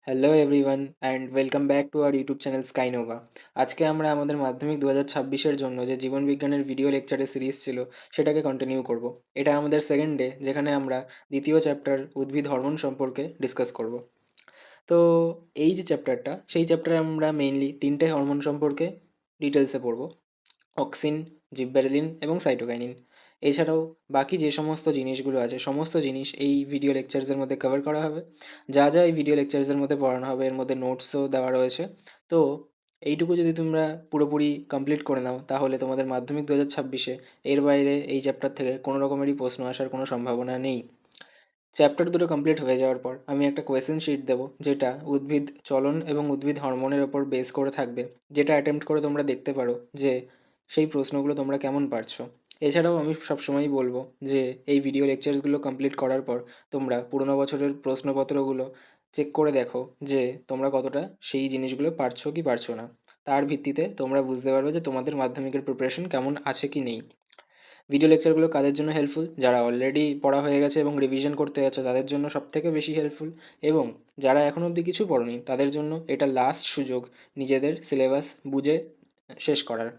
Hello everyone and welcome back to our YouTube channel Skynova. আজকে আমরা আমাদের মাধ্যমিক 2026-এর জন্য যে জীবনবিজ্ঞানের ভিডিও লেকচারের সিরিজ ছিল সেটাকে কন্টিনিউ করব। এটা আমাদের সেকেন্ড ডে, যেখানে আমরা দ্বিতীয় চ্যাপ্টার উদ্ভিদ হরমোন সম্পর্কে ডিসকাস করব। তো এই যে চ্যাপ্টারটা, সেই চ্যাপ্টারে আমরা মেইনলি তিনটে হরমোন সম্পর্কে ডিটেলসে পড়ব: অক্সিন, জিববেরেলিন এবং সাইটোকাইনিন। এছাড়াও বাকি যে সমস্ত জিনিসগুলো আছে, সমস্ত জিনিস এই ভিডিও লেকচার্সের মধ্যে কভার করা হবে। যা যা এই ভিডিও লেকচার্সের মধ্যে পড়ানো হবে, এর মধ্যে নোটসও দেওয়া রয়েছে। তো এইটুকু যদি তোমরা পুরোপুরি কমপ্লিট করে নাও, তাহলে তোমাদের মাধ্যমিক 2026-এ এর বাইরে এই চ্যাপ্টার থেকে কোনো রকমেরই প্রশ্ন আসার কোনো সম্ভাবনা নেই। চ্যাপ্টার দুটো কমপ্লিট হয়ে যাওয়ার পর আমি একটা কোয়েশ্চেন শিট দেবো, যেটা উদ্ভিদ চলন এবং উদ্ভিদ হরমোনের ওপর বেস করে থাকবে, যেটা অ্যাটেম্প্ট করে তোমরা দেখতে পারো যে সেই প্রশ্নগুলো তোমরা কেমন পারছো। এছাড়াও আমি সবসময়ই বলবো যে এই ভিডিও লেকচার্সগুলো কমপ্লিট করার পর তোমরা পুরোনো বছরের প্রশ্নপত্রগুলো চেক করে দেখো যে তোমরা কতটা সেই জিনিসগুলো পারছো কি পারছো না। তার ভিত্তিতে তোমরা বুঝতে পারবে যে তোমাদের মাধ্যমিকের প্রিপারেশন কেমন আছে কি নেই। ভিডিও লেকচারগুলো কাদের জন্য হেল্পফুল? যারা অলরেডি পড়া হয়ে গেছে এবং রিভিশন করতে যাচ্ছ তাদের জন্য সবথেকে বেশি হেল্পফুল। এবং যারা এখনও অবধি কিছু পড়োনি তাদের জন্য এটা লাস্ট সুযোগ নিজেদের সিলেবাস বুঝে শেষ করার।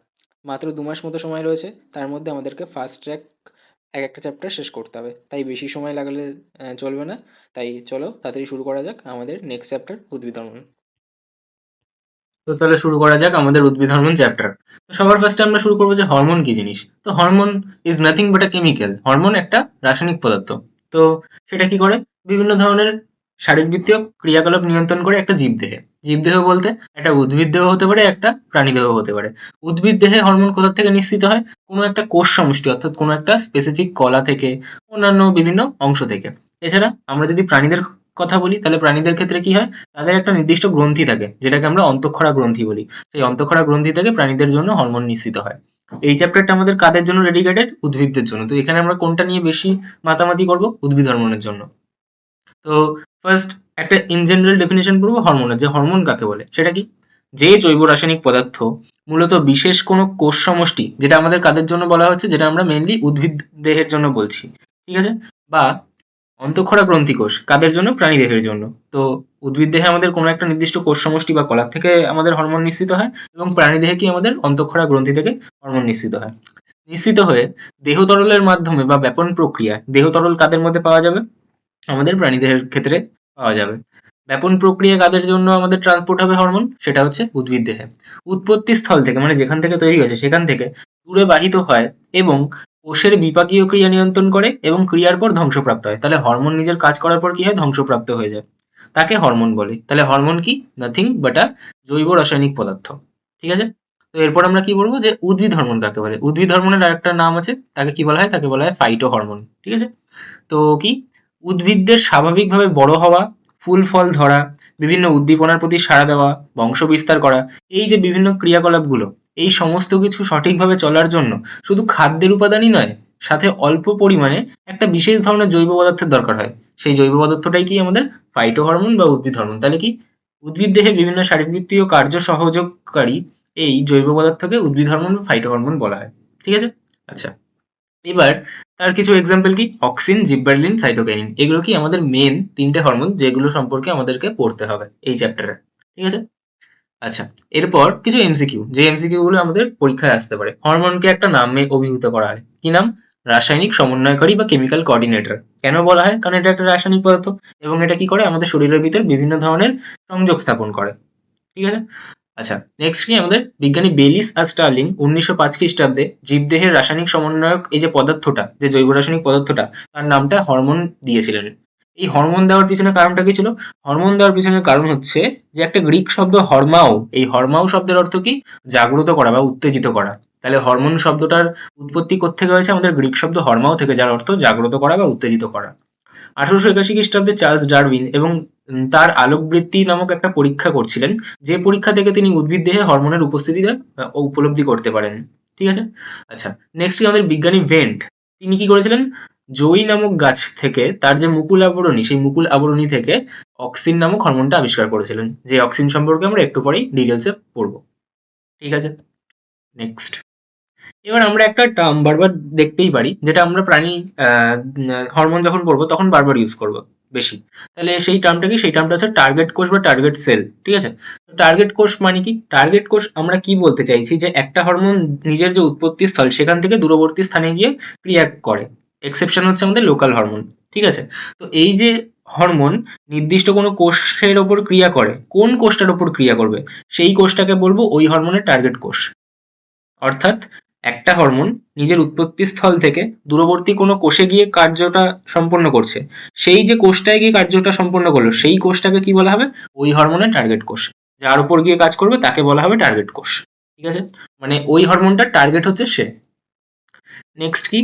মাত্র 2 মাস মতো সময় রয়েছে, তার মধ্যে আমাদেরকে ফাস্ট ট্র্যাক এক একটা চ্যাপ্টার শেষ করতে হবে, তাই বেশি সময় লাগলে চলবে না। তাই চলো তাড়াতাড়ি শুরু করা যাক আমাদের নেক্সট চ্যাপ্টার উদ্ভিদ হরমোন। তো তাহলে শুরু করা যাক আমাদের উদ্ভিদ হরমোন চ্যাপ্টার। তো সবার ফার্স্টে আমরা শুরু করবো যে হরমোন কি জিনিস। তো hormone is nothing but a chemical. Hormone একটা রাসায়নিক পদার্থ। তো সেটা কি করে? বিভিন্ন ধরনের শারীরবৃত্তীয় ক্রিয়াকলাপ নিয়ন্ত্রণ করে একটা জীবদেহে। জীবদেহ বলতে একটা উদ্ভিদ দেহ হতে পারে, একটা প্রাণী দেহ হতে পারে। উদ্ভিদ দেহে হরমোন কোথা থেকে নিঃসৃত হয়? কোনো একটা কোষ সমষ্টি, অর্থাৎ কোনো একটা স্পেসিফিক কলা থেকে, অন্যান্য বিভিন্ন অংশ থেকে। এছাড়া আমরা যদি প্রাণীদের কথা বলি, তাহলে প্রাণীদের ক্ষেত্রে কি হয়? তাদের একটা নির্দিষ্ট গ্রন্থি থাকে, যেটাকে আমরা অন্তঃক্ষরা গ্রন্থি বলি। সেই অন্তঃক্ষরা গ্রন্থি থেকে প্রাণীদের জন্য হরমোন নিঃসৃত হয়। এই চ্যাপ্টারটা আমাদের কাদের জন্য ডেডিকেটেড? উদ্ভিদদের জন্য। তো এখানে আমরা কোনটা নিয়ে বেশি মাতামাতি করব? উদ্ভিদ হরমোনের জন্য। তো ফার্স্ট একটা ইন জেনারেল ডেফিনেশন পড়বো হরমোনের। যে হরমোন কাকে বলে সেটা কি? যে জৈব রাসায়নিক পদার্থ মূলত বিশেষ কোনো কোষ সমষ্টি, যেটা আমাদের কাদের জন্য বলা হচ্ছে, যেটা আমরা মেইনলি উদ্ভিদ দেহের জন্য বলছি, ঠিক আছে? বা অন্তঃক্ষরা গ্রন্থি কোষ কাদের জন্য? প্রাণীদেহের জন্য। তো উদ্ভিদ দেহে আমাদের কোনো একটা নির্দিষ্ট কোষ সমষ্টি বা কলার থেকে আমাদের হরমোন নিঃসৃত হয়, এবং প্রাণীদেহে কি আমাদের অন্তঃক্ষরা গ্রন্থি থেকে হরমোন নিঃসৃত হয়। নিঃসৃত হয়ে দেহ তরলের মাধ্যমে বা ব্যাপন প্রক্রিয়া, দেহ তরল কাদের মধ্যে পাওয়া যাবে? আমাদের প্রাণীদেহের ক্ষেত্রে পাওয়া যাবে। ব্যাপন প্রক্রিয়া কাদের জন্য আমাদের ট্রান্সপোর্ট হবে হরমোন? সেটা হচ্ছে উদ্ভিদ দেহে। উৎপত্তি স্থল থেকে, মানে যেখান থেকে তৈরি হয়েছে সেখান থেকে দূরে বাহিত হয় এবং কোষের বিপাকীয় ক্রিয়া নিয়ন্ত্রণ করে এবং ক্রিয়ার পর ধ্বংসপ্রাপ্ত হয়। তাহলে হরমোন নিজের কাজ করার পর কি হয়? ধ্বংসপ্রাপ্ত হয়ে যায়। তাকে হরমোন বলে। তাহলে হরমোন কি? নাথিং বাট আ জৈব রাসায়নিক পদার্থ। ঠিক আছে? তো এরপর আমরা কি বলবো যে উদ্ভিদ হরমোন কাকে বলে। উদ্ভিদ হরমোনের আরেকটা নাম আছে, তাকে কি বলা হয়? তাকে বলা হয় ফাইটো হরমোন। ঠিক আছে? তো কি? উদ্ভিদদের স্বাভাবিকভাবে বড় হওয়া, ফুল ফল ধরা, বিভিন্ন উদ্দীপনার প্রতি সাড়া দেওয়া, বংশ বিস্তার করা, এই যে বিভিন্ন ক্রিয়াকলাপগুলো, এই সমস্ত কিছু সঠিকভাবে চলার জন্য শুধু খাদ্যের উপাদানই নয়, সাথে অল্প পরিমাণে একটা বিশেষ ধরনের জৈব পদার্থের দরকার হয়। সেই জৈব পদার্থটাই কি? আমাদের ফাইটো হরমোন বা উদ্ভিদ হরমোন। তাহলে কি? উদ্ভিদ দেহে বিভিন্ন শারীরবৃত্তীয় কার্য সহযোগকারী এই জৈব পদার্থকে উদ্ভিদ হরমোন বা ফাইটো হরমোন বলা হয়। ঠিক আছে? আচ্ছা, এবার তার কিছু এক্সাম্পল কি? Auxin, gibberellin, cytokinin. এগুলো কি? আমাদের মেন তিনটে হরমোন, যেগুলো সম্পর্কে আমাদেরকে পড়তে হবে এই চ্যাপ্টারে। ঠিক আছে? আচ্ছা, এরপর কিছু এমসিকিউ, যে এমসিকিউ গুলো আমাদের পরীক্ষায় আসতে পারে। হরমোনকে একটা নামে অভিহিত করা হয়। কি নাম? রাসায়নিক সমন্বয়কারী বা কেমিক্যাল কোঅর্ডিনেটর। কেন বলা হয়? কারণ এটা একটা রাসায়নিক পদার্থ এবং এটা কি করে? আমাদের শরীরের ভিতর বিভিন্ন ধরনের সংযোগ স্থাপন করে। ঠিক আছে? আচ্ছা, নেক্সট কি? আমাদের বিজ্ঞানী বেলিস আর স্টার্লিং 1905 খ্রিস্টাব্দে জীবদেহের রাসায়নিক সমন্বয়ক, এই যে পদার্থটা, যে জৈব রাসায়নিক পদার্থটা, তার নামটা হরমোন দিয়েছিলেন। এই হরমোন দেওয়ার পিছনে কারণটা কি ছিল? হরমোন দেওয়ার পিছনে কারণ হচ্ছে যে একটা গ্রিক শব্দ হরমাও, এই হরমাও শব্দের অর্থ কি? জাগ্রত করা বা উত্তেজিত করা। তাহলে হরমোন শব্দটার উৎপত্তি কোত্থেকে হয়েছে? আমাদের গ্রিক শব্দ হরমাও থেকে, যার অর্থ জাগ্রত করা বা উত্তেজিত করা। 1881 খ্রিস্টাব্দে চার্লস ডারউইন এবং তার আলোকবৃত্তি নামক একটা পরীক্ষা করছিলেন, যে পরীক্ষা থেকে তিনি উদ্ভিদ দেহে হরমোনের উপস্থিতিটা উপলব্ধি করতে পারেন। ঠিক আছে? আচ্ছা, নেক্সট আমাদের বিজ্ঞানী ভেন্ট, তিনি কি করেছিলেন? জই নামক গাছ থেকে তার যে মুকুল আবরণী, সেই মুকুল আবরণী থেকে অক্সিন নামক হরমোনটা আবিষ্কার করেছিলেন, যে অক্সিন সম্পর্কে আমরা একটু পরেই ডিটেলসে পড়বো। ঠিক আছে? নেক্সট, এবার আমরা একটা টার্ম বারবার দেখতেই পারি, যেটা আমরা প্রাণী হরমোন যখন পড়বো তখন বারবার ইউজ করবো। বেশি। তাহলে সেই টার্মটা কি? সেই টার্মটা হচ্ছে টার্গেট কোষ বা টার্গেট সেল। ঠিক আছে? টার্গেট কোষ মানে কি? টার্গেট কোষ আমরা কি বলতে চাইছি যে একটা হরমোন নিজের যে উৎপত্তি স্থল সেখান থেকে দূরবর্তী স্থানে গিয়ে ক্রিয়া করে। এক্সেপশন হচ্ছে আমাদের লোকাল হরমোন। ঠিক আছে? তো এই যে হরমোন নির্দিষ্ট কোনো কোষের ওপর ক্রিয়া করে, কোন কোষটার ওপর ক্রিয়া করবে? সেই কোষটাকে বলবো ওই হরমোনের টার্গেট কোষ। অর্থাৎ একটা হরমোন নিজের উৎপত্তি স্থল থেকে দূরবর্তী কোনো কোষে গিয়ে কার্যটা সম্পন্ন করছে, সেই যে কোষটায় গিয়ে কার্যটা সম্পন্ন করলো সেই কোষটাকে কি বলা হবে? ওই হরমোনের টার্গেট কোষ। যার উপর গিয়ে কাজ করবে তাকে বলা হবে টার্গেট কোষ। ঠিক আছে? মানে ওই হরমোনটার টার্গেট হচ্ছে সে। নেক্সট কি?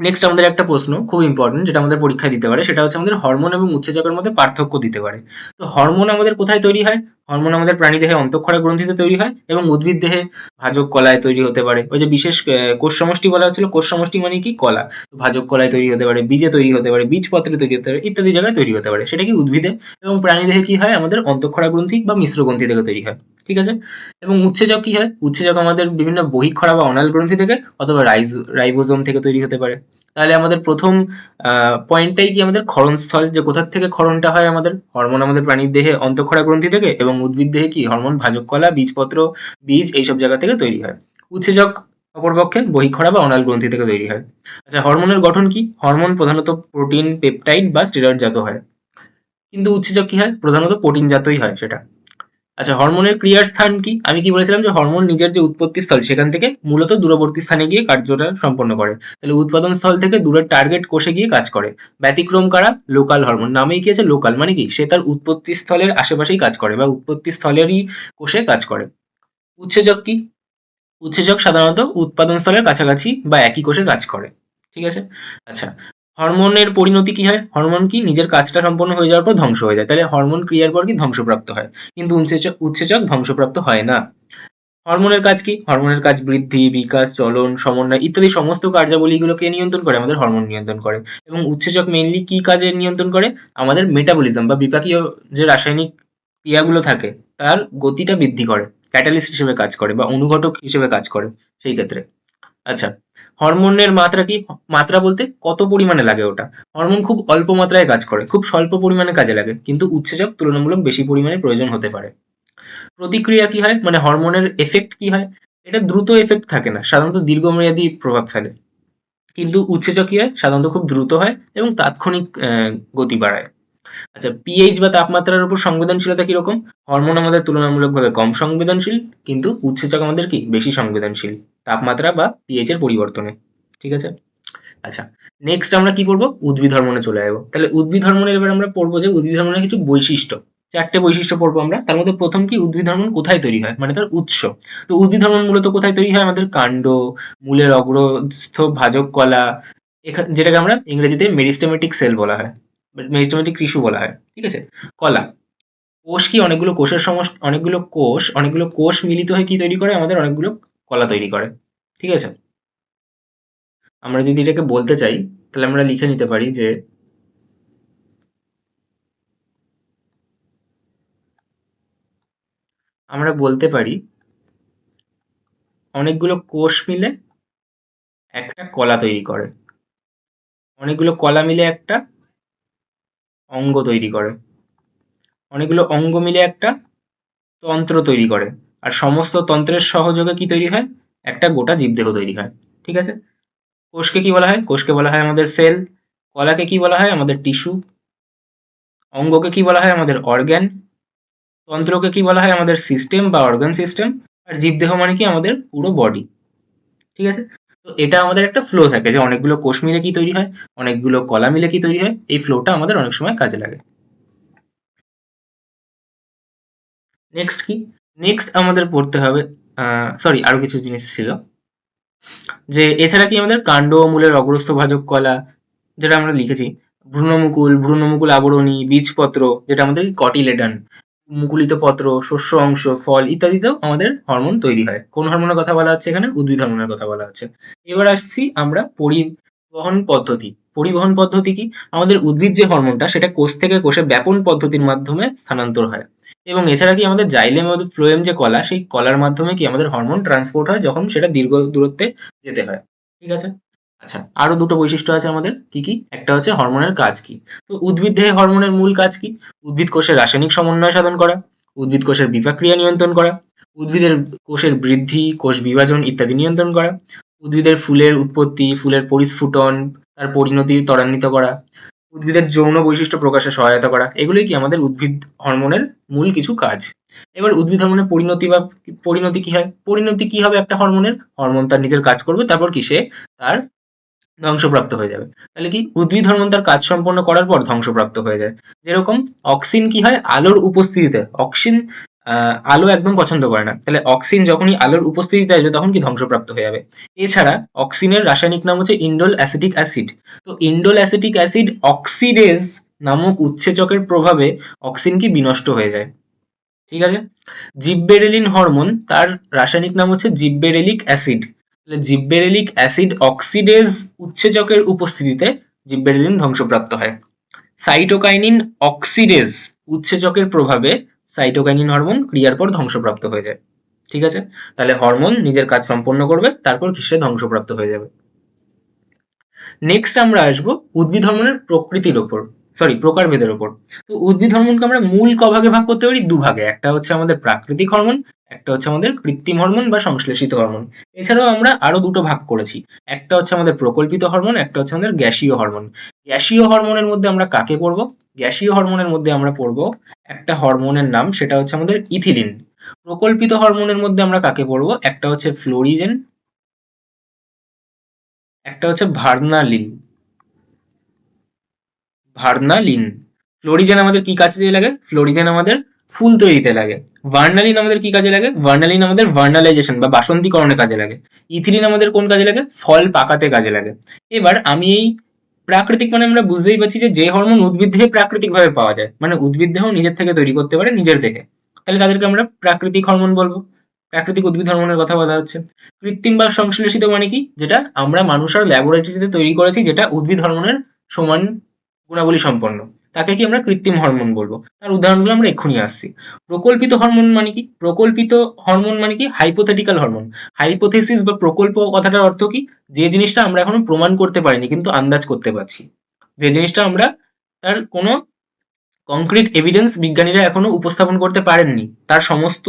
নেক্সট আমাদের একটা প্রশ্ন খুব ইম্পর্টেন্ট, যেটা আমাদের পরীক্ষায় দিতে পারে, সেটা হচ্ছে আমাদের হরমোন এবং উৎসেচকের মধ্যে পার্থক্য দিতে পারে। তো হরমোন আমাদের কোথায় তৈরি হয়? হরমোন আমাদের প্রাণীদেহে অন্তঃক্ষরা গ্রন্থিতে তৈরি হয় এবং উদ্ভিদ দেহে ভাজক কলায় তৈরি হতে পারে। ওই যে বিশেষ কোষ সমষ্টি বলা হচ্ছিল, কোষ সমষ্টি মানে কি? কলা। তো ভাজক কলায় তৈরি হতে পারে, বীজে তৈরি হতে পারে, বীজপত্রে তৈরি হতে পারে, ইত্যাদি জায়গায় তৈরি হতে পারে। সেটা কি? উদ্ভিদে। এবং প্রাণীদেহে কি হয়? আমাদের অন্তঃক্ষরা গ্রন্থি বা মিশ্র গ্রন্থি থেকে তৈরি হয়। ঠিক আছে? এবং উৎসেচক কি হয়? উৎসেচক আমাদের বিভিন্ন বহিঃক্ষরা বা অনাল গ্রন্থি থেকে অথবা রাইবোজোম থেকে তৈরি হতে পারে। তাহলে আমাদের প্রথম পয়েন্টটাই কি? আমাদের ক্ষরণস্থল, যে কোথা থেকে ক্ষরণটা হয় আমাদের? হরমোন আমাদের প্রাণীর দেহে অন্তঃক্ষরা গ্রন্থি থেকে এবং উদ্ভিদ দেহে কি? হরমোন ভাজক কলা, বীজপত্র, বীজ এইসব জায়গা থেকে তৈরি হয়। উৎসেচক অপরপক্ষে বহিঃক্ষরা বা অনাল গ্রন্থি থেকে তৈরি হয়। আচ্ছা, হরমোনের গঠন কি? হরমোন প্রধানত প্রোটিন, পেপটাইড বা স্টেরয়েড জাত হয়। কিন্তু উৎসেচক কি হয়? প্রধানত প্রোটিন জাতই হয় সেটা। আচ্ছা, হরমোনের ক্রিয়ার স্থান কি? আমি কি বলেছিলাম যে হরমোন নিজের যে উৎপত্তি স্থল সেখান থেকে মূলত দূরবর্তী স্থানে গিয়ে কার্যটা সম্পন্ন করে। তাহলে উৎপাদন স্থল থেকে দূরের টার্গেট কোষে গিয়ে কাজ করে। ব্যতিক্রম কারা? Local hormone. নামেই কি আছে? লোকাল। মানে কি? সে তার উৎপত্তি স্থলের আশেপাশেই কাজ করে বা উৎপত্তি স্থলেরই কোষে কাজ করে। উৎসেচক কি? উৎসেচক সাধারণত উৎপাদন স্থলের কাছাকাছি বা একই কোষে কাজ করে। ঠিক আছে? আচ্ছা, হরমোনের পরিণতি কি হয়? হরমোন কি? নিজের কাজটা সম্পন্ন হয়ে যাওয়ার পর ধ্বংস হয়ে যায়। তাহলে হরমোন ক্রিয়ার পর কি? ধ্বংসপ্রাপ্ত হয়। কিন্তু উৎসেচক উৎসেচক ধ্বংসপ্রাপ্ত হয় না। হরমোনের কাজ কি? হরমোনের কাজ বৃদ্ধি, বিকাশ, চলন, সমন্বয় ইত্যাদি সমস্ত কার্যাবলীগুলোকে নিয়ন্ত্রণ করে আমাদের হরমোন নিয়ন্ত্রণ করে। এবং উৎসেচক মেইনলি কি কাজে নিয়ন্ত্রণ করে? আমাদের মেটাবলিজম বা বিপাকীয় যে রাসায়নিক ক্রিয়াগুলো থাকে তার গতিটা বৃদ্ধি করে। ক্যাটালিস্ট হিসেবে কাজ করে বা অনুঘটক হিসেবে কাজ করে সেই ক্ষেত্রে। আচ্ছা, হরমোনের মাত্রা কি? মাত্রা বলতে কত পরিমাণে লাগে ওটা। হরমোন খুব অল্প মাত্রায় কাজ করে, খুব স্বল্প পরিমাণে কাজে লাগে, কিন্তু উৎসেচক তুলনামূলক বেশি পরিমাণে প্রয়োজন হতে পারে। প্রতিক্রিয়া কি হয়? মানে হরমোনের এফেক্ট কি হয়? এটা দ্রুত এফেক্ট থাকে না, সাধারণত দীর্ঘমেয়াদী প্রভাব ফেলে। কিন্তু উৎসেচক কি হয়? সাধারণত খুব দ্রুত হয় এবং তাৎক্ষণিক গতি বাড়ায়। আচ্ছা, পিএইচ বা তাপমাত্রার উপর সংবেদনশীলতা কিরকম? হরমোন আমাদের তুলনামূলকভাবে কম সংবেদনশীল, কিন্তু উৎসেচক আমাদের কি? বেশি সংবেদনশীল তাপমাত্রা বা পিএইচ এর পরিবর্তনে। ঠিক আছে? আচ্ছা, নেক্সট আমরা কি পড়বো? উদ্ভিদ হরমোনে চলে যাবো। তাহলে উদ্ভিদ হরমোনের এবার আমরা পড়বো যে উদ্ভিদ হরমোনের কিছু বৈশিষ্ট্য। চারটে বৈশিষ্ট্য পড়বো আমরা। তার মধ্যে প্রথম কি? উদ্ভিদ হরমোন কোথায় তৈরি হয়, মানে তার উৎস। তো উদ্ভিদ হরমোন মূলত কোথায় তৈরি হয়? আমাদের কাণ্ড, মূলের অগ্রস্থ ভাজক কলা, যেটাকে আমরা ইংরেজিতে মেরিস্টেমেটিক সেল বলা হয়, মেরিস্টেমেটিক টিস্যু বলা হয়। ঠিক আছে? কলা, কোষ কি? অনেকগুলো কোষের সমষ্টি, অনেকগুলো কোষ মিলিত হয়ে কি তৈরি করে? আমাদের অনেকগুলো কলা তৈরি করে। ঠিক আছে? আমরা যদি এটাকে বলতে চাই তাহলে আমরা লিখে নিতে পারি যে আমরা বলতে পারি অনেকগুলো কোষ মিলে একটা কলা তৈরি করে, অনেকগুলো কলা মিলে একটা অঙ্গ তৈরি করে, অনেকগুলো অঙ্গ মিলে একটা তন্ত্র তৈরি করে, আর সমস্ত তন্ত্রের সহযোগে কি তৈরি হয়? একটা গোটা জীবদেহ তৈরি হয়। ঠিক আছে? কোষকে কি বলা হয়? কোষকে বলা হয় আমাদের সেল। কলাকে কি বলা হয়? আমাদের টিস্যু। অঙ্গকে কি বলা হয়? আমাদের অর্গ্যান। তন্ত্রকে কি বলা হয়? আমাদের সিস্টেম বা অর্গান সিস্টেম। আর জীবদেহ মানে কি? আমাদের পুরো বডি। ঠিক আছে? তো এটা আমাদের একটা ফ্লো থাকে যে অনেকগুলো কোষ মিলে কি তৈরি হয়, অনেকগুলো কলা মিলে কি তৈরি হয়। এই ফ্লোটা আমাদের অনেক সময় কাজে লাগে। নেক্সট কি? নেক্সট আমাদের পড়তে হবে, সরি আরো কিছু জিনিস ছিল, যে এছাড়া কি আমাদের কাণ্ড ও মূলের অগ্রস্থ ভাজক কলা, যেটা আমরা লিখেছি, ভ্রূণমুকুল আবরণী, বীজপত্র, যেটা আমাদের কটিলেডন, মুকুলিত পত্র, শস্য অংশ, ফল ইত্যাদিতেও আমাদের হরমোন তৈরি হয়। কোন হরমোনের কথা বলা হচ্ছে এখানে? উদ্ভিদ হরমোনের কথা বলা হচ্ছে। এবার আসছি আমরা পরিবহন পদ্ধতি। পরিবহন পদ্ধতি কি? আমাদের উদ্ভিদ যে হরমোনটা সেটা কোষ থেকে কোষে ব্যাপন পদ্ধতির মাধ্যমে স্থানান্তর হয়। এবং এছাড়া কি আমাদের জাইলেম ও ফ্লোয়েম যে কলা, সেই কলার মাধ্যমে কি আমাদের হরমোন ট্রান্সপোর্ট হয় যখন সেটা দীর্ঘ দূরত্বে যেতে হয়। ঠিক আছে? আচ্ছা, আরো দুটো বৈশিষ্ট্য আছে আমাদের, কি কি? একটা হচ্ছে হরমোনের কাজ কি। তো উদ্ভিদ দেহে হরমোনের মূল কাজ কি? উদ্ভিদ কোষের রাসায়নিক সমন্বয় সাধন করা, উদ্ভিদ কোষের বিপাক ক্রিয়া নিয়ন্ত্রণ করা, উদ্ভিদের কোষের বৃদ্ধি, কোষ বিভাজন ইত্যাদি নিয়ন্ত্রণ করা, উদ্ভিদের ফুলের উৎপত্তি, ফুলের পরিস্ফুটন, তার পরিণতি ত্বরান্বিত করা, উদ্ভিদের যৌন বৈশিষ্ট্য প্রকাশে সহায়তা করা, এগুলোই কি আমাদের উদ্ভিদ হরমোনের মূল কিছু কাজ। এবার উদ্ভিদ হরমোনের পরিণতি কি হয়? পরিণতি কি হবে একটা হরমোনের? হরমোন তার নিজের কাজ করবে, তারপর কি সে তার ধ্বংসপ্রাপ্ত হয়ে যাবে। তাহলে কি উদ্ভিদ হরমোন তার কাজ সম্পন্ন করার পর ধ্বংসপ্রাপ্ত হয়ে যায়। যেরকম অক্সিন কি হয় আলোর উপস্থিতিতে, অক্সিন আলো একদম পছন্দ করে না, তাহলে অক্সিন যখনই আলোর উপস্থিতিতে আসবে তখন কি ধ্বংসপ্রাপ্ত হয়ে যাবে। এছাড়া অক্সিনের রাসায়নিক নাম হচ্ছে ইন্ডোল অ্যাসিটিক অ্যাসিড। তো ইন্ডোল অ্যাসিটিক অ্যাসিড অক্সিডেজ নামক উৎসেচকের প্রভাবে অক্সিন কি বিনষ্ট হয়ে যায়। ঠিক আছে। জিববেরেলিন হরমোন, তার রাসায়নিক নাম হচ্ছে জিববেরেলিক অ্যাসিড। তাহলে জিববেরেলিক অ্যাসিড অক্সিডেজ উৎসেচকের উপস্থিতিতে জিববেরেলিন ধ্বংসপ্রাপ্ত হয়। সাইটোকাইনিন অক্সিডেজ উৎসেচকের প্রভাবে সাইটোকাইনিন হরমোন ক্রিয়ার পর ধ্বংসপ্রাপ্ত হয়ে যায়। ঠিক আছে। তাহলে হরমোন নিজের কাজ সম্পন্ন করবে, তারপর সে ধ্বংসপ্রাপ্ত হয়ে যাবে। নেক্সট আমরা আসবো উদ্ভিদ হরমোনের প্রকৃতির ওপর, সরি প্রকারভেদের ওপর। তো উদ্ভিদ হরমোনকে আমরা মূল কভাগে ভাগ করতে পারি দুভাগে, একটা হচ্ছে আমাদের প্রাকৃতিক হরমোন, একটা হচ্ছে আমাদের কৃত্রিম হরমোন বা সংশ্লেষিত হরমোন। এছাড়াও আমরা আরো দুটো ভাগ করেছি, একটা হচ্ছে আমাদের প্রকল্পিত হরমোন, একটা হচ্ছে আমাদের গ্যাসীয় হরমোন। গ্যাসীয় হরমোনের মধ্যে আমরা কাকে পড়বো? গ্যাসীয় হরমোনের মধ্যে আমরা পড়বো একটা হরমোনের নাম, সেটা হচ্ছে আমাদের ইথিলিন। প্রকল্পিত হরমোনের মধ্যে আমরা কাকে পড়বো? একটা হচ্ছে ফ্লোরিজেন, একটা হচ্ছে ভার্নালিন। ভার্নালিন। ফ্লোরিজেন আমাদের কি কাজে লাগে? ফ্লোরিজেন আমাদের ফুল তৈরিতে লাগে। ভার্নালিন আমাদের কি কাজে লাগে? ভার্নালিন আমাদের ভার্নালাইজেশন বা বাসন্তীকরণে কাজে লাগে। ইথিলিন আমাদের কোন কাজে লাগে? ফল পাকাতে কাজে লাগে। এবার আমি এই প্রাকৃতিক মানে আমরা বুঝতেই পারছি যে যে হরমোন উদ্ভিদ থেকে প্রাকৃতিক ভাবে পাওয়া যায়, মানে উদ্ভিদ দেহ নিজের থেকে তৈরি করতে পারে নিজের দেহে, তাহলে তাদেরকে আমরা প্রাকৃতিক হরমোন বলবো। প্রাকৃতিক উদ্ভিদ হরমোনের কথা বলা হচ্ছে। কৃত্রিম বা সংশ্লেষিত মানে কি? যেটা আমরা মানুষ আর ল্যাবরেটরিতে তৈরি করেছি, যেটা উদ্ভিদ হরমোনের সমান গুণাবলী সম্পন্ন, তাকে কি আমরা কৃত্রিম হরমোন বলবো। তার উদাহরণগুলো আমরা এক্ষুনি আসছি। প্রকল্পিত হরমোন মানে কি? প্রকল্পিত হরমোন মানে কি? Hypothetical hormone. হাইপোথেসিস বা প্রকল্প কথাটার অর্থ কি? যে জিনিসটা আমরা এখনো প্রমাণ করতে পারিনি কিন্তু আন্দাজ করতে পারছি, যে জিনিসটা আমরা তার কোনো কংক্রিট এভিডেন্স বিজ্ঞানীরা এখনো উপস্থাপন করতে পারেননি, তার সমস্ত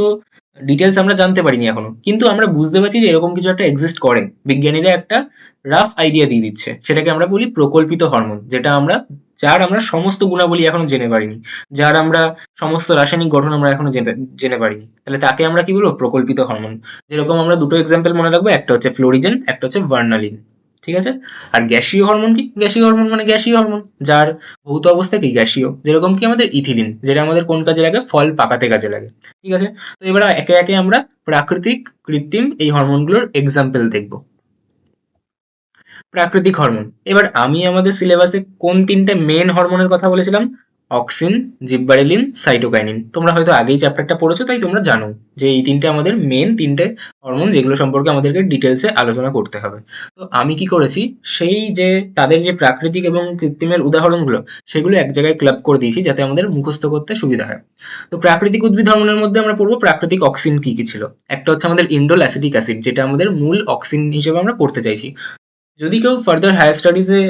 ডিটেলস আমরা জানতে পারিনি এখনো, কিন্তু আমরা বুঝতে পারছি যে এরকম কিছু একটা এক্সিস্ট করে, বিজ্ঞানীরা একটা রাফ আইডিয়া দিয়ে দিচ্ছে, সেটাকে আমরা বলি প্রকল্পিত হরমোন। যেটা আমরা যার আমরা সমস্ত গুণাবলী এখনো জেনে পারিনি, যার আমরা সমস্ত রাসায়নিক গঠন আমরা এখনো জেনে পারিনি, তাহলে তাকে আমরা কি বলবো? প্রকল্পিত হরমোন। যেরকম আমরা দুটো এক্সাম্পল মনে রাখবো, একটা হচ্ছে ফ্লোরিজেন, একটা হচ্ছে ভার্নালিন। ঠিক আছে। আর গ্যাসীয় হরমোন কি? গ্যাসীয় হরমোন মানে গ্যাসীয় হরমোন যার ভৌত অবস্থা কি? গ্যাসীয়। যেরকম কি আমাদের ইথিলিন, যেটা আমাদের কোন কাজে লাগে? ফল পাকাতে কাজে লাগে। ঠিক আছে। তো এবার একে একে আমরা প্রাকৃতিক, কৃত্রিম এই হরমোনগুলোর এক্সাম্পল দেখবো। প্রাকৃতিক হরমোন। এবার আমি আমাদের সিলেবাসে কোন তিনটে মেন হরমোনের কথা বলেছিলাম? Auxin, gibberellin, cytokinin. তোমরা হয়তো আগেই চ্যাপ্টারটা পড়েছো, তাই তোমরা জানো যে এই তিনটে আমাদের মেন তিনটে হরমোন, যেগুলো সম্পর্কে আমাদেরকে ডিটেলসে আলোচনা করতে হবে। তো আমি কি করেছি, সেই যে তাদের যে প্রাকৃতিক এবং কৃত্রিমের উদাহরণগুলো, সেগুলো এক জায়গায় ক্লাব করে দিয়েছি যাতে আমাদের মুখস্থ করতে সুবিধা হয়। তো প্রাকৃতিক উদ্ভিদ হরমোনের মধ্যে আমরা পড়বো প্রাকৃতিক অক্সিন কি কি ছিল। একটা হচ্ছে আমাদের ইন্ডোল অ্যাসিটিক অ্যাসিড, যেটা আমাদের মূল অক্সিন হিসেবে আমরা পড়তে চাইছি। যদি কেউ ফার্দার হায়ার স্টাডিজে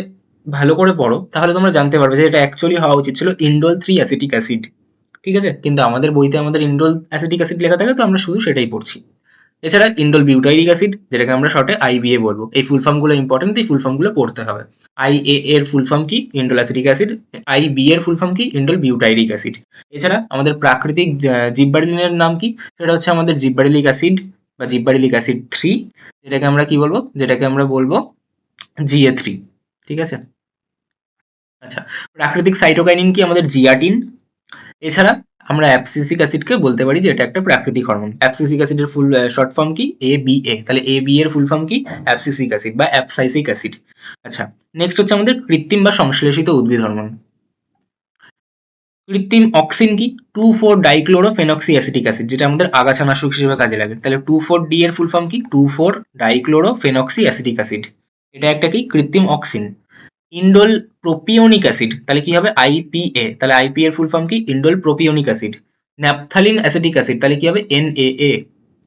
ভালো করে পড়ো, তাহলে তোমরা জানতে পারবে যে এটা অ্যাকচুয়ালি হওয়া উচিত ছিল ইন্ডোল 3 অ্যাসিটিক অ্যাসিড। ঠিক আছে। কিন্তু আমাদের বইতে আমাদের ইন্ডোল অ্যাসিটিক অ্যাসিড লেখা থাকে, তো আমরা শুধু সেটাই পড়ছি। এছাড়া ইন্ডোল বিউটাইরিক অ্যাসিড, যেটাকে আমরা শর্টে আইবিএ বলবো। এই ফুল ফর্ম গুলো ইম্পর্টেন্ট, এই ফুল ফর্ম গুলো পড়তে হবে। আইএ এর ফুল ফর্ম কি? Indole acetic acid. আইবি এর ফুল ফর্ম কি? Indole butyric acid. এছাড়া আমাদের প্রাকৃতিক জিববারেলিনের নাম কি? সেটা হচ্ছে আমাদের জিববারেলিক অ্যাসিড বা জিববারেলিক অ্যাসিড 3, যেটাকে আমরা কি বলবো? যেটাকে আমরা বলবো GA3। ঠিক আছে। আচ্ছা, প্রাকৃতিক সাইটোকাইনিন কি? আমাদের জিয়াটিন। এছাড়া আমরা অ্যাবসিসিক অ্যাসিডকে বলতে পারি যে এটা একটা প্রাকৃতিক হরমোন। অ্যাবসিসিক অ্যাসিডের ফুল শর্ট ফর্ম কি? ABA। তাহলে AB এর ফুল ফর্ম কি? অ্যাবসিসিক অ্যাসিড বা অ্যাবসাইসিক অ্যাসিড। আচ্ছা, নেক্সট হচ্ছে আমাদের কৃত্রিম বা সংশ্লেষিত উদ্ভিদ হরমোন। কৃত্রিম অক্সিন কি? 2,4-ডাইক্লোরোফেনক্সি অ্যাসিটিক অ্যাসিড, যেটা আমাদের আগাছানাশক হিসেবে কাজে লাগে। তাহলে 2,4-D এর ফুল ফর্ম কি? 2,4-ডাইক্লোরোফেনক্সি অ্যাসিটিক অ্যাসিড। এটা একটা কি? কৃত্রিম অক্সিন। ইন্ডোল প্রোপিওনিক অ্যাসিড, তাহলে কি হবে? আইপিএ। তাহলে আইপি এর ফুল ফর্ম কি? Indole propionic acid. Naphthalene acetic acid, তাহলে কি হবে? NaA।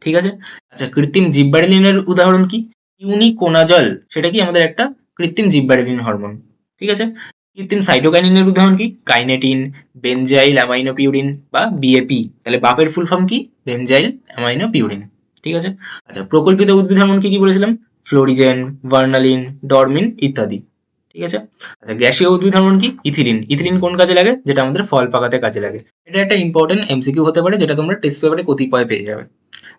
ঠিক আছে। আচ্ছা, কৃত্রিম জিববারেলিনের উদাহরণ কি? ইউনিকোনাজল, সেটা কি? আমাদের একটা কৃত্রিম জিববারেলিন হরমোন। ঠিক আছে? কৃত্রিম সাইটোকাইনিনের উদাহরণ কি? কাইনেটিন, বেনজাইল অ্যামাইনোপিউরিন বা বিএপি। তাহলে বাপের ফুল ফর্ম কি? বেনজাইল অ্যামাইনোপিউরিন। ঠিক আছে? আচ্ছা, প্রকল্পিত উদ্ভিদ হরমোন কি কি বলেছিলাম? ফ্লোরিজেন, ভার্নালিন, ডরমিন ইত্যাদি। ঠিক আছে? আচ্ছা, গ্যাসীয় উদ্ভিদ হরমোন কি? ইথিলিন। ইথিলিন কোন কাজে লাগে? যেটা আমাদের ফল পাকাতে কাজে লাগে। এটা একটা ইম্পর্টেন্ট এমসিকিউ হতে পারে, যেটা তোমরা টেস্ট পেপারে কতিপয় পেয়ে যাবে।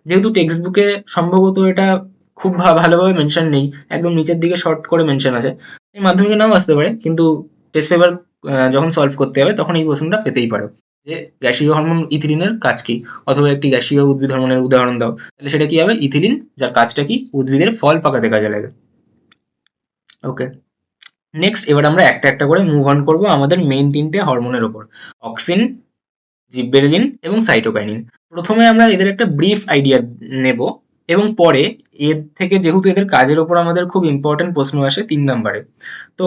যেহেতু টেক্সট বুকে সম্ভবত এটা খুব ভালোভাবে মেনশন নেই, একদম নিচের দিকে শর্ট করে মেনশন আছে, এই মাধ্যমিকে নাও আসতে পারে, কিন্তু টেস্ট পেপার যখন সলভ করতে হবে তখন এই প্রশ্নটা পেতেই পারো যে গ্যাসীয় হরমোন ইথিলিনের কাজ কি, অথবা একটি গ্যাসীয় উদ্ভিদ হরমোনের উদাহরণ দাও, তাহলে সেটা কি হবে? ইথিলিন, যার কাজটা কি? উদ্ভিদের ফল পাকাতে কাজে লাগে। ওকে, নেক্সট এবার আমরা একটা একটা করে মুভ অন করবো আমাদের মেইন তিনটে হরমোনের ওপর, অক্সিন, জিববেরেলিন এবং সাইটোকাইনিন। প্রথমে আমরা এদের একটা ব্রিফ আইডিয়া নেব, এবং পরে এর থেকে যেহেতু এদের কাজের ওপর আমাদের খুব ইম্পর্টেন্ট প্রশ্ন আসে 3 নম্বরে, তো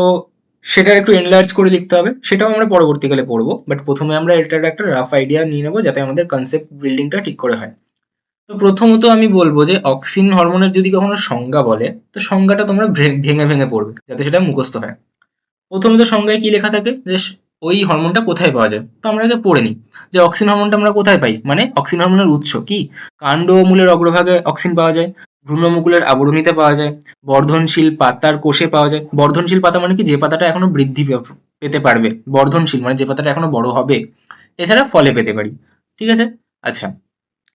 সেটা একটু এনলার্জ করে লিখতে হবে, সেটাও আমরা পরবর্তীকালে পড়বো। বাট প্রথমে আমরা এটার একটা রাফ আইডিয়া নিয়ে নেবো, যাতে আমাদের কনসেপ্ট বিল্ডিংটা ঠিক করে হয়। তো প্রথমত আমি বলবো যে অক্সিন হরমোনের যদি কখনো সংজ্ঞা বলে, তো সংজ্ঞাটা তোমরা ভেঙে ভেঙে পড়বে, যাতে সেটা মুখস্থ হয়। প্রথমত সংজ্ঞায় কি লেখা থাকে যে ওই হরমোনটা কোথায় পাওয়া যায়, তো আমরা আগে পড়ে নিই যে অক্সিন হরমোনটা আমরা কোথায় পাই। মানে অক্সিন হরমোনের উৎস কি? কাণ্ড ও মূলের অগ্রভাগে অক্সিন পাওয়া যায়, ভ্রূণমুকুলের আবরণীতে পাওয়া যায়, বর্ধনশীল পাতার কোষে পাওয়া যায়। বর্ধনশীল পাতা মানে কি? যে পাতাটা এখনো বৃদ্ধি পেতে পারবে। বর্ধনশীল মানে যে পাতাটা এখনো বড় হবে। এছাড়া ফলে পেতে পারি। ঠিক আছে? আচ্ছা,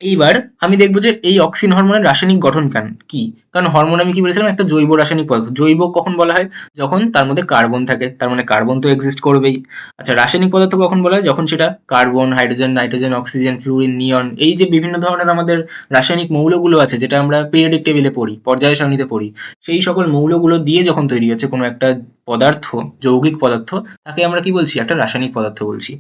এইবার আমি দেখবো যে এই অক্সিন হরমোনের রাসায়নিক গঠন কি। কারণ হরমোন আমি কি বলেছিলাম? একটা জৈব রাসায়নিক পদার্থ। জৈব কখন বলা হয়? যখন তার মধ্যে কার্বন থাকে, তার মানে কার্বন তো এক্সিস্ট করবেই। আচ্ছা, রাসায়নিক পদার্থ কখন বলা হয়? যখন সেটা carbon, hydrogen, nitrogen, oxygen, fluorine, neon, এই যে বিভিন্ন ধরনের আমাদের রাসায়নিক মৌলগুলো আছে, যেটা আমরা পিরিয়ডিক টেবিলে পড়ি, পর্যায় সারণীতে পড়ি, সেই সকল মৌলগুলো দিয়ে যখন তৈরি হচ্ছে কোনো একটা পদার্থ, যৌগিক পদার্থ, তাকে আমরা কি বলছি? একটা রাসায়নিক পদার্থ বলছি।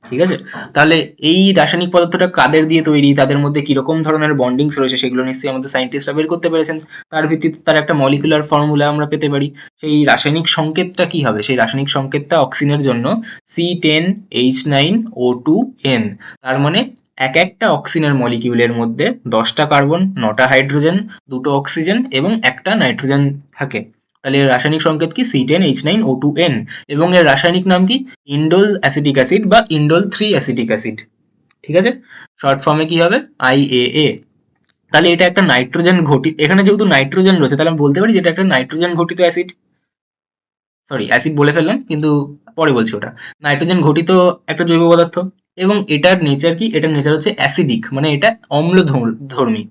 ঠিক আছে? তাহলে এই রাসায়নিক পদার্থটা কাদের দিয়ে তৈরি, তাদের মধ্যে কিরকম ধরনের বন্ডিংস রয়েছে, সেগুলো নিশ্চয়ই আমাদের সায়েন্টিস্টরা বের করতে পেরেছেন। তার ভিত্তিতে তার একটা মলিকুলার ফর্মুলা আমরা পেতে পারি। সেই রাসায়নিক সংকেতটা কি হবে? সেই রাসায়নিক সংকেতটা অক্সিনের জন্য C10H9O2N। তার মানে এক একটা অক্সিনের মলিকিউলের মধ্যে 10টা কার্বন, 9টা হাইড্রোজেন, 2টো অক্সিজেন এবং একটা নাইট্রোজেন থাকে। তাহলে এর রাসায়নিক সংকেত কি? C10H9O2N। এবং এর রাসায়নিক নাম কি? ইন্ডোল অ্যাসিটিক অ্যাসিড বা ইন্ডোল 3 অ্যাসিটিক অ্যাসিড। ঠিক আছে? শর্ট ফর্মে কি হবে? IAA। তাহলে এটা একটা নাইট্রোজেন ঘটিত, এখানে যেহেতু নাইট্রোজেন রয়েছে, তাহলে আমি বলতে পারি যে এটা একটা নাইট্রোজেন ঘটিত অ্যাসিড। সরি, অ্যাসিড বলে ফেললাম, কিন্তু পরে বলছি ওটা। নাইট্রোজেন ঘটিত একটা জৈব পদার্থ, এবং এটার নেচার কি? এটার নেচার হচ্ছে অ্যাসিডিক, মানে এটা অম্লধর্মী।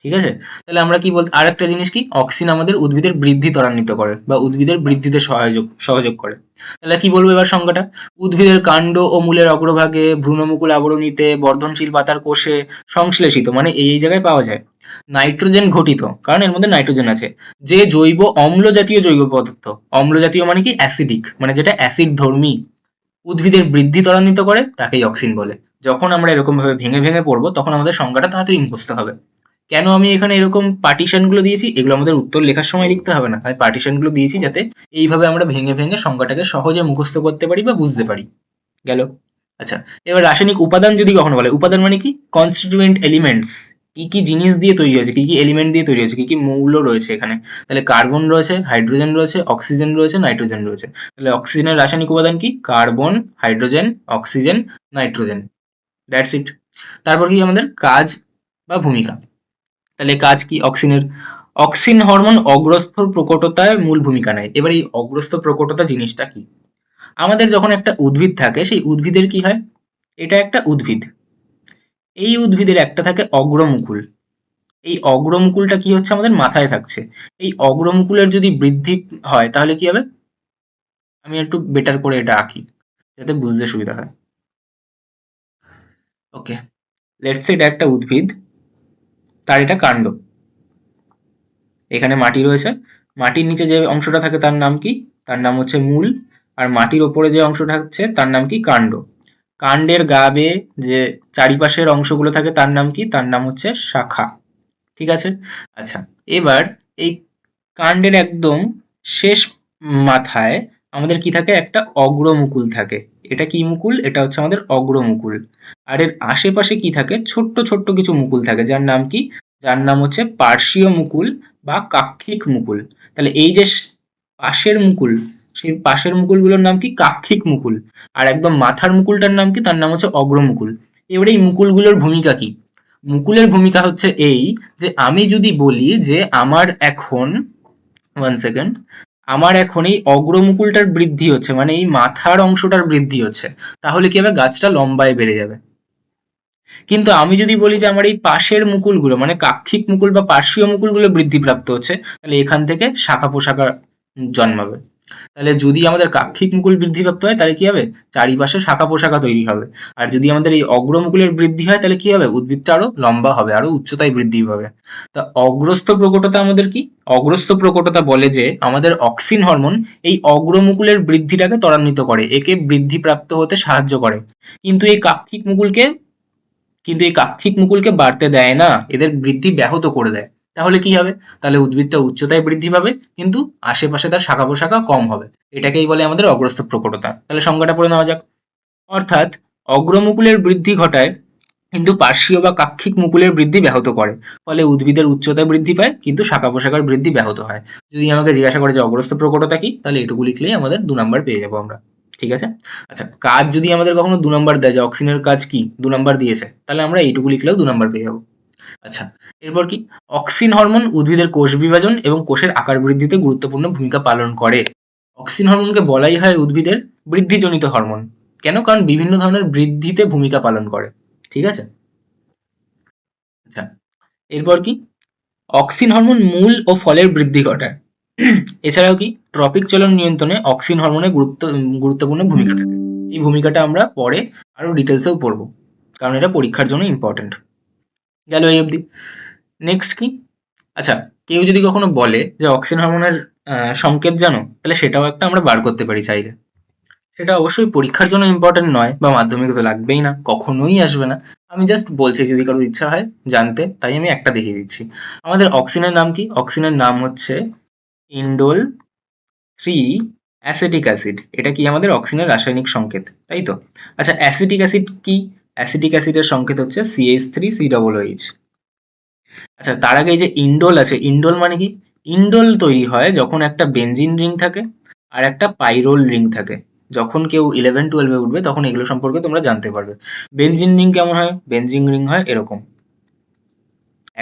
ঠিক আছে? তাহলে আমরা কি বলতে, আরেকটা জিনিস কি? অক্সিন আমাদের উদ্ভিদের বৃদ্ধি ত্বরান্বিত করে বা উদ্ভিদের বৃদ্ধিতে সহযোগ করে। তাহলে কি বলবো এবার সংজ্ঞাটা? উদ্ভিদের কাণ্ড ও মূলের অগ্রভাগে, ভ্রূণমুকুল আবরণীতে, বর্ধনশীল পাতার কোষে সংশ্লেষিত, মানে এই জায়গায় পাওয়া যায়। নাইট্রোজেন ঘটিত, কারণ এর মধ্যে নাইট্রোজেন আছে। যে জৈব অম্ল জাতীয় জৈব পদার্থ, অম্ল জাতীয় মানে কি? অ্যাসিডিক, মানে যেটা অ্যাসিড ধর্মী, উদ্ভিদের বৃদ্ধি ত্বরান্বিত করে, তাকেই অক্সিন বলে। যখন আমরা এরকম ভাবে ভেঙে ভেঙে পড়বো, তখন আমাদের সংজ্ঞাটা তাড়াতাড়ি মুখস্থ হবে। কেন আমি এখানে এরকম পার্টিশন গুলো দিয়েছি? এগুলো আমাদের উত্তর লেখার সময় লিখতে হবে না, আমি পার্টিশন গুলো দিয়েছি যাতে এইভাবে আমরা ভেঙে ভেঙে সংজ্ঞাটাকে সহজে মুখস্থ করতে পারি বা বুঝতে পারি। গেল? আচ্ছা, এবার রাসায়নিক উপাদান যদি কখনো বলে, উপাদান মানে কি? Constituent elements. কি কি জিনিস দিয়ে তৈরি হয়েছে, কি কি এলিমেন্ট দিয়ে তৈরি হয়েছে, কি কি মৌল রয়েছে এখানে। তাহলে কার্বন রয়েছে, হাইড্রোজেন রয়েছে, অক্সিজেন রয়েছে, নাইট্রোজেন রয়েছে। তাহলে অক্সিজেনের রাসায়নিক উপাদান কি? Carbon, hydrogen, oxygen, nitrogen. That's it. তারপর কি আমাদের কাজ বা ভূমিকা। তাহলে কাজ কি অক্সিনের? অক্সিন হরমোন অগ্রস্থ প্রকটতায় মূল ভূমিকা নেয়। এবার এই অগ্রস্থ প্রকটতা জিনিসটা কি? আমাদের যখন একটা উদ্ভিদ থাকে, সেই উদ্ভিদের কি হয়? এটা একটা উদ্ভিদ। এই উদ্ভিদের একটা থাকে অগ্রমুকুল। এই অগ্রমুকুলটা কি হচ্ছে? আমাদের মাথায় থাকছে। এই অগ্রমুকুলের যদি বৃদ্ধি হয়, তাহলে কি হবে? আমি একটু বেটার করে এটা আঁকি, যাতে বুঝতে সুবিধা হয়। ওকে, লেটস সে এটা একটা উদ্ভিদ, তার এটা কাণ্ড। এখানে মাটি রয়েছে, মাটির নিচে যে অংশটা থাকে তার নাম কি? তার নাম হচ্ছে মূল। আর মাটির ওপরে যে অংশটা থাকছে তার নাম কি? কাণ্ড। কাণ্ডের গা বেয়ে যে চারিপাশের অংশগুলো থাকে তার নাম কি? তার নাম হচ্ছে শাখা। ঠিক আছে? আচ্ছা, এবার এই কাণ্ডের একদম শেষ মাথায় আমাদের কি থাকে? একটা অগ্রমুকুল থাকে। এটা কি মুকুল? এটা হচ্ছে আমাদের অগ্রমুকুল। আর এর আশেপাশে কি থাকে? ছোট্ট ছোট্ট কিছু মুকুল থাকে, যার নাম কি? যার নাম হচ্ছে পার্শ্বীয় মুকুল বা কাক্ষিক মুকুল। তাহলে এই যে পাশের মুকুল, সেই পাশের মুকুলগুলোর নাম কি? কাক্ষিক মুকুল। আর একদম মাথার মুকুলটার নাম কি? তার নাম হচ্ছে অগ্রমুকুল। এবারে এই মুকুলগুলোর ভূমিকা কি? মুকুলের ভূমিকা হচ্ছে এই, যে আমি যদি বলি যে আমার এখন, 1 সেকেন্ড, আমার এখন এই অগ্রমুকুলটার বৃদ্ধি হচ্ছে, মানে এই মাথার অংশটার বৃদ্ধি হচ্ছে, তাহলে কি হবে? গাছটা লম্বায় বেড়ে যাবে। কিন্তু আমি যদি বলি যে আমার এই পাশের মুকুলগুলো, মানে কাক্ষিক মুকুল বা পার্শ্বীয় মুকুলগুলো বৃদ্ধিপ্রাপ্ত হচ্ছে, তাহলে এখান থেকে শাখা পোশাখা জন্মাবে। তাহলে যদি আমাদের কাক্ষিক মুকুল বৃদ্ধিপ্রাপ্ত হয় তাহলে কি হবে? চারিপাশে শাখা পোশাখা তৈরি হবে। আর যদি আমাদের এই অগ্রমুকুলের বৃদ্ধি হয় তাহলে কি হবে? উদ্ভিদটা আরো লম্বা হবে, আরো উচ্চতায় বৃদ্ধি পাবে। তা অগ্রস্থ প্রকটতা আমাদের কি? অগ্রস্থ প্রকটতা বলে যে আমাদের অক্সিন হরমোন এই অগ্রমুকুলের বৃদ্ধিটাকে ত্বরান্বিত করে, একে বৃদ্ধিপ্রাপ্ত হতে সাহায্য করে। কিন্তু এই কাক্ষিক মুকুলকে কিন্তু এই কাক্ষিক মুকুলকে বাড়তে দেয় না, এদের বৃদ্ধি ব্যাহত করে দেয়। তাহলে কি হবে? তাহলে উদ্ভিদটা উচ্চতায় বৃদ্ধি পাবে, কিন্তু আশেপাশে তার শাখা পোশাখা কম হবে। এটাকেই বলে আমাদের অগ্রস্থ প্রকটতা। তাহলে সংজ্ঞাটা পড়ে নেওয়া যাক। অর্থাৎ অগ্রমুকুলের বৃদ্ধি ঘটায়, কিন্তু পার্শ্বীয় বা কাক্ষিক মুকুলের বৃদ্ধি ব্যাহত করে। ফলে উদ্ভিদের উচ্চতা বৃদ্ধি পায়, কিন্তু শাখা পোশাখার বৃদ্ধি ব্যাহত হয়। যদি আমাকে জিজ্ঞাসা করে যে অগ্রস্থ প্রকটতা কি, তাহলে এটুকু লিখলেই আমাদের 2 নাম্বার পেয়ে যাবো আমরা। ঠিক আছে? আচ্ছা, কাজ যদি আমাদের কখনো 2 নাম্বার দেয়, যে অক্সিনের কাজ কি, 2 নাম্বার দিয়েছে, তাহলে আমরা এইটুকু লিখলেও 2 নাম্বার পেয়ে যাবো। আচ্ছা, এরপর কি? অক্সিন হরমোন উদ্ভিদের কোষ বিভাজন এবং কোষের আকার বৃদ্ধিতে গুরুত্বপূর্ণ ভূমিকা পালন করে। অক্সিন হরমোনকে বলাই হয় উদ্ভিদের বৃদ্ধিজনিত হরমোন। কেন? কারণ বিভিন্ন ধরনের বৃদ্ধিতে ভূমিকা পালন করে। ঠিক আছে? আচ্ছা, এরপর কি? অক্সিন হরমোন মূল ও ফলের বৃদ্ধি ঘটায়। এছাড়াও কি? ট্রপিক চলন নিয়ন্ত্রণে অক্সিন হরমোনের গুরুত্বপূর্ণ ভূমিকা থাকে। এই ভূমিকাটা আমরা পরে আরো ডিটেলসেও পড়বো, কারণ এটা পরীক্ষার জন্য ইম্পর্টেন্ট। গেল এই অবধি। নেক্সট কি? আচ্ছা, কেউ যদি কখনো বলে যে অক্সিন হরমোনের সংকেত জানো, তাহলে সেটাও একটা আমরা বার করতে পারি চাইলে। সেটা অবশ্যই পরীক্ষার জন্য ইম্পর্টেন্ট নয়, বা মাধ্যমিকে তো লাগবেই না, কখনোই আসবে না। আমি জাস্ট বলছি যদি কারোর ইচ্ছা হয় জানতে, তাই আমি একটা দেখিয়ে দিচ্ছি। আমাদের অক্সিনের নাম কি? অক্সিনের নাম হচ্ছে ইন্ডোল 3 অ্যাসিটিক অ্যাসিড। এটা কি? আমাদের অক্সিনের রাসায়নিক সংকেত, তাই তো? আচ্ছা, অ্যাসিটিক অ্যাসিড কি? অ্যাসিটিক অ্যাসিডের সংকেত হচ্ছে CH3COOH। আচ্ছা, তার আগে এই যে ইন্ডোল আছে, ইন্ডোল মানে কি? ইন্ডোল তৈরি হয় যখন একটা বেনজিন রিং থাকে আর একটা পাইরোল রিং থাকে। যখন কেউ 11-12 উঠবে তখন এগুলো সম্পর্কে তোমরা জানতে পারবে। বেনজিন রিং কেমন হয়? বেনজিন রিং হয় এরকম,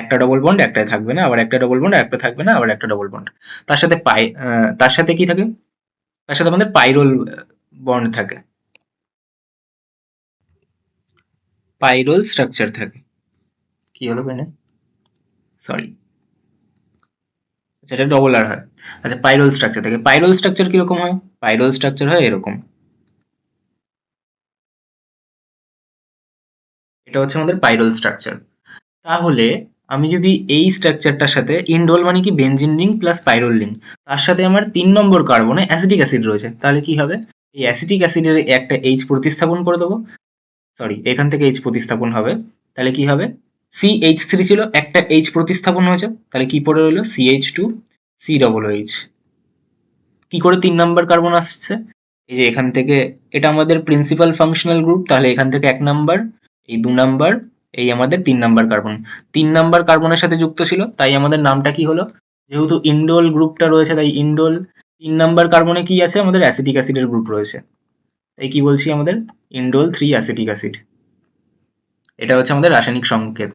একটা ডবল বন্ড একটাই থাকবে না, আবার একটা ডবল বন্ড একটা থাকবে না, আবার একটা ডবল বন্ড। তার সাথে তার সাথে কি থাকে? তার সাথে আমাদের পাইরোল বন্ড থাকে, পাইরোল স্ট্রাকচার থাকে। কি হলো পেনে? সরি, আচ্ছা, এটা ডবল আর হয়। আচ্ছা, পাইরোল স্ট্রাকচার থাকে। পাইরোল স্ট্রাকচার কিরকম হয়? পাইরোল স্ট্রাকচার হয় এরকম। এটা হচ্ছে আমাদের পাইরোল স্ট্রাকচার। তাহলে আমি যদি এই স্ট্রাকচারটার সাথে, ইন্ডোল মানে কি? Benzene ring plus pyrrole ring, তার সাথে আমার 3 নম্বর কার্বনে অ্যাসিটিক অ্যাসিড রয়েছে, তাহলে কি হবে? এই অ্যাসিটিক অ্যাসিডের একটা এইচ প্রতিস্থাপন করে দেবো। সরি, এখান থেকে এইচ প্রতিস্থাপন হবে। তাহলে কি হবে? CH3 ছিল, একটা এইচ প্রতিস্থাপন হয়েছে, তাহলে কি পড়ে রইলো? CH2COOH। কি করে 3 নম্বর কার্বন আসছে? এই যে এখান থেকে, এটা আমাদের প্রিন্সিপাল ফাংশনাল গ্রুপ, তাহলে এখান থেকে 1 নম্বর, এই 2 নম্বর, এই আমাদের 3 নম্বর কার্বন। 3 নম্বর কার্বনের সাথে যুক্ত ছিল, তাই আমাদের নামটা কি হলো? যেহেতু ইন্ডোল গ্রুপটা রয়েছে, তাই ইন্ডোল। 3 নম্বর কার্বনে কি আছে? আমাদের অ্যাসিটিক অ্যাসিডের গ্রুপ রয়েছে, তাই কি বলছি? আমাদের ইন্ডোল 3 অ্যাসিটিক অ্যাসিড। এটা হচ্ছে আমাদের রাসায়নিক সংকেত।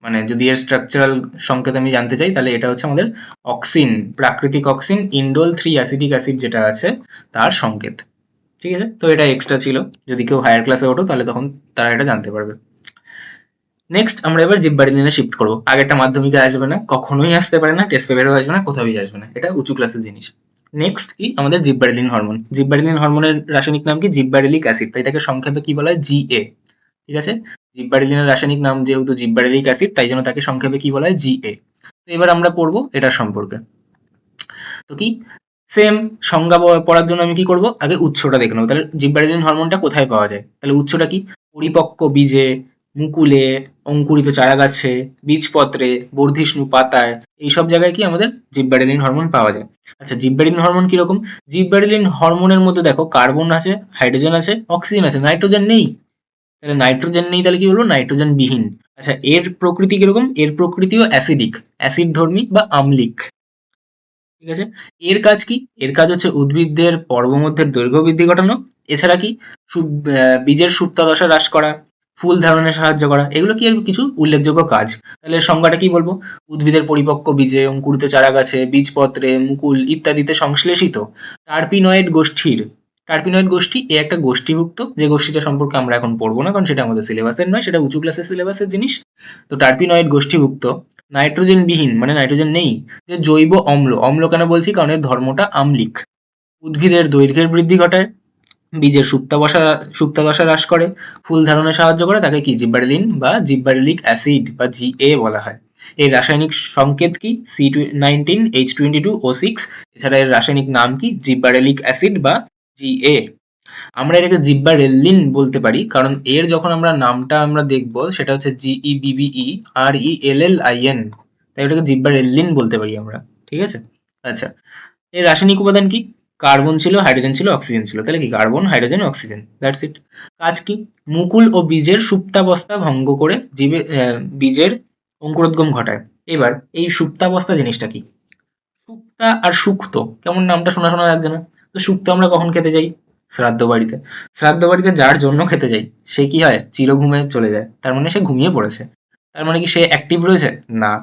মানে যদি এর স্ট্রাকচারাল সংকেত আমি জানতে চাই, তাহলে এটা হচ্ছে আমাদের অক্সিন, প্রাকৃতিক অক্সিন ইন্ডোল 3 অ্যাসিটিক অ্যাসিড যেটা আছে তার সংকেত। ঠিক আছে? তো এটা এক্সট্রা ছিল, যদি কেউ হায়ার ক্লাসে ওঠো তাহলে তখন তারা এটা জানতে পারবে। নেক্সট আমরা এবার জিববারেলিনে শিফট করবো। আগেরটা মাধ্যমিকে আসবে না, কখনোই আসতে পারে না, টেস্ট পেপারেও আসবে না, কোথাওই আসবে না, এটা উঁচু ক্লাসের জিনিস। নেক্সট কি? আমাদের জিববারেলিন হরমোন। জিববারেলিন হরমোনের রাসায়নিক নাম কি? জিববারেলিক অ্যাসিড, তাই এটাকে সংক্ষেপে কি বলা হয়? GA। ঠিক আছে? জিববারেলিনের রাসায়নিক নাম যেহেতু জিববারেলিক অ্যাসিড, তাই জন্য তাকে সংক্ষেপে কি বলা হয়? GA। তো এবার আমরা পড়বো এটার সম্পর্কে। তো কি? সেম সংজ্ঞা পড়ার জন্য আমি কি করব? আগে উৎসটা দেখে নেবো। তাহলে জিববারেলিন হরমোনটা কোথায় পাওয়া যায়? তাহলে উৎসটা কি? পরিপক্ক বীজে, মুকুলে, অঙ্কুরিত চারাগাছে, বীজপত্রে, বর্ধিষ্ণু পাতায়, এইসব জায়গায় কি আমাদের জিববারেলিন হরমোন পাওয়া যায়। আচ্ছা, জিববারেলিন হরমোন কিরকম? জিববারেলিন হরমোনের মধ্যে দেখো কার্বন আছে, হাইড্রোজেন আছে, অক্সিজেন আছে, নাইট্রোজেন নেই। তাহলে নাইট্রোজেন নেই, তাহলে কি বলবো? নাইট্রোজেন বিহীন। আচ্ছা, এর প্রকৃতি কিরকম? এর প্রকৃতিও অ্যাসিডিক, অ্যাসিড ধর্মী বা আম্লিক। ঠিক আছে? এর কাজ কি? এর কাজ হচ্ছে উদ্ভিদদের পর্বমধ্যের দৈর্ঘ্য বৃদ্ধি ঘটানো। এছাড়া কি? বীজের সুপ্তাদশা হ্রাস করা, ফুল ধারণে সাহায্য করা। এগুলো কি এর কিছু উল্লেখযোগ্য কাজ। তাহলে এর সংজ্ঞাটা কি বলবো? উদ্ভিদের পরিপক্ক বীজে, অঙ্কুরিত চারাগাছে, বীজপত্রে, মুকুল ইত্যাদিতে সংশ্লেষিত টার্পিনয়েড গোষ্ঠীর, টার্পিনয়েড গোষ্ঠী এ একটা গোষ্ঠীভুক্ত, যে গোষ্ঠীটা সম্পর্কে আমরা এখন পড়বো না কারণ সেটা আমাদের সিলেবাসের নয়, সেটা উঁচু ক্লাসের সিলেবাসের জিনিস। তো টার্পিনয়েড গোষ্ঠীভুক্ত নাইট্রোজেন বিহীন, মানে নাইট্রোজেন নেই, যে জৈব অম্ল, অম্ল কেন বলছি? কারণ এর ধর্মটা আম্লিক। উদ্ভিদের দৈর্ঘ্যের বৃদ্ধি ঘটায়, বীজের সুপ্তাদশা হ্রাস করে, ফুল ধারণে সাহায্য করে, তাকে কি জিব্বারেলিন বা জিব্বারেলিক অ্যাসিড বা জিএ বলা হয়। এর রাসায়নিক সংকেত কি? C19H22O6। এছাড়া এর রাসায়নিক নাম কি? জিব্বারেলিক অ্যাসিড বা জিএ। আমরা এটাকে জিব্বারেলিন বলতে পারি কারণ এর যখন আমরা নামটা আমরা দেখব সেটা হচ্ছে GEBBERELLIN, তাই ওটাকে জিব্বারেলিন বলতে পারি আমরা। ঠিক আছে? আচ্ছা, এর রাসায়নিক উপাদান কি? কার্বন ছিল, হাইড্রোজেন ছিল, অক্সিজেন ছিল। তাহলে কি? Carbon, hydrogen, oxygen, that's it. কাজ কি? মুকুল ও বীজের সুপ্তাবস্থা ভঙ্গ করে বীজের অঙ্কুরোদ্গম ঘটায়। এবার এই সুপ্তাবস্থা জিনিসটা কি? শুক্তা আর সুক্ত, কেমন নামটা শোনা শোনা লাগছে না? তো শুক্তো আমরা কখন খেতে যাই? শ্রাদ্ধ বাড়িতে। শ্রাদ্ধ বাড়িতে যার জন্য খেতে যাই সে কি হয়? চিরঘুমে চলে যায়, তার মানে সে ঘুমিয়ে পড়েছে। তার মানে কি সে অ্যাক্টিভ রয়েছে? না।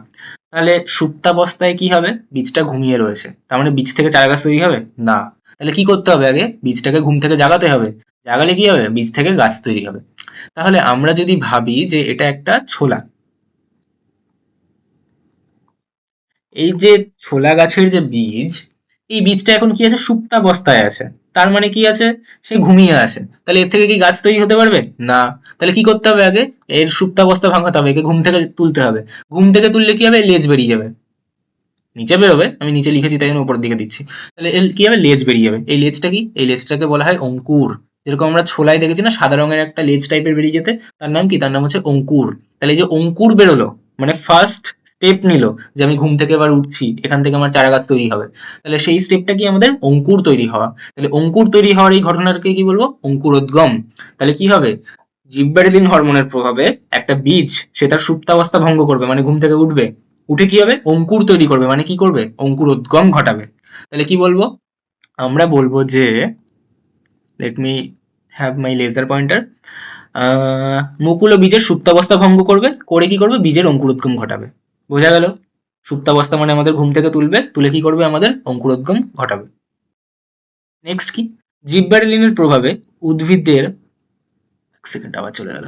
তাহলে সুপ্তাবস্থায় কি হবে? বীজটা ঘুমিয়ে রয়েছে, তার মানে বীজ থেকে চারা গাছ তৈরি হবে না। তাহলে কি করতে হবে? আগে বীজটাকে ঘুম থেকে জাগাতে হবে, জাগালে কি হবে? বীজ থেকে গাছ তৈরি হবে। তাহলে আমরা যদি ভাবি যে এটা একটা ছোলা, এই যে ছোলা গাছের যে বীজ, এই বীজটা এখন কি আছে? সুপ্তাবস্থায় আছে। তার মানে কি আছে? সে ঘুমিয়ে আছে। তাহলে এর থেকে কি গাছ তৈরি হতে পারবে? না। তাহলে কি করতে হবে? আগে এর সুপ্তাবস্থা ভাঙাতে হবে, একে ঘুম থেকে তুলতে হবে। ঘুম থেকে তুললে কি হবে? লেজ বেরিয়ে যাবে, নিচে বেরোবে, আমি নিচে লিখেছি তাই জন্য উপরের দিকে দিচ্ছি। তাহলে এর কি হবে? লেজ বেরিয়ে যাবে। এই লেজটা কি? এই লেজটাকে বলা হয় অঙ্কুর। যেরকম আমরা ছোলায় দেখেছি না সাদা রঙের একটা লেজ টাইপের বেরিয়ে যেতে, তার নাম কি? তার নাম হচ্ছে অঙ্কুর। তাহলে এই যে অঙ্কুর বেরোলো, মানে ফার্স্ট স্টেপ নিলো যে আমি ঘুম থেকে এবার উঠছি, এখান থেকে আমার চারা গাছ তৈরি হবে। তাহলে সেই স্টেপটা কি? আমাদের অঙ্কুর তৈরি হওয়া। তাহলে অঙ্কুর তৈরি হওয়ার এই ঘটনাটাকে কি বলবো? অঙ্কুরোদ্গম। তাহলে কি হবে? জিব্বারেলিন হরমোনের প্রভাবে একটা বীজ সে তার সুপ্তাবস্থা ভঙ্গ করবে, মানে ঘুম থেকে উঠবে, উঠে কি হবে? অঙ্কুর তৈরি করবে, মানে কি করবে? অঙ্কুরোদ্গম ঘটাবে। তাহলে কি বলবো? আমরা বলবো যে, let me have my laser pointer. মুকুল ও বীজের সুপ্তাবস্থা ভঙ্গ করবে, করে কি করবে? বীজের অঙ্কুরোদ্গম ঘটাবে। বোঝা গেল? সুপ্তাবস্থা মানে আমাদের ঘুম থেকে তুলবে, তুলে কি করবে? আমাদের অঙ্কুরোদ্গম ঘটাবে। নেক্সট কি? জিব্বারেলিনের প্রভাবে উদ্ভিদদের, এক সেকেন্ড আবার চলে গেল।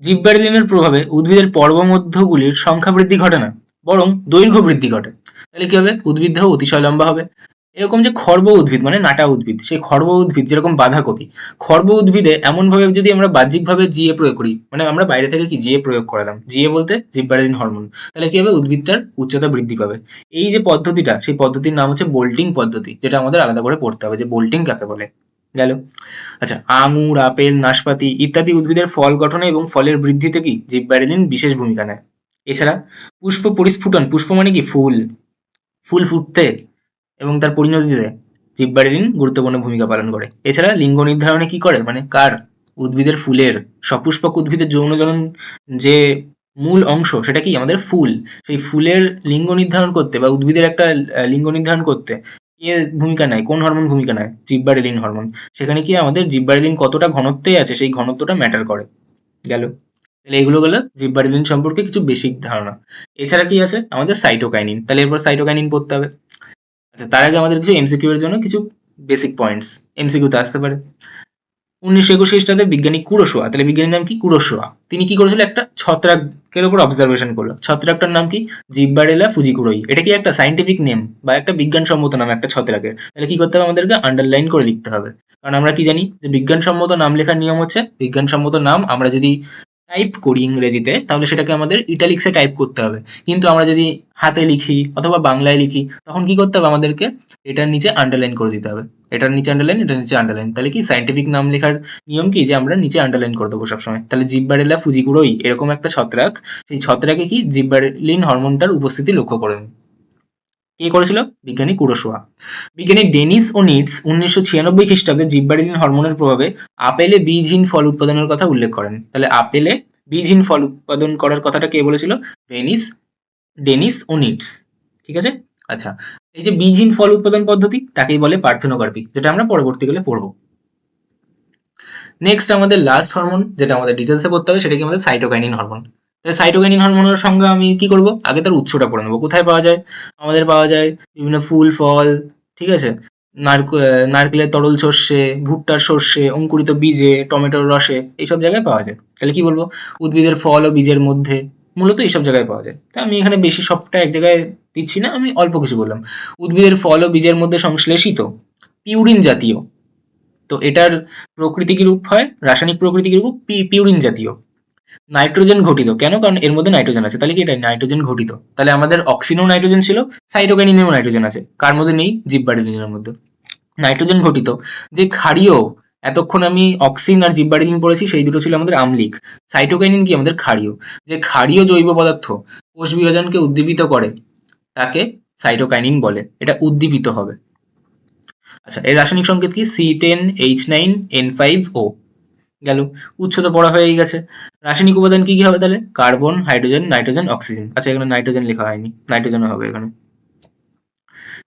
জিব্বারেলিনের প্রভাবে উদ্ভিদের পর্বমধ্যগুলির সংখ্যা বৃদ্ধি ঘটে না, বরং দৈর্ঘ্য বৃদ্ধি ঘটে। তাহলে কি হবে? উদ্ভিদ দেহ অতিশয় লম্বা হবে। এরকম যে খর্ব উদ্ভিদ মানে নাটা উদ্ভিদ, সেই খর্ব উদ্ভিদ যেরকম বাঁধাকপি, খর্ব উদ্ভিদে এমন ভাবে যদি আমরা বাহ্যিকভাবে জিএ প্রয়োগ করি, মানে আমরা বাইরে থেকে কি জিএ প্রয়োগ করালাম, জিএ বলতে জিব্বারেলিন হরমোন, তাহলে কি হবে? উদ্ভিদটার উচ্চতা বৃদ্ধি পাবে। এই যে পদ্ধতিটা, সেই পদ্ধতির নাম হচ্ছে বোল্টিং পদ্ধতি, যেটা আমাদের আলাদা করে পড়তে হবে যে বোল্টিং কাকে বলে। গেল? আচ্ছা, আঙুর, আপেল, নাশপাতি ইত্যাদি উদ্ভিদের ফল গঠনে এবং ফলের বৃদ্ধিতে কি জিব্বারেলিন বিশেষ ভূমিকা নেয়। এছাড়া পুষ্প পরিস্ফুটন, পুষ্প মানে কি? ফুল, ফুল ফুটতে এবং তার পরিণতিতে জিব্বারেলিন গুরুত্বপূর্ণ ভূমিকা পালন করে। এছাড়া লিঙ্গ নির্ধারণে কি করে? মানে কার? উদ্ভিদের ফুলের। সপুষ্পক উদ্ভিদের যৌনজনন যে মূল অংশ সেটা কি? আমাদের ফুল। সেই ফুলের লিঙ্গ নির্ধারণ করতে বা উদ্ভিদের একটা লিঙ্গ নির্ধারণ করতে কে ভূমিকা নেয়? কোন হরমোন ভূমিকা নেয়? জিব্বারেলিন হরমোন। সেখানে কি আমাদের জিব্বারেলিন কতটা ঘনত্বে আছে সেই ঘনত্বটা ম্যাটার করে। গেল? তাহলে এগুলো গেল জিব্বারেলিন সম্পর্কে কিছু বেসিক ধারণা। এছাড়া কি আছে? আমাদের সাইটোকাইনিন। তাহলে এরপর সাইটোকাইনিন পড়তে হবে। আচ্ছা, তার আগে আমাদের কিছু এমসিকিউ এর জন্য কিছু বেসিক পয়েন্টস এমসিকিউ তে আসতে পারে। 1921 খ্রিস্টাব্দে বিজ্ঞানী কুরোশোয়া, তাহলে বিজ্ঞানীর নাম কি? কুরোশোয়া। তিনি কি করেছিল? একটা ছত্রাকের উপর অবজারভেশন করলো। ছত্রাকটার নাম কি? জিব্বারেলা ফুজিকুরোই। এটা কি একটা সাইন্টিফিক নেম বা একটা বিজ্ঞানসম্মত নাম একটা ছত্রাকের? তাহলে কি করতে হবে? আমাদেরকে আন্ডারলাইন করে লিখতে হবে। কারণ আমরা কি জানি যে বিজ্ঞানসম্মত নাম লেখার নিয়ম হচ্ছে বিজ্ঞানসম্মত নাম আমরা যদি টাইপ করি ইংরেজিতে তাহলে সেটাকে আমাদের ইটালিক্সে টাইপ করতে হবে। কিন্তু আমরা যদি হাতে লিখি অথবা বাংলায় লিখি তখন কি করতে হবে? আমাদেরকে এটার নিচে আন্ডারলাইন করে দিতে হবে। এটার নিচে আন্ডারলাইন, এটার নিচে আন্ডারলাইন। তাহলে কি সায়েন্টিফিক নাম লেখার নিয়ম কি? যে আমরা নিচে আন্ডারলাইন করে দেবো সবসময়। তাহলে জিব্বারেলা ফুজিকুরোই এরকম একটা ছত্রাক, সেই ছত্রাকে কি জিব্বারেলিন হরমোনটার উপস্থিতি লক্ষ্য করেন। কে করেছিল? বিজ্ঞানী কুরোশোয়া। বিজ্ঞানী ডেনিস ও নিটস 1996 খ্রিস্টাব্দে জিব্বারেলিন হরমোনের প্রভাবে আপেলে বীজহীন ফল উৎপাদনের কথা উল্লেখ করেন। তাহলে আপেলে বীজহীন ফল উৎপাদন করার কথাটা কে বলেছিল? ডেনিস ডেনিস ওনিটস। ঠিক আছে? আচ্ছা, এই যে বীজহীন ফল উৎপাদন পদ্ধতি তাকেই বলে পার্থেনোকার্পি, যেটা আমরা পরবর্তীকালে পড়বো। নেক্সট আমাদের লাস্ট হরমোন যেটা আমাদের ডিটেলসে পড়তে হবে সেটা কি আমাদের সাইটোকাইনিন হরমোন। তাহলে সাইটোকাইনিন হরমোনের সঙ্গে আমি কি করব, আগে তার উৎসটা পড়ে নেবো। কোথায় পাওয়া যায়? আমাদের পাওয়া যায় বিভিন্ন ফুল ফল, ঠিক আছে, নারকেলের তরল শস্যে, ভুট্টার শস্যে, অঙ্কুরিত বীজে, টমেটোর রসে, এইসব জায়গায় পাওয়া যায়। তাহলে কি বলবো, উদ্ভিদের ফল ও বীজের মধ্যে মূলত এইসব জায়গায় পাওয়া যায়। তা আমি এখানে বেশি সবটা এক জায়গায় দিচ্ছি না, আমি অল্প কিছু বললাম। উদ্ভিদের ফল ও বীজের মধ্যে সংশ্লেষিত পিউরিন জাতীয়, তো এটার প্রকৃতি কি রূপ হয়, রাসায়নিক প্রকৃতি কি রূপ, পিউরিন জাতীয়, নাইট্রোজেন ঘটিত। কেন? কারণ এর মধ্যে নাইট্রোজেন আছে, তাহলে কি এটা নাইট্রোজেন ঘটিত। তাহলে আমাদের অক্সিনেও নাইট্রোজেন ছিল, সাইটোকাইনিনেও নাইট্রোজেন আছে, কার মধ্যে নেই? জিববারেলিনের মধ্যে। নাইট্রোজেন ঘটিত যে ক্ষারীয়, এতক্ষণ আমি অক্সিন আর জিববারেলিন পড়েছি, সেই দুটো ছিল আমাদের আম্লিক। সাইটোকাইনিন কি আমাদের ক্ষারীয়, যে ক্ষারীয় জৈব পদার্থ কোষ বিভাজনকে উদ্দীপিত করে তাকে সাইটোকাইনিন বলে, এটা উদ্দীপিত হবে। আচ্ছা, এর রাসায়নিক সংকেত কি? C10H9N5O। গেল, উৎস তো পড়া হয়েই গেছে। রাসায়নিক উপাদান কি কি হবে তাহলে? Carbon, hydrogen, nitrogen, oxygen. আচ্ছা, এখানে নাইট্রোজেন লেখা হয়নি, নাইট্রোজেনও হবে এখানে।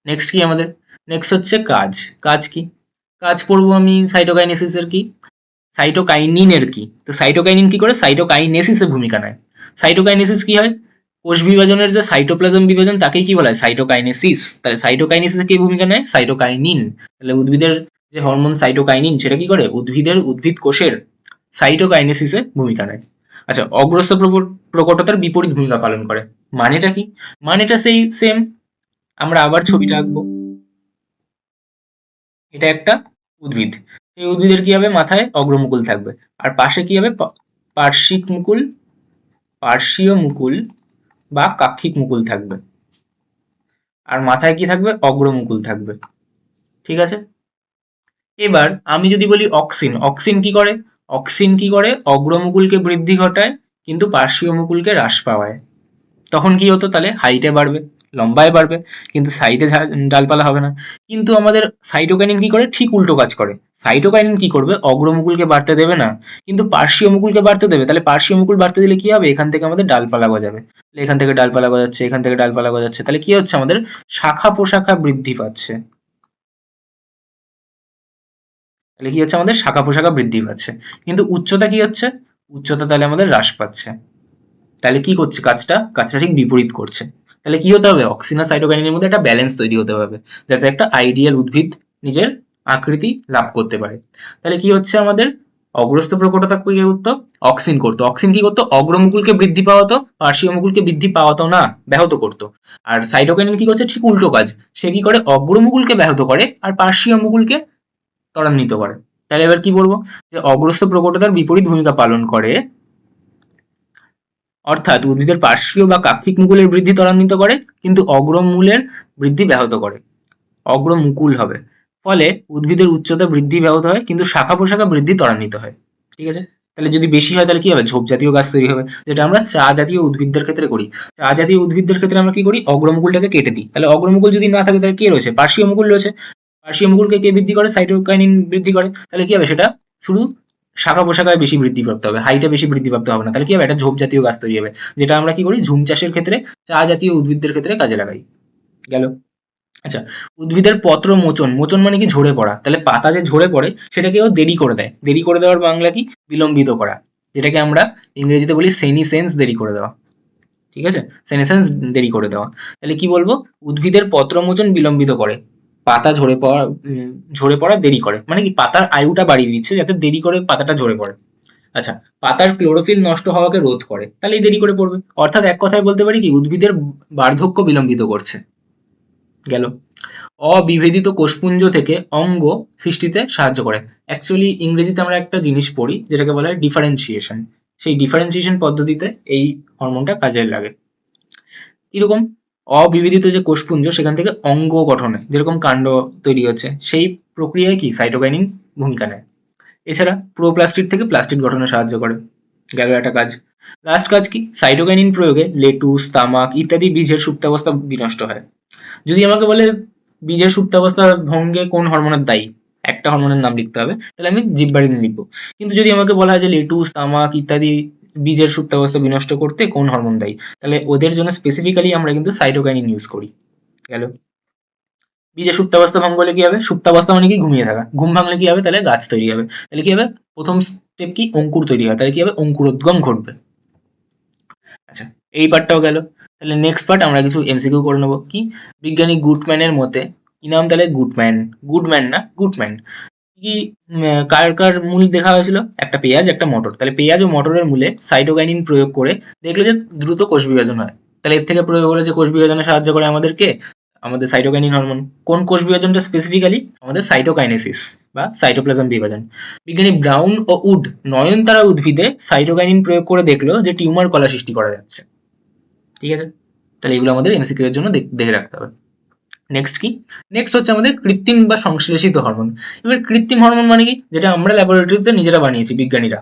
নেক্সট কি আমাদের? নেক্সট হচ্ছে কাজ। কাজ কি? কাজ পড়বো আমি সাইটোকাইনেসিসের কি, সাইটোকাইনিনের কি। তো সাইটোকাইনিন কি করে? সাইটোকাইনেসিসের ভূমিকা নেয়। সাইটোকাইনেসিস কি হয়? কোষ বিভাজনের যে সাইটোপ্লাজম বিভাজন তাকেই কি বলা হয়? সাইটোকাইনেসিস। তাহলে সাইটোকাইনেসিসে কি ভূমিকা নেয়? সাইটোকাইনিন। তাহলে উদ্ভিদের যে হরমোন সাইটোকাইনিন সেটা কি করে? উদ্ভিদ কোষের সাইটোকাইনেসিসে ভূমিকা নেয়। আচ্ছা, অগ্রস্ত প্রকটতার বিপরীত ভূমিকা পালন করে। মানেটা কি? মানেটা সেই সেম, আমরা আবার ছবিটা আঁকবো। এটা একটা উদ্ভিদ, এই উদ্ভিদের কি হবে? মাথায় অগ্রমুকুল থাকবে, আর পাশে কি হবে? পার্শ্বিক মুকুল, পার্শ্বীয় মুকুল বা কাক্ষিক মুকুল থাকবে, আর মাথায় কি থাকবে? অগ্রমুকুল থাকবে। ঠিক আছে? এবার আমি যদি বলি অক্সিন, অক্সিন কি করে? অক্সিন কি করে? অগ্রমুকুলকে বৃদ্ধি ঘটায় কিন্তু পার্শ্বীয় মুকুলকে হ্রাস পাওয়ায়। তখন কি হতো? তাহলে হাইটে বাড়বে, লম্বায় বাড়বে, কিন্তু সাইডে ডালপালা হবে না। কিন্তু আমাদের সাইটোকাইনিন কি করে? ঠিক উল্টো কাজ করে। সাইটোকাইনিন কি করবে? অগ্রমুকুলকে বাড়তে দেবে না, কিন্তু পার্শ্বীয় মুকুলকে বাড়তে দেবে। তাহলে পার্শ্বীয় মুকুল বাড়তে দিলে কি হবে? এখান থেকে আমাদের ডালপালা গজাবে। তাহলে এখান থেকে ডালপালা গজাচ্ছে, এখান থেকে ডালপালা গজাচ্ছে, তাহলে কি হচ্ছে? আমাদের শাখা প্রশাখা বৃদ্ধি পাচ্ছে। তাহলে কি হচ্ছে? আমাদের শাখা প্রশাখা বৃদ্ধি পাচ্ছে। কিন্তু উচ্চতা কি হচ্ছে? উচ্চতা তাহলে আমাদের হ্রাস পাচ্ছে। তাহলে কি করছে কাজটা? কাজটা ঠিক বিপরীত করছে। তাহলে কি হতে হবে? অক্সিন আর সাইটোকাইনিনের মধ্যে একটা ব্যালেন্স তৈরি হতে হবে, যাতে একটা আইডিয়াল উদ্ভিদ নিজের আকৃতি লাভ করতে পারে। তাহলে কি হচ্ছে আমাদের? অগ্রস্ত প্রকটতা কি করতো? অক্সিন করতো। অক্সিন কি করতো? অগ্রমুকুলকে বৃদ্ধি পাওয়াতো, পার্শ্বীয় মুকুলকে বৃদ্ধি পাওয়াতো না, ব্যাহত করতো। আর সাইটোকাইনিন কি করছে? ঠিক উল্টো কাজ। সে কি করে? অগ্রমুকুলকে ব্যাহত করে আর পার্শ্বীয় মুকুলকে ত্বরান্বিত করে। তাহলে এবার কি বলবো? যে অগ্রস্ত প্রকটতার বিপরীত ভূমিকা পালন করে, অর্থাৎ উদ্ভিদের পার্শ্বীয় বা কাক্ষিক মুকুলের বৃদ্ধি ত্বরান্বিত করে কিন্তু অগ্রমূলের বৃদ্ধি ব্যাহত করে। অগ্রমুকুল হবে। ফলে উদ্ভিদের উচ্চতা বৃদ্ধি ব্যাহত হয় কিন্তু শাখা প্রশাখা বৃদ্ধি ত্বরান্বিত হয়। ঠিক আছে? তাহলে যদি বেশি হয় তাহলে কি হবে? ঝোপ জাতীয় গাছ তৈরি হবে, যেটা আমরা চা জাতীয় উদ্ভিদদের ক্ষেত্রে করি। চা জাতীয় উদ্ভিদদের ক্ষেত্রে আমরা কি করি? অগ্রমুকুলটাকে কেটে দিই। তাহলে অগ্রমুকুল যদি না থাকে তাহলে কে রয়েছে? পার্শ্বীয় মুকুল রয়েছে। পার্শ্বীয় মুকুলকে কে বৃদ্ধি করে? সাইটোকাইনিন বৃদ্ধি করে। তাহলে কি হবে? সেটা শুধু শাখা প্রশাখায় বেশি বৃদ্ধি প্রাপ্ত হবে, হাইটে বেশি বৃদ্ধি প্রাপ্ত হবে না। তাহলে কি হবে? একটা ঝোপ জাতীয় গাছ তৈরি হবে, যেটা আমরা কি করি? ঝুম চাষের ক্ষেত্রে, চা জাতীয় উদ্ভিদদের ক্ষেত্রে কাজে লাগাই। গেল। আচ্ছা, উদ্ভিদের পত্র মোচন, মোচন মানে কি? ঝরে পড়া। তাহলে পাতা যে ঝরে পড়ে সেটাকেও দেরি করে দেয়। দেরি করে দেওয়ার বাংলা কি? বিলম্বিত করা, যেটাকে আমরা ইংরেজিতে বলি সেনিসেন্স, দেরি করে দেওয়া। ঠিক আছে? সেনেসেন্স, দেরি করে দেওয়া। তাহলে কি বলবো? উদ্ভিদের পত্রমোচন বিলম্বিত করে, পাতা ঝরে পড়া দেরি করে, মানে কি? পাতার আয়ুটা বাড়িয়ে দিচ্ছে যাতে দেরি করে পাতাটা ঝরে পড়ে। আচ্ছা, পাতার ক্লোরোফিল নষ্ট হওয়াকে রোধ করে, তাহলে এই দেরি করে পড়বে। অর্থাৎ এক কথায় বলতে পারি কি? উদ্ভিদের বার্ধক্য বিলম্বিত করছে। গেল। অবিভেদিত কোষপুঞ্জ থেকে অঙ্গ সৃষ্টিতে সাহায্য করে। অ্যাকচুয়ালি ইংরেজিতে আমরা একটা জিনিস পড়ি যেটাকে বলা হয় ডিফারেন্সিয়েশন। সেই ডিফারেন্সিয়েশন পদ্ধতিতে এই হরমোনটা কাজে লাগে। কিরকম? অবিভেদিত যে কোষপুঞ্জ সেখান থেকে অঙ্গ গঠনে, যেরকম কাণ্ড তৈরি হচ্ছে, সেই প্রক্রিয়ায় কি? সাইটোকাইনিন ভূমিকা নেয়। এছাড়া প্রোপ্লাস্টিড থেকে প্লাস্টিড গঠনে সাহায্য করে। গেল একটা কাজ। লাস্ট কাজ কি? সাইটোকাইনিন প্রয়োগে লেটুস, তামাক ইত্যাদি বীজের সুপ্তাবস্থা বিনষ্ট হয়। যদি আমাকে বলে বীজের সুপ্তাবস্থা ভঙ্গে কোন হরমোনের দায়ী, একটা হরমোনের নাম লিখতে হবে, তাহলে আমি জিববারেলিন লিখবো। কিন্তু যদি আমাকে বলা হয় যে লেটুস, তামাক ইত্যাদি বীজের সুপ্তাবস্থা বিনষ্ট করতে কোন হরমোন দায়ী? তাহলে ওদের জন্য স্পেসিফিক্যালি আমরা কিন্তু সাইটোকাইনিন ইউজ করি। গেল। বীজের সুপ্তাবস্থা ভঙ্গ হলে কি হবে? সুপ্তাবস্থা মানে কি? ঘুমিয়ে থাকা। ঘুম ভাঙলে কি হবে? তাহলে গাছ তৈরি হবে। তাহলে কি হবে? প্রথম স্টেপ কি? অঙ্কুর তৈরি হয়। তাহলে কি হবে? অঙ্কুরোদ্গম ঘটবে। আচ্ছা, এই পার্টটাও গেল। তাহলে নেক্সট পার্ট আমরা কিছু এমসিকিউ করে নেবো। কি? বিজ্ঞানী গুডম্যানের মতে, কি নাম তাহলে? গুডম্যান। গুডম্যান না, গুডম্যান। কি কার কার মূল দেখা হয়েছিল? একটা পেঁয়াজ, একটা মটর। তাহলে পেঁয়াজ ও মটরের মূলে সাইটোকাইনিন প্রয়োগ করে দেখলো যে দ্রুত কোষ বিভাজন হয়। তাহলে এর থেকে প্রয়োগ হলো যে কোষ বিভাজনে সাহায্য করে আমাদেরকে আমাদের সাইটোকাইনিন হরমোন। কোন কোষ বিভাজনটা স্পেসিফিক্যালি? আমাদের সাইটোকাইনেসিস বা সাইটোপ্লাজম বিভাজন। বিজ্ঞানী ব্রাউন ও উড নয়নতারা উদ্ভিদে সাইটোকাইনিন প্রয়োগ করে দেখলো যে টিউমার কলা সৃষ্টি করা যাচ্ছে। ঠিক আছে? তাহলে এগুলো আমাদের এমসিকিউ এর জন্য দেখে রাখতে হবে। নেক্সট কি? নেক্সট হচ্ছে আমাদের কৃত্রিম বা সংশ্লেষিত হরমোন। এবার কৃত্রিম হরমোন মানে কি? যেটা আমরা ল্যাবরেটরিতে নিজেরা বানিয়েছি বিজ্ঞানীরা।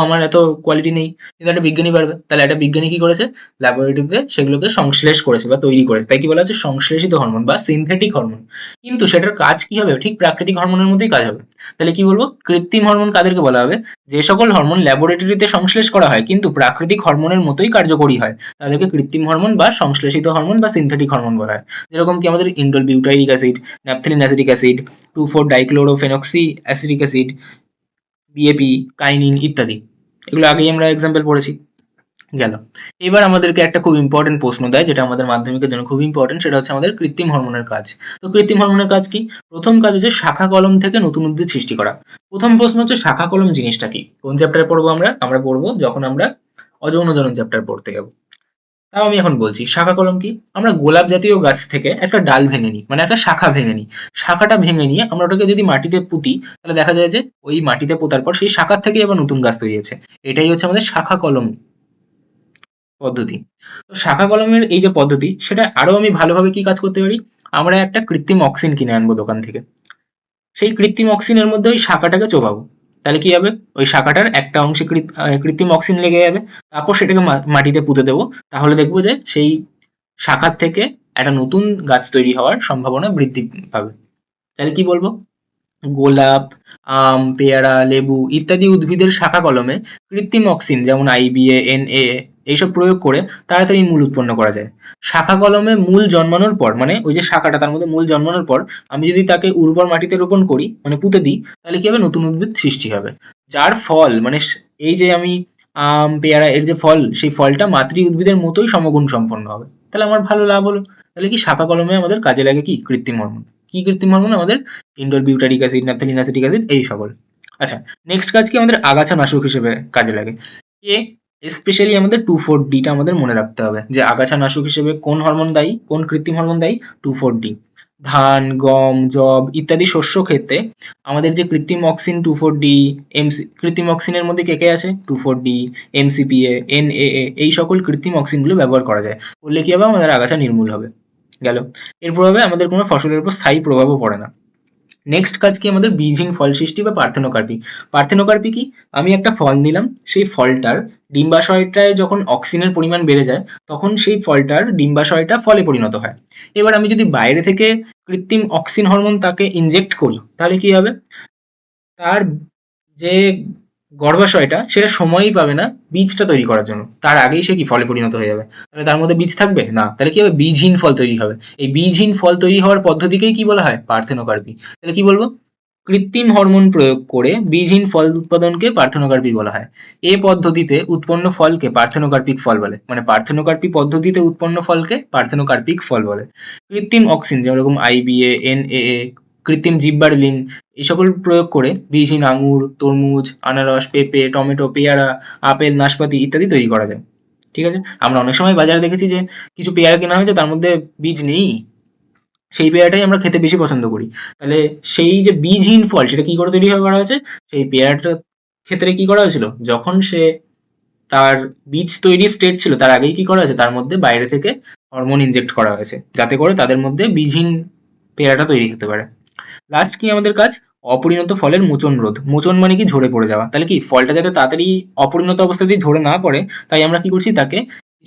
আমার এত কোয়ালিটি নেই, কিন্তু একটা বিজ্ঞানী পারবে। তাহলে একটা বিজ্ঞানী কি করেছে? ল্যাবরেটরিতে সেগুলোকে সংশ্লেষ করেছে বা তৈরি করেছে। তাই কি বলা হচ্ছে? সংশ্লেষিত হরমোন বা সিনথেটিক হরমোন। কিন্তু সেটার কাজ কি হবে? ঠিক প্রাকৃতিক হরমোনের মতোই কাজ হবে। তাহলে কি বলবো? কৃত্রিম হরমোন কাদেরকে বলা হবে? যে সকল হরমোন ল্যাবরেটরিতে সংশ্লেষ করা হয় কিন্তু প্রাকৃতিক হরমোনের মতোই কার্যকরী হয়, তাদেরকে কৃত্রিম হরমোন বা সংশ্লেষিত হরমোন বা সিনথেটিক হরমোন বলা হয়। যেরকম কি আমাদের indole butyric acid, naphthalene acetic acid, two four dichlorophenoxy acetic acid, BAP, kinin ইত্যাদি। এগুলো আগেই আমরা এক্সাম্পল পড়েছি। গেল। এবার আমাদেরকে একটা খুব ইম্পর্টেন্ট প্রশ্ন দেয়, যেটা আমাদের মাধ্যমিকের জন্য খুব ইম্পর্টেন্ট, সেটা হচ্ছে আমাদের কৃত্রিম হরমোনের কাজ। তো কৃত্রিম হরমোনের কাজ কি? প্রথম কাজ হচ্ছে শাখা কলম থেকে নতুন উদ্ভিদ সৃষ্টি করা। প্রথম প্রশ্ন হচ্ছে শাখা কলম জিনিসটা কি? কোন চ্যাপ্টারে পড়বো আমরা? আমরা পড়বো যখন আমরা অযৌন জনন চ্যাপ্টার পড়তে যাবো। তাও আমি এখন বলছি শাখা কলম কি? আমরা গোলাপ জাতীয় গাছ থেকে একটা ডাল ভেঙে নিই, মানে একটা শাখা ভেঙে নিই। শাখাটা ভেঙে নিয়ে আমরা ওটাকে যদি মাটিতে পুঁতি, তাহলে দেখা যায় যে ওই মাটিতে পোঁতার পর সেই শাখার থেকেই আবার নতুন গাছ তৈরি হয়েছে। এটাই হচ্ছে আমাদের শাখা কলম পদ্ধতি। তো শাখা কলমের এই যে পদ্ধতি, সেটা আরো আমি ভালোভাবে কি কাজ করতে পারি? আমরা একটা কৃত্রিম অক্সিন কিনে আনবো দোকান থেকে। সেই কৃত্রিম অক্সিনের মধ্যে ওই শাখাটাকে চোবাবো। তাহলে কি হবে? ওই শাখাটার একটা অংশে কৃত্রিম অক্সিন লেগে যাবে। তারপর সেটাকে মাটিতে পুঁতে দেবো। তাহলে দেখবো যে সেই শাখার থেকে একটা নতুন গাছ তৈরি হওয়ার সম্ভাবনা বৃদ্ধি পাবে। তাহলে কি বলবো? গোলাপ, আম, পেয়ারা, লেবু ইত্যাদি উদ্ভিদের শাখা কলমে কৃত্রিম অক্সিন যেমন আইবিএ, এনএ এইসব প্রয়োগ করে তাড়াতাড়ি মূল উৎপন্ন করা যায়। শাখা কলমে মূল জন্মানোর পর, মানে ওই যে শাখাটা তার মধ্যে মূল জন্মানোর পর আমি যদি তাকে উর্বর মাটিতে রোপণ করি, মানে পুঁতে দিই, তাহলে কি হবে? নতুন উদ্ভিদ সৃষ্টি হবে। যার ফল মানে এই যে আমি আম, পেয়ারা এর যে ফল, সেই ফলটা মাতৃ উদ্ভিদের মতোই সমগুণ সম্পন্ন হবে। তাহলে আমার ভালো লাভ হলো। তাহলে কি শাখা কলমে আমাদের কাজে লাগে কি? কৃত্রিম হরমোন। কি কৃত্রিম হরমোন? আমাদের indole butyric acid, naphthalene acetic acid এই সকল। আচ্ছা, নেক্সট কাজ কি? আমাদের আগাছা নাশক হিসেবে কাজে লাগে। এ স্পেশালি আমাদের 2,4-D টা আমাদের মনে রাখতে হবে যে আগাছা নাশক হিসেবে কোন হরমোন দায়ী, কোন কৃত্রিম হরমোন দায়ী? 2,4-D। ধান, গম, যব ইত্যাদি শস্য ক্ষেত্রে আমাদের যে কৃত্রিম অক্সিন 2,4-D, কৃত্রিম অক্সিনের মধ্যে কে কে আছে? 2,4-D, এমসিপিএ, এনএএ এই সকল কৃত্রিম অক্সিনগুলো ব্যবহার করা যায়। করলে কি হবে? আমাদের আগাছা নির্মূল হবে। গেল। এর প্রভাবে আমাদের কোনো ফসলের উপর স্থায়ী প্রভাবও পড়ে না। নেক্সট কাজ কি? আমাদের বীজহীন ফল সৃষ্টি বা পার্থেনোকার্পি। পার্থেনোকার্পি কি? আমি একটা ফল নিলাম, সেই ফলটার ডিম্বাশয়টায় যখন অক্সিনের পরিমাণ বেড়ে যায়, তখন সেই ফলটার ডিম্বাশয়টা ফলে পরিণত হয়। এবার আমি যদি বাইরে থেকে কৃত্রিম অক্সিন হরমোন তাকে ইনজেক্ট করি, তাহলে কি হবে? তার যে গর্ভাশয়টা সেটা সময়ই পাবে না বীজটা তৈরি করার জন্য। তার আগেই সে কি ফলে পরিণত হয়ে যাবে। তাহলে তার মধ্যে বীজ থাকবে না। তাহলে কি হবে? বীজহীন ফল তৈরি হবে। এই বীজহীন ফল তৈরি হওয়ার পদ্ধতিকেই কি বলা হয়? পার্থেনোকার্পি। তাহলে কি বলবো? কৃত্রিম হরমোন প্রয়োগ করে বীজহীন ফল উৎপাদনকে পার্থেনোকার্পি বলা হয়। এ পদ্ধতিতে উৎপন্ন ফলকে পার্থেনোকার্পিক ফল বলে। মানে পার্থেনোকার্পি পদ্ধতিতে উৎপন্ন ফলকে পার্থেনোকার্পিক ফল বলে। কৃত্রিম অক্সিন যেরকম আইবিএ, এনএএ, কৃত্রিম জিব্বারেলিন এই সকল প্রয়োগ করে বীজহীন আঙুর, তরমুজ, আনারস, পেঁপে, টমেটো, পেয়ারা, আপেল, নাশপাতি ইত্যাদি তৈরি করা যায়। ঠিক আছে? আমরা অনেক সময় বাজারে দেখেছি যে কিছু পেয়ারা কেনা হয়েছে তার মধ্যে বীজ নেই। সেই পেয়ারাটাই আমরা খেতে বেশি পছন্দ করি। তাহলে সেই যে বীজহীন ফল সেটা কি করে তৈরি করা হয়েছে? সেই পেয়ারাটার ক্ষেত্রে কি করা হয়েছিল? যখন সে তার বীজ তৈরির স্টেট ছিল তার আগেই কি করা হয়েছে? তার মধ্যে বাইরে থেকে হরমোন ইনজেক্ট করা হয়েছে। যাতে করে তাদের মধ্যে বীজহীন পেয়ারাটা তৈরি হতে পারে। লাস্ট কি আমাদের কাজ? অপরিণত ফলের মোচন রোধ। মোচন মানে কি? ঝরে পড়ে যাওয়া। তাহলে কি ফলটা যাতে তাড়াতাড়ি অপরিণত অবস্থাতেই ঝরে না পড়ে, তাই আমরা কি করছি? তাকে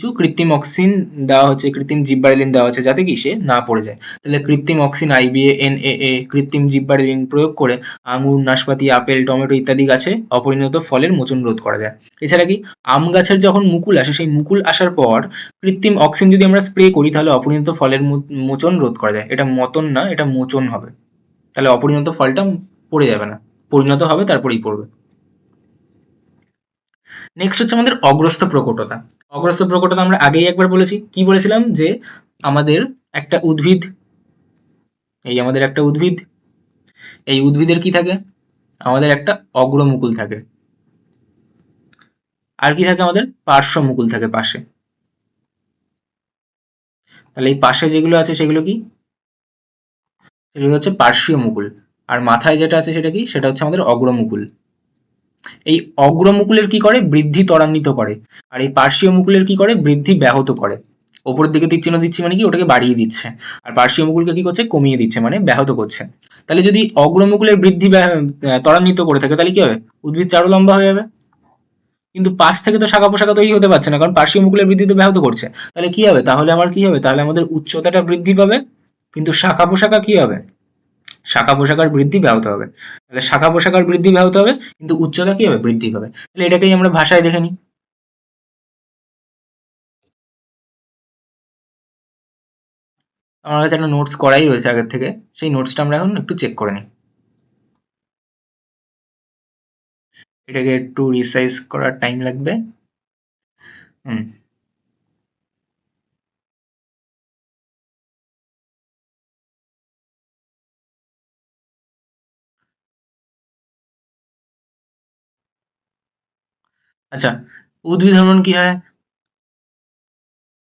কিছু কৃত্রিম অক্সিন দেওয়া হচ্ছে, কৃত্রিম জিববারেলিন দেওয়া হচ্ছে যাতে কি সে না পড়ে যায়। তাহলে কৃত্রিম অক্সিন আইবিএ, এনএএ, কৃত্রিম জিববারেলিন প্রয়োগ করে আঙুর, নাশপাতি, আপেল, টমেটো ইত্যাদি গাছে অপরিণত ফলের মোচন রোধ করা যায়। এছাড়া কি আম গাছের যখন মুকুল আসে সেই মুকুল আসার পর কৃত্রিম অক্সিন যদি আমরা স্প্রে করি তাহলে অপরিণত ফলের মোচন রোধ করা যায়। এটা মতন না, এটা মোচন হবে। তাহলে অপরিণত ফলটা পড়ে যাবে না, পরিণত হবে তারপরেই পড়বে। নেক্সট হচ্ছে আমাদের অগ্রস্ত প্রকটতা। অগ্রস্ত প্রকটতা আমরা আগেই একবার বলেছি। কি বলেছিলাম যে আমাদের একটা উদ্ভিদ, এই আমাদের একটা উদ্ভিদ, এই উদ্ভিদের কি থাকে, আমাদের একটা অগ্রমুকুল থাকে, আর কি থাকে আমাদের পার্শ্ব মুকুল থাকে পাশে। তাহলে এই পাশে যেগুলো আছে সেগুলো কি, সেগুলো হচ্ছে পার্শ্বীয় মুকুল। আর মাথায় যেটা আছে সেটা কি, সেটা হচ্ছে আমাদের অগ্রমুকুল। এই অগ্রমুকুলের কি করে, বৃদ্ধি ত্বরান্বিত করে। আর এই পার্শ্বীয় মুকুলের কি করে, বৃদ্ধি ব্যাহত করে। ওপরের দিকে তীর চিহ্ন দিচ্ছি মানে কি, ওটাকে বাড়িয়ে দিচ্ছে। আর পার্শ্বীয় মুকুলকে কি করছে, কমিয়ে দিচ্ছে, মানে ব্যাহত করছে। তাহলে যদি অগ্রমুকুলের বৃদ্ধি ত্বরান্বিত করে থাকে তাহলে কি হবে, উদ্ভিদ চারু লম্বা হয়ে যাবে। কিন্তু পাশ থেকে তো শাখা পোশাখা তৈরি হতে পারছে না, কারণ পার্শ্বীয় মুকুলের বৃদ্ধি তো ব্যাহত করছে। তাহলে কি হবে, তাহলে আমার কি হবে, তাহলে আমাদের উচ্চতাটা বৃদ্ধি পাবে, কিন্তু শাখা পোশাখা কি হবে, শাখা পোশাখার বৃদ্ধি ব্যাহত হবে। তাহলে শাখা পোশাখার বৃদ্ধি ব্যাহত হবে কিন্তু উচ্চতা কি হবে, বৃদ্ধি পাবে। তাহলে এটাকেই আমরা ভাষায় দেখে নিই। আমার কাছে একটা নোটস করাই রয়েছে আগের থেকে, সেই নোটসটা আমরা এখন একটু চেক করে নিই। এটাকে একটু রিসাইজ করার টাইম লাগবে। হুম। আচ্ছা, উদ্ভিদ হরমোন কি হয়,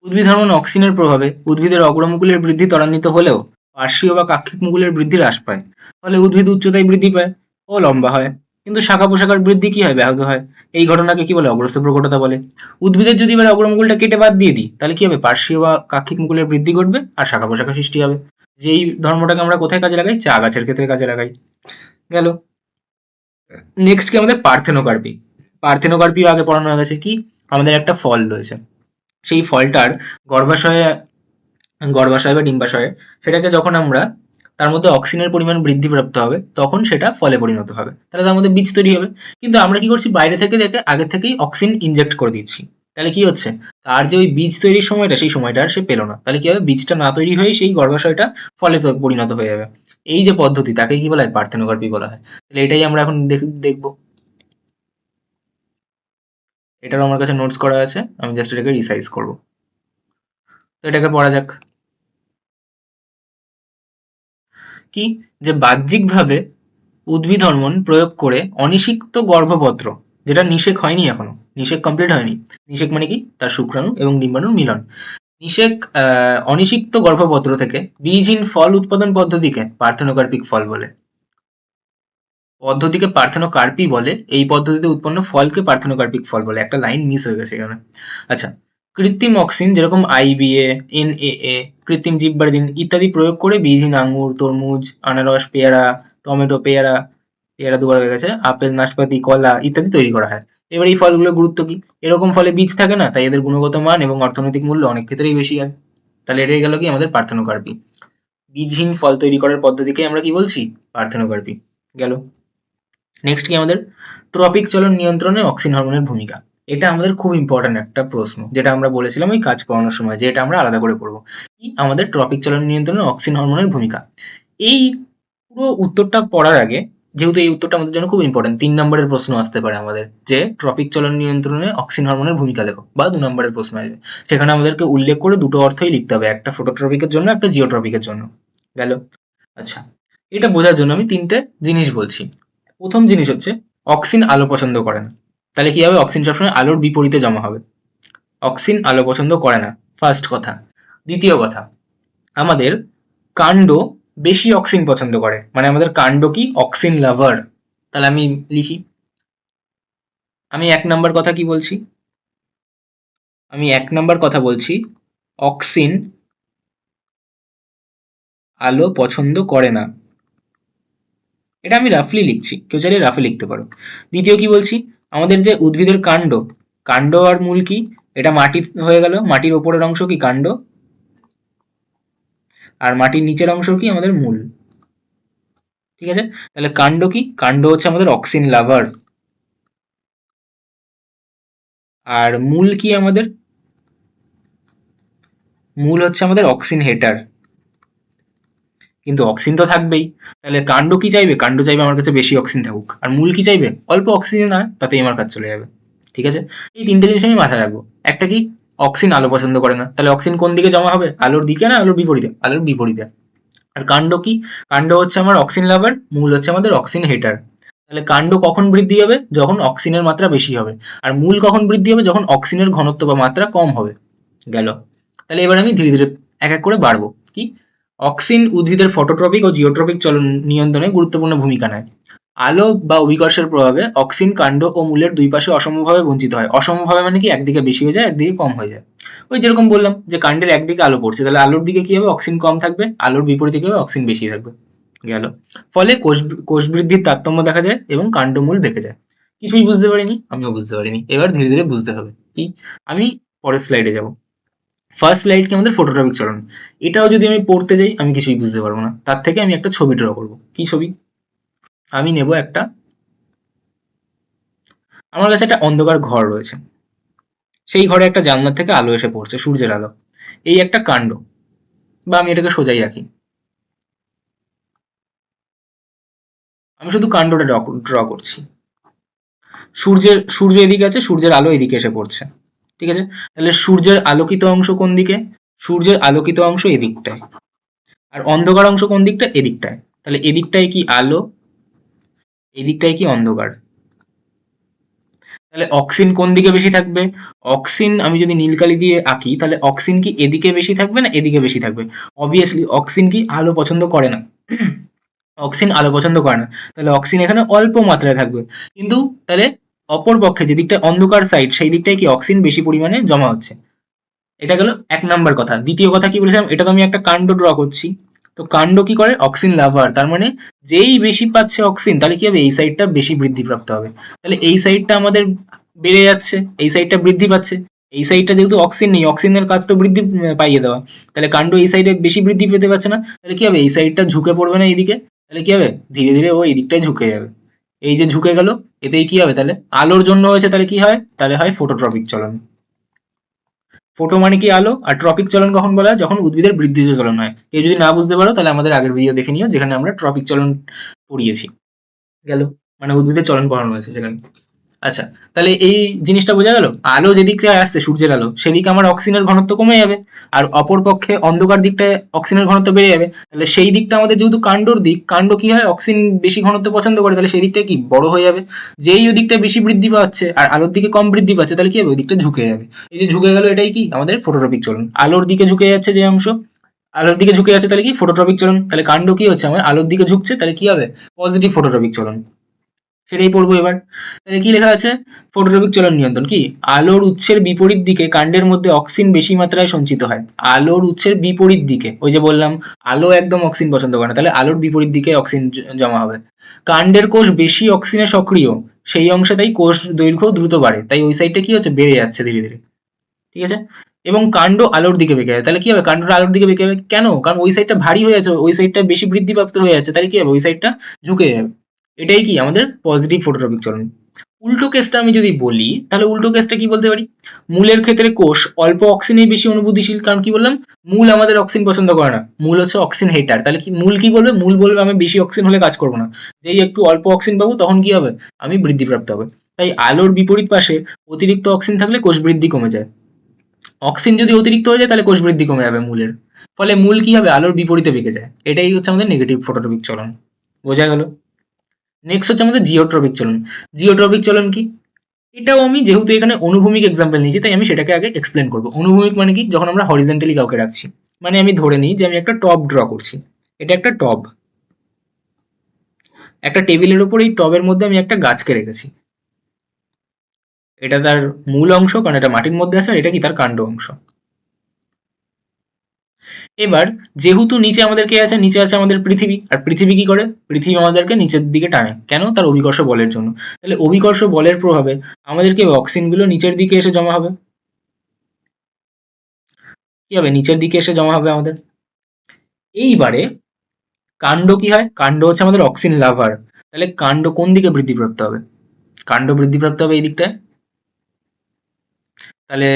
উদ্ভিদ হরমোন অক্সিনের প্রভাবে উদ্ভিদের অগ্রমুকুলের বৃদ্ধি ত্বরান্বিত হলেও পার্শ্বীয় বা কাক্ষিক মুকুলের বৃদ্ধি হ্রাস পায়। ফলে উদ্ভিদ উচ্চতায় বৃদ্ধি পায় ও লম্বা হয়, কিন্তু শাখা পোশাখার বৃদ্ধি কি হয়, ব্যাহত হয়। এই ঘটনাকে কি বলে, অগ্রস্ত প্রকটতা বলে। উদ্ভিদের যদি এবার অগ্রমুকুলটা কেটে বাদ দিয়ে দিই তাহলে কি হবে, পার্শ্বীয় বা কাক্ষিক মুকুলের বৃদ্ধি ঘটবে আর শাখা পোশাখা সৃষ্টি হবে। যেই ধর্মটাকে আমরা কোথায় কাজে লাগাই, চা গাছের ক্ষেত্রে কাজে লাগাই। গেল। নেক্সট কি আমাদের পার্থেনোকার্পি। পার্থেনোকার্পিও আগে পড়ানো হয়ে গেছে। কি, আমাদের একটা ফল রয়েছে, সেই ফলটার গর্ভাশয়ে, গর্ভাশয় বা ডিম্বাশয়ে সেটাকে যখন আমরা, তার মধ্যে অক্সিজেনের পরিমাণ বৃদ্ধিপ্রাপ্ত হবে তখন সেটা ফলে পরিণত হবে, তাহলে তার মধ্যে বীজ তৈরি হবে। কিন্তু আমরা কি করছি, বাইরে থেকে দেখে আগে থেকেই অক্সিজেন ইনজেক্ট করে দিচ্ছি। তাহলে কি হচ্ছে, তার যে ওই বীজ তৈরির সময়টা, সেই সময়টা আর সে পেলো না। তাহলে কি হবে, বীজটা না তৈরি হয়ে সেই গর্ভাশয়টা ফলে পরিণত হয়ে যাবে। এই যে পদ্ধতি তাকে কি বলা হয়, পার্থেনোকার্পি বলা হয়। তাহলে এটাই আমরা এখন দেখবো। এটারও আমার কাছে নোটস করা আছে, আমি জাস্ট এটাকে রিসাইজ করবো। তো এটাকে পড়া যাক। কি, যে বাহ্যিকভাবে উদ্ভিদ হরমোন প্রয়োগ করে অনিষিক্ত গর্ভপত্র, যেটা নিষেক হয়নি এখনো, নিষেক কমপ্লিট হয়নি। নিষেক মানে কি, তার শুক্রাণু এবং ডিম্বাণুর মিলন। নিষেক অনিষিক্ত গর্ভপত্র থেকে বীজহীন ফল উৎপাদন পদ্ধতিকে পার্থেনোকার্পিক ফল বলে। পদ্ধতিকে পার্থেনোকার্পি বলে, এই পদ্ধতিতে উৎপন্ন ফলকে পার্থেনোকার্পিক ফল বলে। একটা লাইন মিস হয়ে গেছে এখানে। আচ্ছা, কৃত্রিম অক্সিন যেরকম আইবিএ, এনএএ, কৃত্রিম জিববারেলিন ইত্যাদি প্রয়োগ করে বীজহীন আঙ্গুর, তরমুজ, আনারস, পেয়ারা, টমেটো, পেয়ারা, পেয়ারা দুবার হয়ে গেছে, আপেল, নাশপাতি, কলা ইত্যাদি তৈরি করা হয়। এবার এই ফলগুলোর গুরুত্ব কি, এরকম ফলে বীজ থাকে না, তাই এদের গুণগত মান এবং অর্থনৈতিক মূল্য অনেক ক্ষেত্রেই বেশি হয়। তাহলে এটাই গেল কি আমাদের পার্থেনোকার্পি। বীজহীন ফল তৈরি করার পদ্ধতিকে আমরা কি বলছি, পার্থেনোকার্পি। গেল। নেক্সট কি আমাদের ট্রপিক চলন নিয়ন্ত্রণে অক্সিন হরমোনের ভূমিকা। এটা আমাদের খুব ইম্পর্টেন্ট একটা প্রশ্ন, যেটা আমরা বলেছিলাম ওই কাজ পড়ানোর সময় যে এটা আমরা আলাদা করে পড়বো। কি, আমাদের ট্রপিক চলন নিয়ন্ত্রণে অক্সিন হরমোনের ভূমিকা। এই পুরো উত্তরটা পড়ার আগে, যেহেতু এই উত্তরটা আমাদের জন্য খুব ইম্পর্টেন্ট, 3 নম্বরের প্রশ্ন আসতে পারে আমাদের, যে ট্রপিক চলন নিয়ন্ত্রণে অক্সিন হরমোনের ভূমিকা লেখো, বা 2 নম্বরের প্রশ্ন আসবে। সেখানে আমাদেরকে উল্লেখ করে দুটো অর্থই লিখতে হবে, একটা ফটোট্রপিকের জন্য, একটা জিওট্রপিকের জন্য। গেল। আচ্ছা, এটা বোঝার জন্য আমি 3টে জিনিস বলছি। প্রথম জিনিস হচ্ছে অক্সিন আলো পছন্দ করে না। তাহলে কি হবে, অক্সিন সবসময় আলোর বিপরীতে জমা হবে। অক্সিন আলো পছন্দ করে না, ফার্স্ট কথা। দ্বিতীয় কথা, আমাদের কাণ্ড বেশি অক্সিন পছন্দ করে, মানে আমাদের কাণ্ড কি অক্সিন লাভার। তাহলে আমি লিখি, আমি 1 নম্বর কথা কি বলছি, আমি 1 নম্বর কথা বলছি, অক্সিন আলো পছন্দ করে না। এটা আমি রাফলি লিখছি, কেউ চাইলে রাফে লিখতে পারো। দ্বিতীয় কি বলছি, আমাদের যে উদ্ভিদের কাণ্ড, কাণ্ড আর মূল কি, এটা মাটি হয়ে গেল, মাটির ওপরের অংশ কি কাণ্ড, আর মাটির নিচের অংশ কি আমাদের মূল। ঠিক আছে, তাহলে কাণ্ড কি, কাণ্ড হচ্ছে আমাদের অক্সিন লাভার, আর মূল কি আমাদের, মূল হচ্ছে আমাদের অক্সিন হেটার। কিন্তু অক্সিন তো থাকবেই, তাহলে কাণ্ড কি চাইবে, কাণ্ড চাইবে আমার কাছে বেশি অক্সিন থাকুক, আর মূল কি চাইবে অল্প অক্সিজেন হয় তাতেই আমার কাজ চলে যাবে। ঠিক আছে, এই তিনটে জিনিস আমি মাথায় রাখবো। একটা কি, অক্সিন আলো পছন্দ করে না, তাহলে অক্সিন কোন দিকে জমা হবে, আলোর দিকে না আলোর বিপরীতে, আলোর বিপরীতে। আর কাণ্ড কি, কাণ্ড হচ্ছে আমার অক্সিন লাভার, মূল হচ্ছে আমাদের অক্সিন হেটার। তাহলে কাণ্ড কখন বৃদ্ধি হবে, যখন অক্সিনের মাত্রা বেশি হবে, আর মূল কখন বৃদ্ধি হবে, যখন অক্সিনের ঘনত্ব বা মাত্রা কম হবে। গেল। তাহলে এবার আমি ধীরে ধীরে এক এক করে বাড়বো। কি, অক্সিন উদ্ভিদের ফটোট্রপিক ও জিওট্রপিক চলন নিয়ন্ত্রণে গুরুত্বপূর্ণ ভূমিকা নেয়। আলো বা অভিকর্ষের প্রভাবে অক্সিন কাণ্ড ও মূলের দুই পাশে অসমভাবে বঞ্চিত হয়। অসমভাবে মানে কি, একদিকে বেশি হয়ে যায় একদিকে কম হয়ে যায়। ওই যেরকম বললাম যে কাণ্ডের একদিকে আলো পড়ছে, তাহলে আলোর দিকে কি হবে, অক্সিন কম থাকবে, আলোর বিপরীতে কি হবে, অক্সিন বেশি থাকবে। গেল। ফলে কোষ বৃদ্ধির তারতম্য দেখা যায় এবং কাণ্ডমূল বেঁকে যায়। কিছুই বুঝতে পারিনি, আমিও বুঝতে পারিনি, এবার ধীরে ধীরে বুঝতে হবে। কি, আমি পরের স্লাইডে যাব। ফার্স্ট স্লাইড কি, আমাদের ফটোট্রপিক চলন। এটাও যদি আমি পড়তে যাই আমি কিছুই বুঝতে পারবো না, তার থেকে আমি একটা ছবি ড্র করবো। কি ছবি, আমি নেব একটা, আমার কাছে একটা অন্ধকার ঘর রয়েছে, সেই ঘরে একটা জানলার থেকে আলো এসে পড়ছে, সূর্যের আলো। এই একটা কাণ্ড, বা আমি এটাকে সোজাই রাখি, আমি শুধু কাণ্ডটা ড্র করছি। সূর্য এদিকে আছে, সূর্যের আলো এদিকে এসে পড়ছে। ঠিক আছে, তাহলে সূর্যের আলোকিত অংশ কোন দিকে, সূর্যের আলোকিত অংশ এদিকটায়, আর অন্ধকার অংশ কোন দিকটা, এদিকটায়। তাহলে এদিকটায় কি আলো, এদিকটায় কি অন্ধকার। তাহলে অক্সিন কোন দিকে বেশি থাকবে, অক্সিন আমি যদি নীল কালি দিয়ে আঁকি তাহলে অক্সিন কি এদিকে বেশি থাকবে না এদিকে বেশি থাকবে। অবভিয়াসলি অক্সিন কি আলো পছন্দ করে না, অক্সিন আলো পছন্দ করে না, তাহলে অক্সিন এখানে অল্প মাত্রায় থাকবে। কিন্তু তাহলে অপর পক্ষে যে দিকটা অন্ধকার সাইড, সেই দিকটায় কি অক্সিন বেশি পরিমাণে জমা হচ্ছে। এটা গেল এক নাম্বার কথা। দ্বিতীয় কথা কি বলেছিলাম, এটা তো আমি একটা কাণ্ড ড্র করছি, তো কাণ্ড কি করে, অক্সিন লাভার, তার মানে যেই বেশি পাচ্ছে অক্সিন তাহলে কি হবে, এই সাইডটা বেশি বৃদ্ধিপ্রাপ্ত হবে। তাহলে এই সাইডটা আমাদের বেড়ে যাচ্ছে, এই সাইডটা বৃদ্ধি পাচ্ছে। এই সাইডটা যেহেতু অক্সিন নেই, অক্সিনের কাজ তো বৃদ্ধি পাইয়ে দেওয়া, তাহলে কাণ্ড এই সাইডে বেশি বৃদ্ধি পেতে পারছে না, তাহলে কি হবে, এই সাইডটা ঝুঁকে পড়বে না এইদিকে, তাহলে কি হবে, ধীরে ধীরে ও এই দিকটায় ঝুঁকে যাবে। এই যে ঝুঁকে গেল, এতেই কি হবে, তাহলে আলোর জন্য হয়েছে, তাহলে কি হয়, তাহলে হয় ফটোট্রপিক চলন। ফোটো মানে কি আলো, আর ট্রপিক চলন কখন বলা হয়, যখন উদ্ভিদের বৃদ্ধিজ চলন হয়। কেউ যদি না বুঝতে পারো তাহলে আমাদের আগের ভিডিও দেখে নিও, যেখানে আমরা ট্রপিক চলন পড়িয়েছি। গেল, মানে উদ্ভিদের চলন পড়ানো হয়েছে সেখানে। আচ্ছা, তাহলে এই জিনিসটা বোঝা গেল, আলো যেদিকে আসছে সূর্যের আলো সেদিকে আমার অক্সিজেনের ঘনত্ব কমে যাবে, আর অপর পক্ষে অন্ধকার দিকটায় অক্সিজেনের ঘনত্ব বেড়ে যাবে। তাহলে সেই দিকটা আমাদের যেহেতু কাণ্ডর দিক, কাণ্ড কি হয়, অক্সিজেন বেশি ঘনত্ব পছন্দ করে, তাহলে সেই দিকটা কি বড় হয়ে যাবে। যেই ওই দিকটা বেশি বৃদ্ধি পাচ্ছে আর আলোর দিকে কম বৃদ্ধি পাচ্ছে, তাহলে কি হবে, ওই দিকটা ঝুঁকে যাবে। এই যে ঝুঁকে গেল, এটাই কি আমাদের ফটোট্রপিক চলন। আলোর দিকে ঝুঁকে যাচ্ছে যে অংশ, আলোর দিকে ঝুঁকে যাচ্ছে, তাহলে কি ফটোট্রপিক চলন। তাহলে কাণ্ড কি হচ্ছে, আমার আলোর দিকে ঝুঁকছে, তাহলে কি হবে, পজিটিভ ফটোট্রপিক চলন। সেটাই পড়বো এবার। তাহলে কি লেখা আছে, ফটোট্রপিক চলন নিয়ন্ত্রণ কি, আলোর উৎসের বিপরীত দিকে কাণ্ডের মধ্যে অক্সিন বেশি মাত্রায় সঞ্চিত হয়। আলোর উৎসের বিপরীত দিকে, ওই যে বললাম আলো একদম অক্সিন পছন্দ করে না, তাহলে আলোর বিপরীত দিকে অক্সিন জমা হবে। কাণ্ডের কোষ বেশি অক্সিনে সক্রিয়, সেই অংশে তাই কোষ দৈর্ঘ্য দ্রুত বাড়ে, তাই ওই সাইডটা কি হচ্ছে, বেড়ে যাচ্ছে ধীরে ধীরে। ঠিক আছে, এবং কাণ্ড আলোর দিকে বেঁকে যাবে, তাহলে কি হবে, কাণ্ডটা আলোর দিকে বেঁকে যাবে কেন, কারণ ওই সাইডটা ভারী হয়ে যাচ্ছে, ওই সাইডটা বেশি বৃদ্ধিপ্রাপ্ত হয়ে যাচ্ছে, তাহলে কি হবে, ওই সাইডটা ঝুঁকে যাবে। এটাই কি আমাদের পজিটিভ ফটোট্রপিক চলন। উল্টো কেসটা আমি যদি বলি, তাহলে উল্টো কেসটা কি বলতে পারি, মূলের ক্ষেত্রে কোষ অল্প অক্সিনেই বেশি অনুভূতিশীল, কারণ কি বললাম, মূল আমাদের অক্সিন পছন্দ করে না, মূল হচ্ছে অক্সিন হেটার। তাহলে কি মূল কি বলবে, মূল বলবে আমি বেশি অক্সিন হলে কাজ করবো না, যেই একটু অল্প অক্সিন পাবো তখন কি হবে, আমি বৃদ্ধিপ্রাপ্ত হবে। তাই আলোর বিপরীত পাশে অতিরিক্ত অক্সিন থাকলে কোষ বৃদ্ধি কমে যায়, অক্সিন যদি অতিরিক্ত হয়ে যায় তাহলে কোষ বৃদ্ধি কমে যাবে মূলের, ফলে মূল কি হবে, আলোর বিপরীতে বেঁকে যায়। এটাই হচ্ছে আমাদের নেগেটিভ ফটোট্রপিক চলন। বোঝা গেল। নেক্সট হচ্ছে আমাদের জিওট্রপিক চলন। জিওট্রপিক চলন কি, এটাও আমি যেহেতু এখানে অনুভূমিক এক্সাম্পল নিয়েছি তাই আমি সেটাকে আগে এক্সপ্লেন করবো। অনুভূমিক মানে কি, যখন আমরা হরিজেন্টালি কাউকে রাখছি, মানে আমি ধরে নিই যে আমি একটা টব ড্র করছি, এটা একটা টব, একটা টেবিলের উপর এই টবের মধ্যে আমি একটা গাছকে রেখেছি, এটা তার মূল অংশ কারণ এটা মাটির মধ্যে আছে, আর এটা কি তার কাণ্ড অংশ। এবার যেহেতু নিচে আমাদের কে আছে, নিচে আছে আমাদের পৃথিবী, আর পৃথিবী কি করে, পৃথিবী আমাদেরকে নিচের দিকে টানে কেন, তার অভিকর্ষ বলের জন্য। তাহলে অভিকর্ষ বলের প্রভাবে আমাদেরকে অক্সিজেন গুলো নিচের দিকে এসে জমা হবে, কি হবে, নিচের দিকে এসে জমা হবে আমাদের। এইবারে কাণ্ড কি হয়, কাণ্ড হচ্ছে আমাদের অক্সিন লাভার, তাহলে কাণ্ড কোন দিকে বৃদ্ধিপ্রাপ্ত হবে, কাণ্ড বৃদ্ধিপ্রাপ্ত হবে এই দিকটায়। তাহলে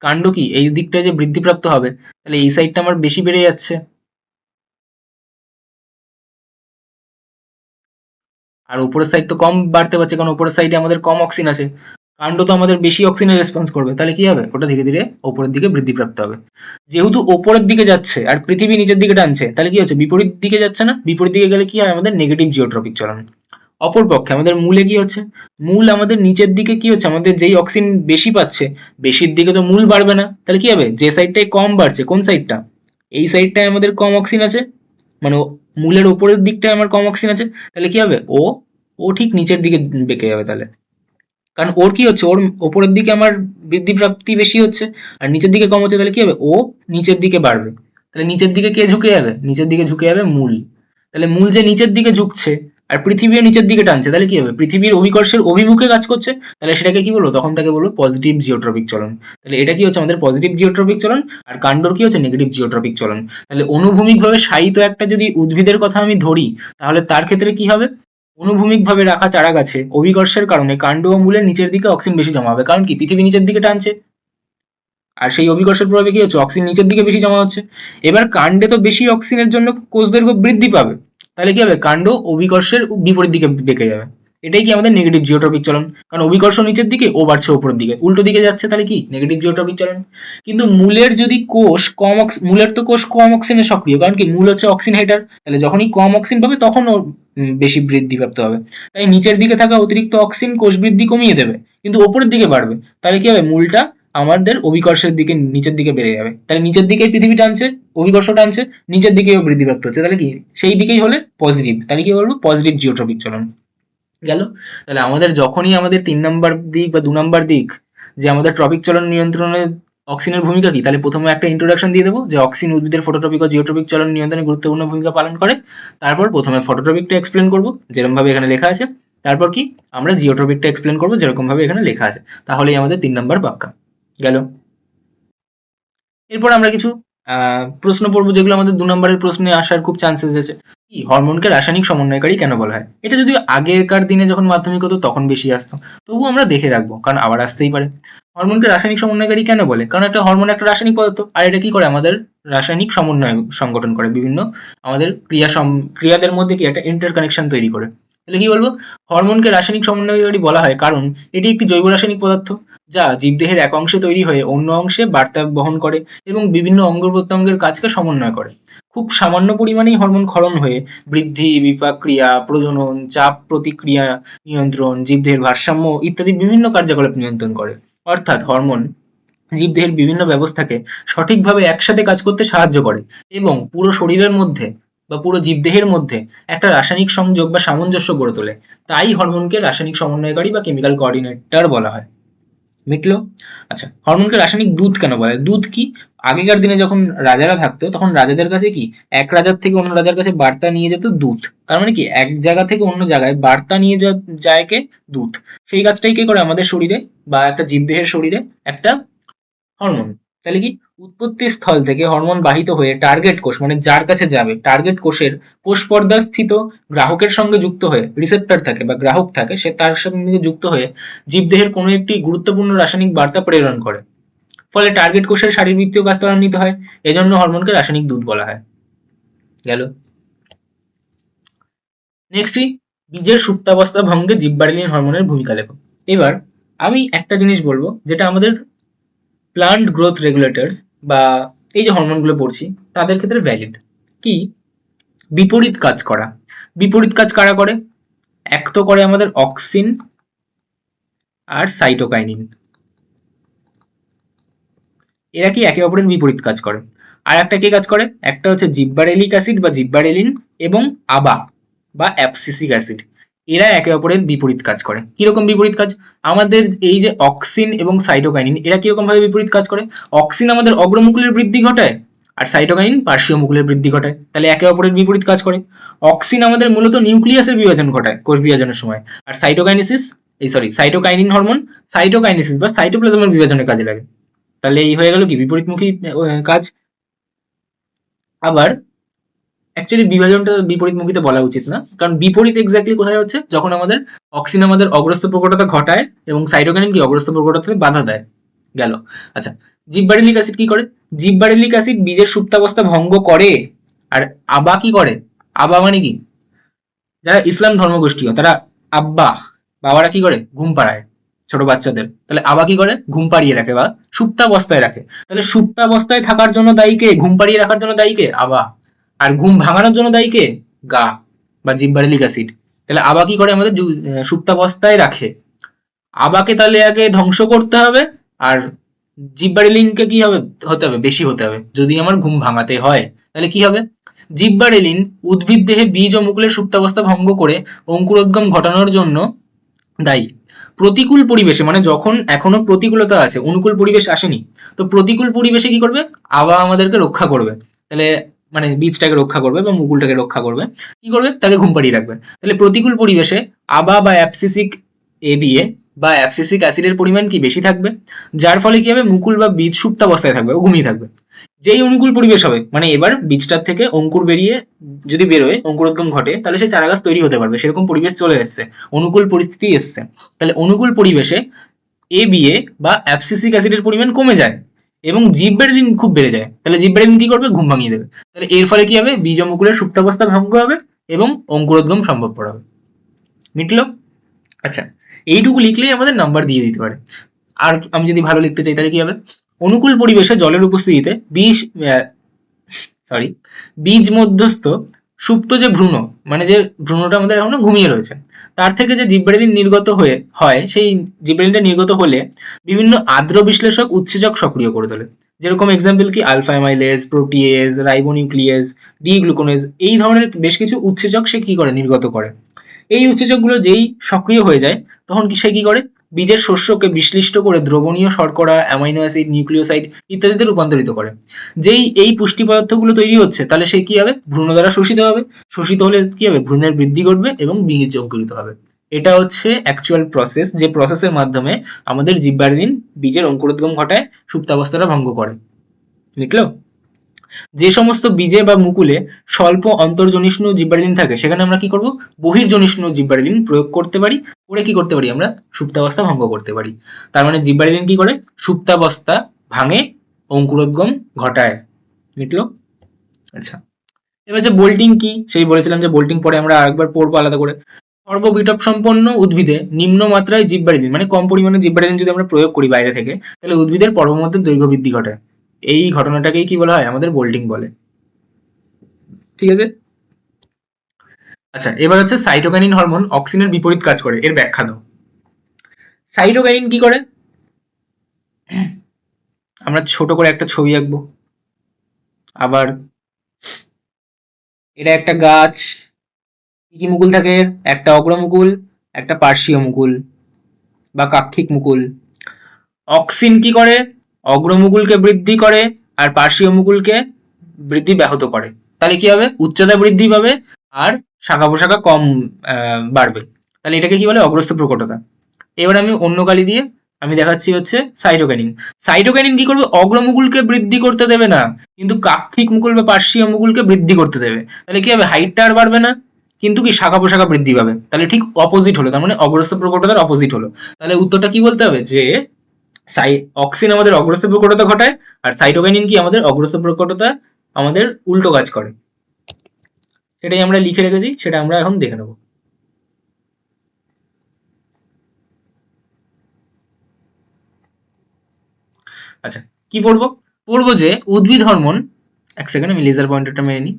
কাণ্ড কি এই দিকটায় যে বৃদ্ধিপ্রাপ্ত হবে, তাহলে এই সাইডটা আমার বেশি বেড়ে যাচ্ছে, আর উপরের সাইড তো কম বাড়তে পারছে, কারণ উপরের সাইডে আমাদের কম অক্সিন আছে। কাণ্ড তো আমাদের বেশি অক্সিজেনের রেসপন্স করবে, তাহলে কি হবে, ওটা ধীরে ধীরে ওপরের দিকে বৃদ্ধিপ্রাপ্ত হবে। যেহেতু ওপরের দিকে যাচ্ছে আর পৃথিবী নিচের দিকে টানছে, তাহলে কি হচ্ছে, বিপরীত দিকে যাচ্ছে না, বিপরীত দিকে গেলে কি হয়, আমাদের নেগেটিভ জিওট্রপিক চলন। অপরপক্ষে আমাদের মূলে কি হচ্ছে, মূল আমাদের নিচের দিকে কি হচ্ছে, আমাদের যেই অক্সিজেন বেশি পাচ্ছে, বেশির দিকে তো মূল বাড়বে না, তাহলে কি হবে, যে সাইডটায় কম বাড়ছে, কোন সাইডটা, এই সাইডটায় আমাদের কম অক্সিজেন আছে, মানে মূলের ওপরের দিকটায় আমার কম অক্সিজেন আছে, তাহলে কি হবে, ও ও ঠিক নিচের দিকে বেঁকে যাবে তাহলে। কারণ ওর কি হচ্ছে, ওর ওপরের দিকে আমার বৃদ্ধি প্রাপ্তি বেশি হচ্ছে, আর নিচের দিকে কম হচ্ছে, তাহলে কি হবে, ও নিচের দিকে বাড়বে। তাহলে নিচের দিকে কে ঝুঁকে যাবে, নিচের দিকে ঝুঁকে যাবে মূল। তাহলে মূল যে নিচের দিকে ঝুঁকছে আর পৃথিবীও নিচের দিকে টানছে, তাহলে কি হবে, পৃথিবীর অভিকর্ষের অভিমুখে কাজ করছে, তাহলে সেটাকে কি বলবো, তখন তাকে বলবো পজিটিভ জিওট্রপিক চলন। তাহলে এটা কি হচ্ছে, আমাদের পজিটিভ জিওট্রপিক চলন, আর কাণ্ডর কি হচ্ছে, নেগেটিভ জিওট্রপিক চলন। তাহলে অনুভূমিকভাবে শায়িত একটা যদি উদ্ভিদের কথা আমি ধরি, তাহলে তার ক্ষেত্রে কি হবে, অনুভূমিকভাবে রাখা চারা গাছে অভিকর্ষের কারণে কাণ্ড ও মূলের নিচের দিকে অক্সিজেন বেশি জমা হবে, কারণ কি, পৃথিবী নিচের দিকে টানছে, আর সেই অভিকর্ষের প্রভাবে কি হচ্ছে, অক্সিজেন নিচের দিকে বেশি জমা হচ্ছে। এবার কাণ্ডে তো বেশি অক্সিজেনের জন্য কোষ দৈর্ঘ্য বৃদ্ধি পাবে, তাহলে কি হবে, কাণ্ড অভিকর্ষের বিপরীত দিকে বেঁকে যাবে। এটাই কি আমাদের নেগেটিভ জিওট্রপিক চলন, কারণ অভিকর্ষ নিচের দিকে, ও বাড়ছে উপরের দিকে, উল্টো দিকে যাচ্ছে, তাহলে কি, নেগেটিভ জিওট্রপিক চলন। কিন্তু মূলের যদি কোষ কম মূলের তো কোষ কম অক্সিজেনে সক্রিয়, কারণ কি, মূল হচ্ছে অক্সিজেন হাইটার, তাহলে যখনই কম অক্সিজেন পাবে তখন ও বেশি বৃদ্ধিপ্রাপ্ত হবে। তাই নিচের দিকে থাকা অতিরিক্ত অক্সিজেন কোষ বৃদ্ধি কমিয়ে দেবে, কিন্তু ওপরের দিকে বাড়বে, তাহলে কি হবে, মূলটা আমাদের অভিকর্ষের দিকে নিচের দিকে বেড়ে যাবে, তাহলে নিচের দিকে পৃথিবী টানছে, অভিকর্ষ টানছে, নিচের দিকেও বৃদ্ধিপ্রাপ্ত হচ্ছে, তাহলে কি, সেই দিকেই হলে পজিটিভ, তাহলে কি বলবো, পজিটিভ জিওট্রপিক চলন গেল। তাহলে আমাদের যখনই আমাদের 3 নম্বর দিক বা 2 নম্বর দিক, যে আমাদের ট্রপিক চলন নিয়ন্ত্রণে অক্সিনের ভূমিকা কি, তাহলে প্রথমে একটা ইন্ট্রোডাকশন দিয়ে দেবো যে অক্সিন উদ্ভিদের ফটোট্রপিক ও জিওট্রপিক চলন নিয়ন্ত্রণে গুরুত্বপূর্ণ ভূমিকা পালন করে। তারপর প্রথমে ফটোট্রপিকটা এক্সপ্লেন করবো যেরকম ভাবে এখানে লেখা আছে, তারপর কি, আমরা জিওট্রপিকটা এক্সপ্লেন করবো যেরকম ভাবে এখানে লেখা আছে, তাহলেই আমাদের 3 নম্বর পাক্কা গেল। এরপর আমরা কিছু প্রশ্ন পড়বো যেগুলো আমাদের 2 নম্বরের প্রশ্নে আসার খুব চান্সেস আছে। কি, হরমোনকে রাসায়নিক সমন্বয়কারী কেন বলা হয়, এটা যদি আগেকার দিনে যখন মাধ্যমিক হতো তখন বেশি আসতো, তবু আমরা দেখে রাখবো কারণ আবার আসতেই পারে। হরমোনকে রাসায়নিক সমন্বয়কারী কেন বলে, কারণ একটা হরমোন একটা রাসায়নিক পদার্থ, আর এটা কি করে, আমাদের রাসায়নিক সমন্বয় সংগঠন করে, বিভিন্ন আমাদের ক্রিয়াদের মধ্যে কি একটা ইন্টারকানেকশন তৈরি করে। তাহলে কি বলবো, হরমোনকে রাসায়নিক সমন্বয়কারী বলা হয় কারণ এটি একটি জৈব রাসায়নিক পদার্থ, যা জীবদেহের এক অংশে তৈরি হয়ে অন্য অংশে বার্তা বহন করে এবং বিভিন্ন অঙ্গ প্রত্যঙ্গের কাজকে সমন্বয় করে। খুব সামান্য পরিমাণেই হরমোন ক্ষরণ হয়ে বৃদ্ধি, বিপাক ক্রিয়া, প্রজনন, চাপ প্রতিক্রিয়া নিয়ন্ত্রণ, জীবদেহের ভারসাম্য ইত্যাদি বিভিন্ন কার্যকলাপ নিয়ন্ত্রণ করে। অর্থাৎ হরমোন জীবদেহের বিভিন্ন ব্যবস্থাকে সঠিকভাবে একসাথে কাজ করতে সাহায্য করে এবং পুরো শরীরের মধ্যে বা পুরো জীবদেহের মধ্যে একটা রাসায়নিক সংযোগ বা সামঞ্জস্য গড়ে তোলে। তাই হরমোনকে রাসায়নিক সমন্বয়কারী বা কেমিক্যাল কোঅর্ডিনেটর বলা হয়। মিটলো। আচ্ছা, হরমোনকে রাসায়নিক দূত কেন বলে, দূত কি, আগেকার দিনে যখন রাজারা থাকতো তখন রাজাদের কাছে কি, এক রাজার থেকে অন্য রাজার কাছে বার্তা নিয়ে যেত দূত, তার মানে কি, এক জায়গা থেকে অন্য জায়গায় বার্তা নিয়ে যায় কে, দূত। সেই কাজটাই কে করে, আমাদের শরীরে বা একটা জীবদেহের শরীরে একটা হরমোন। তাহলে কি, উৎপত্তি স্থল থেকে হরমোন বাহিত হয়ে টার্গেট কোষ, মানে যার কাছে যাবে, টার্গেট কোষের কোষ পর্দায় স্থিত গ্রাহকের সঙ্গে যুক্ত হয়ে, রিসেপ্টর থাকে বা গ্রাহক থাকে, সে তার সঙ্গে যুক্ত হয়ে জীবদেহের কোনো একটি গুরুত্বপূর্ণ রাসায়নিক বার্তা প্রেরণ করে। ফলে টার্গেট কোষের শারীরবৃত্তীয় কাজ ত্বরান্বিত হয়। এজন্য হরমোনকে রাসায়নিক দূত বলা হয়। গেল। নেক্সটই, বীজের সুপ্তাবস্থা ভঙ্গে জিববারেলিন হরমোনের ভূমিকা লেখো। এবার আমি একটা জিনিস বলবো, যেটা আমাদের প্লান্ট গ্রোথ রেগুলেটরস বা এই যে হরমোনগুলো পড়ছি তাদের ক্ষেত্রে ভ্যালিড। কি, বিপরীত কাজ করা, বিপরীত কাজ কারা করে, এক তো করে আমাদের অক্সিন আর সাইটোকাইনিন, এরা কি একে অপরের বিপরীত কাজ করে। আর একটা কে কাজ করে, একটা হচ্ছে জিব্বারেলিক অ্যাসিড বা জিব্বারেলিন এবং আবা বা অ্যাবসিসিক অ্যাসিড, এরা একে অপরের বিপরীত কাজ করে। কিরকম বিপরীত কাজ, আমাদের এই যে অক্সিন এবং সাইটোকাইনিন, এরা কিরকম ভাবে বিপরীত কাজ করে, অক্সিন আমাদের অগ্রমুকুলের বৃদ্ধি ঘটায় আর সাইটোকাইনিন পার্শ্বীয় মুকুলের বৃদ্ধি ঘটায়, তাহলে একে অপরের বিপরীত কাজ করে। অক্সিন আমাদের মূলত নিউক্লিয়াসের বিভাজন ঘটায় কোষ বিভাজনের সময়, আর সাইটোকাইনিন হরমোন সাইটোকাইনেসিস বা সাইটোপ্লাজমের বিভাজনের কাজে লাগে। তাহলে এই হয়ে গেল কি বিপরীতমুখী কাজ। আবার অ্যাকচুয়ালি বিভাজনটা বিপরীতমুখীতে বলা উচিত না, কারণ বিপরীত এক্স্যাক্টলি কোথায় হচ্ছে, যখন আমাদের অক্সিন আমাদের অগ্রস্ত প্রকটতা ঘটায় এবং সাইটোকাইনিন কি অগ্রস্ত প্রকটতাকে বাধা দেয়। গেল। আচ্ছা, জিববারেলিক অ্যাসিড কি করে? জিববারেলিক অ্যাসিড বীজের সুপ্তাবস্থা ভঙ্গ করে। আর আবা কি করে? আবা মানে কি? যারা ইসলাম ধর্মগোষ্ঠীয় তারা আব্বা, বাবারা কি করে? ঘুম পাড়ায় ছোট বাচ্চাদের। তাহলে আবা কি করে? ঘুম পাড়িয়ে রাখে বা সুপ্তাবস্থায় রাখে। তাহলে সুপ্তাবস্থায় থাকার জন্য দায়ী কে? ঘুম পাড়িয়ে রাখার জন্য দায়ী কে? আবা। আর ঘুম ভাঙানোর জন্য দায়ী কে? গা বা জিববারেলিক অ্যাসিড। তাহলে আবা কি করে? আমাদের সুপ্তাবস্থায় রাখে। আবাকে তাহলে আগে ধ্বংস করতে হবে, আর জিববারেলিনকে কি হবে? হতে হবে বেশি হতে হবে যদি আমার ঘুম ভাঙাতে হয়। তাহলে কি হবে? জিববারেলিন উদ্ভিদ দেহে বীজ ও মুকুলের সুপ্তাবস্থা ভঙ্গ করে অঙ্কুরোদ্গম ঘটানোর জন্য দায়ী। প্রতিকূল পরিবেশে, মানে যখন এখনো প্রতিকূলতা আছে, অনুকূল পরিবেশ আসেনি, তো প্রতিকূল পরিবেশে কি করবে? আবা আমাদেরকে রক্ষা করবে। তাহলে মানে বীজটাকে রক্ষা করবে বা মুকুলটাকে রক্ষা করবে। কি করবে? তাকে ঘুম পাড়িয়ে রাখবে। তাহলে প্রতিকূল পরিবেশে আবা বা অ্যাবসিসিক এবিএ বা অ্যাবসিসিক অ্যাসিডের পরিমাণ কি বেশি থাকবে, যার ফলে কি হবে? মুকুল বা বীজ সুপ্তাবস্থায় থাকবে ও ঘুমিয়ে থাকবে। যেই অনুকূল পরিবেশ হবে, মানে এবার বীজটার থেকে অঙ্কুর বেরিয়ে যদি বেরোয়, অঙ্কুরোদ্গম ঘটে, তাহলে সে চারাগাছ তৈরি হতে পারবে, সেরকম পরিবেশ চলে এসছে, অনুকূল পরিস্থিতি এসছে। তাহলে অনুকূল পরিবেশে এবিএ বা অ্যাবসিসিক অ্যাসিডের পরিমাণ কমে যায় এবং জিববেরেলিন খুব বেড়ে যায়। তাহলে জিববেরেলিন কি করবে? ঘুম ভাঙিয়ে দেবে। তাহলে এর ফলে কি হবে? বীজ ও মুকুলের সুপ্তাবস্থা ভঙ্গ হবে এবং অঙ্কুরোদ্গম সম্ভবপর হবে। মিটলো? আচ্ছা, এইটুকু লিখলেই আমাদের নাম্বার দিয়ে দিতে পারে। আর আমি যদি ভালো লিখতে চাই তাহলে কি হবে? অনুকূল পরিবেশে জলের উপস্থিতিতে সরি বীজ মধ্যস্থ সুপ্ত যে ভ্রূণ, মানে যে ভ্রূণটা আমাদের এখনো ঘুমিয়ে রয়েছে, তার থেকে যে জিবরেলিন নির্গত হয়ে হয়, সেই জিবরেলিনটা নির্গত হলে বিভিন্ন আদ্র বিশ্লেষক উৎসেচক সক্রিয় করে তোলে। যেরকম এক্সাম্পল কি আলফা অ্যামাইলেজ, প্রোটিয়েজ, রাইবোনিউক্লিয়েজ, ডি গ্লুকোনেজ, এই ধরনের বেশ কিছু উৎসেচক সে কি করে? নির্গত করে। এই উৎসেচকগুলো যেই সক্রিয় হয়ে যায়, তখন কি সে কি করে? বীজের শস্যকে বিশ্লিষ্ট করে দ্রবণীয় শর্করা, অ্যামাইনো অ্যাসিড, নিউক্লিওসাইড ইত্যাদিতে রূপান্তরিত করে। যেই এই পুষ্টি পদার্থগুলো তৈরি হচ্ছে, তাহলে সে কি হবে? ভ্রূণ দ্বারা শোষিত হবে। শোষিত হলে কি হবে? ভ্রূণের বৃদ্ধি ঘটবে এবং বীজ অঙ্কুরিত হবে। এটা হচ্ছে অ্যাকচুয়াল প্রসেস, যে প্রসেসের মাধ্যমে আমাদের জিববারেলিন বীজের অঙ্কুরোদ্গম ঘটায়, সুপ্তাবস্থাটা ভঙ্গ করে। মিটলো? যে সমস্ত বীজে বা মুকুলে স্বল্প অন্তর্জনিষ্ণু জিববারেলিন থাকে, সেখানে আমরা কি করব? বহির্জনিষ্ণু জিববারেলিন প্রয়োগ করতে পারি। করে কি করতে পারি? আমরা সুপ্তাবস্থা ভঙ্গ করতে পারি। তার মানে জিববারেলিন কি করে? সুপ্তাবস্থা ভাঙে, অঙ্কুরোদ্গম ঘটায়। মিটলো? আচ্ছা, এবার যে বোল্টিং কি, সেই বলেছিলাম যে বোল্টিং পরে আমরা আরেকবার পড়বো আলাদা করে। সর্ববিটপ সম্পন্ন উদ্ভিদে নিম্ন মাত্রায় জিববারেলিন, মানে কম পরিমাণে জিববারেলিন যদি আমরা প্রয়োগ করি বাইরে থেকে, তাহলে উদ্ভিদের পর্বমধ্যে দৈর্ঘ্য বৃদ্ধি ঘটায়। এই ঘটনাটাকেই কি বলা হয়? আমাদের বোল্টিং বলে। ঠিক আছে? আচ্ছা, এবার হচ্ছে সাইটোকাইনিন হরমোন অক্সিনের বিপরীত কাজ করে, এর ব্যাখ্যা দাও। সাইটোকাইনিন কি করে? আমরা ছোট করে একটা ছবি আঁকবো। আবার এটা একটা গাছ। কি কি মুকুল থাকে? একটা অগ্রমুকুল, একটা পার্শ্বীয় মুকুল বা কাক্ষিক মুকুল। অক্সিন কি করে? অগ্রমুকুলকে বৃদ্ধি করে আর পার্শ্বীয় মুকুলকে বৃদ্ধি ব্যাহত করে। তাহলে কি হবে? উচ্চতা বৃদ্ধি পাবে আর শাখা প্রশাখা কম বাড়বে। তাহলে এটাকে কি বলে? অগ্রস্ত প্রকটতা। এবার আমি অন্য কালি দিয়ে আমি দেখাচ্ছি হচ্ছে সাইটোকাইনিন। সাইটোকাইনিন কি করবে? অগ্রমুকুলকে বৃদ্ধি করতে দেবে না, কিন্তু কাক্ষিক মুকুল বা পার্শ্বীয় মুকুলকে বৃদ্ধি করতে দেবে। তাহলে কি হবে? হাইটটা আর বাড়বে না, কিন্তু কি শাখা প্রশাখা বৃদ্ধি পাবে। তাহলে ঠিক অপোজিট হলো, তার মানে অগ্রস্ত প্রকটতার অপোজিট হলো। তাহলে উত্তরটা কি বলতে হবে? যে অক্সিন আমাদের অগ্রস্ত প্রকটতা ঘটায় আর সাইটোকাইনিন কি আমাদের অগ্রস্ত প্রকটতা আমাদের উল্টো কাজ করে। সেটাই আমরা লিখে রেখেছি, সেটা আমরা এখন দেখে নেবো। আচ্ছা, কি পড়বো? পড়বো যে উদ্ভিদ হরমোন, এক সেকেন্ড আমি লেজার পয়েন্টারটা মেরে নিই।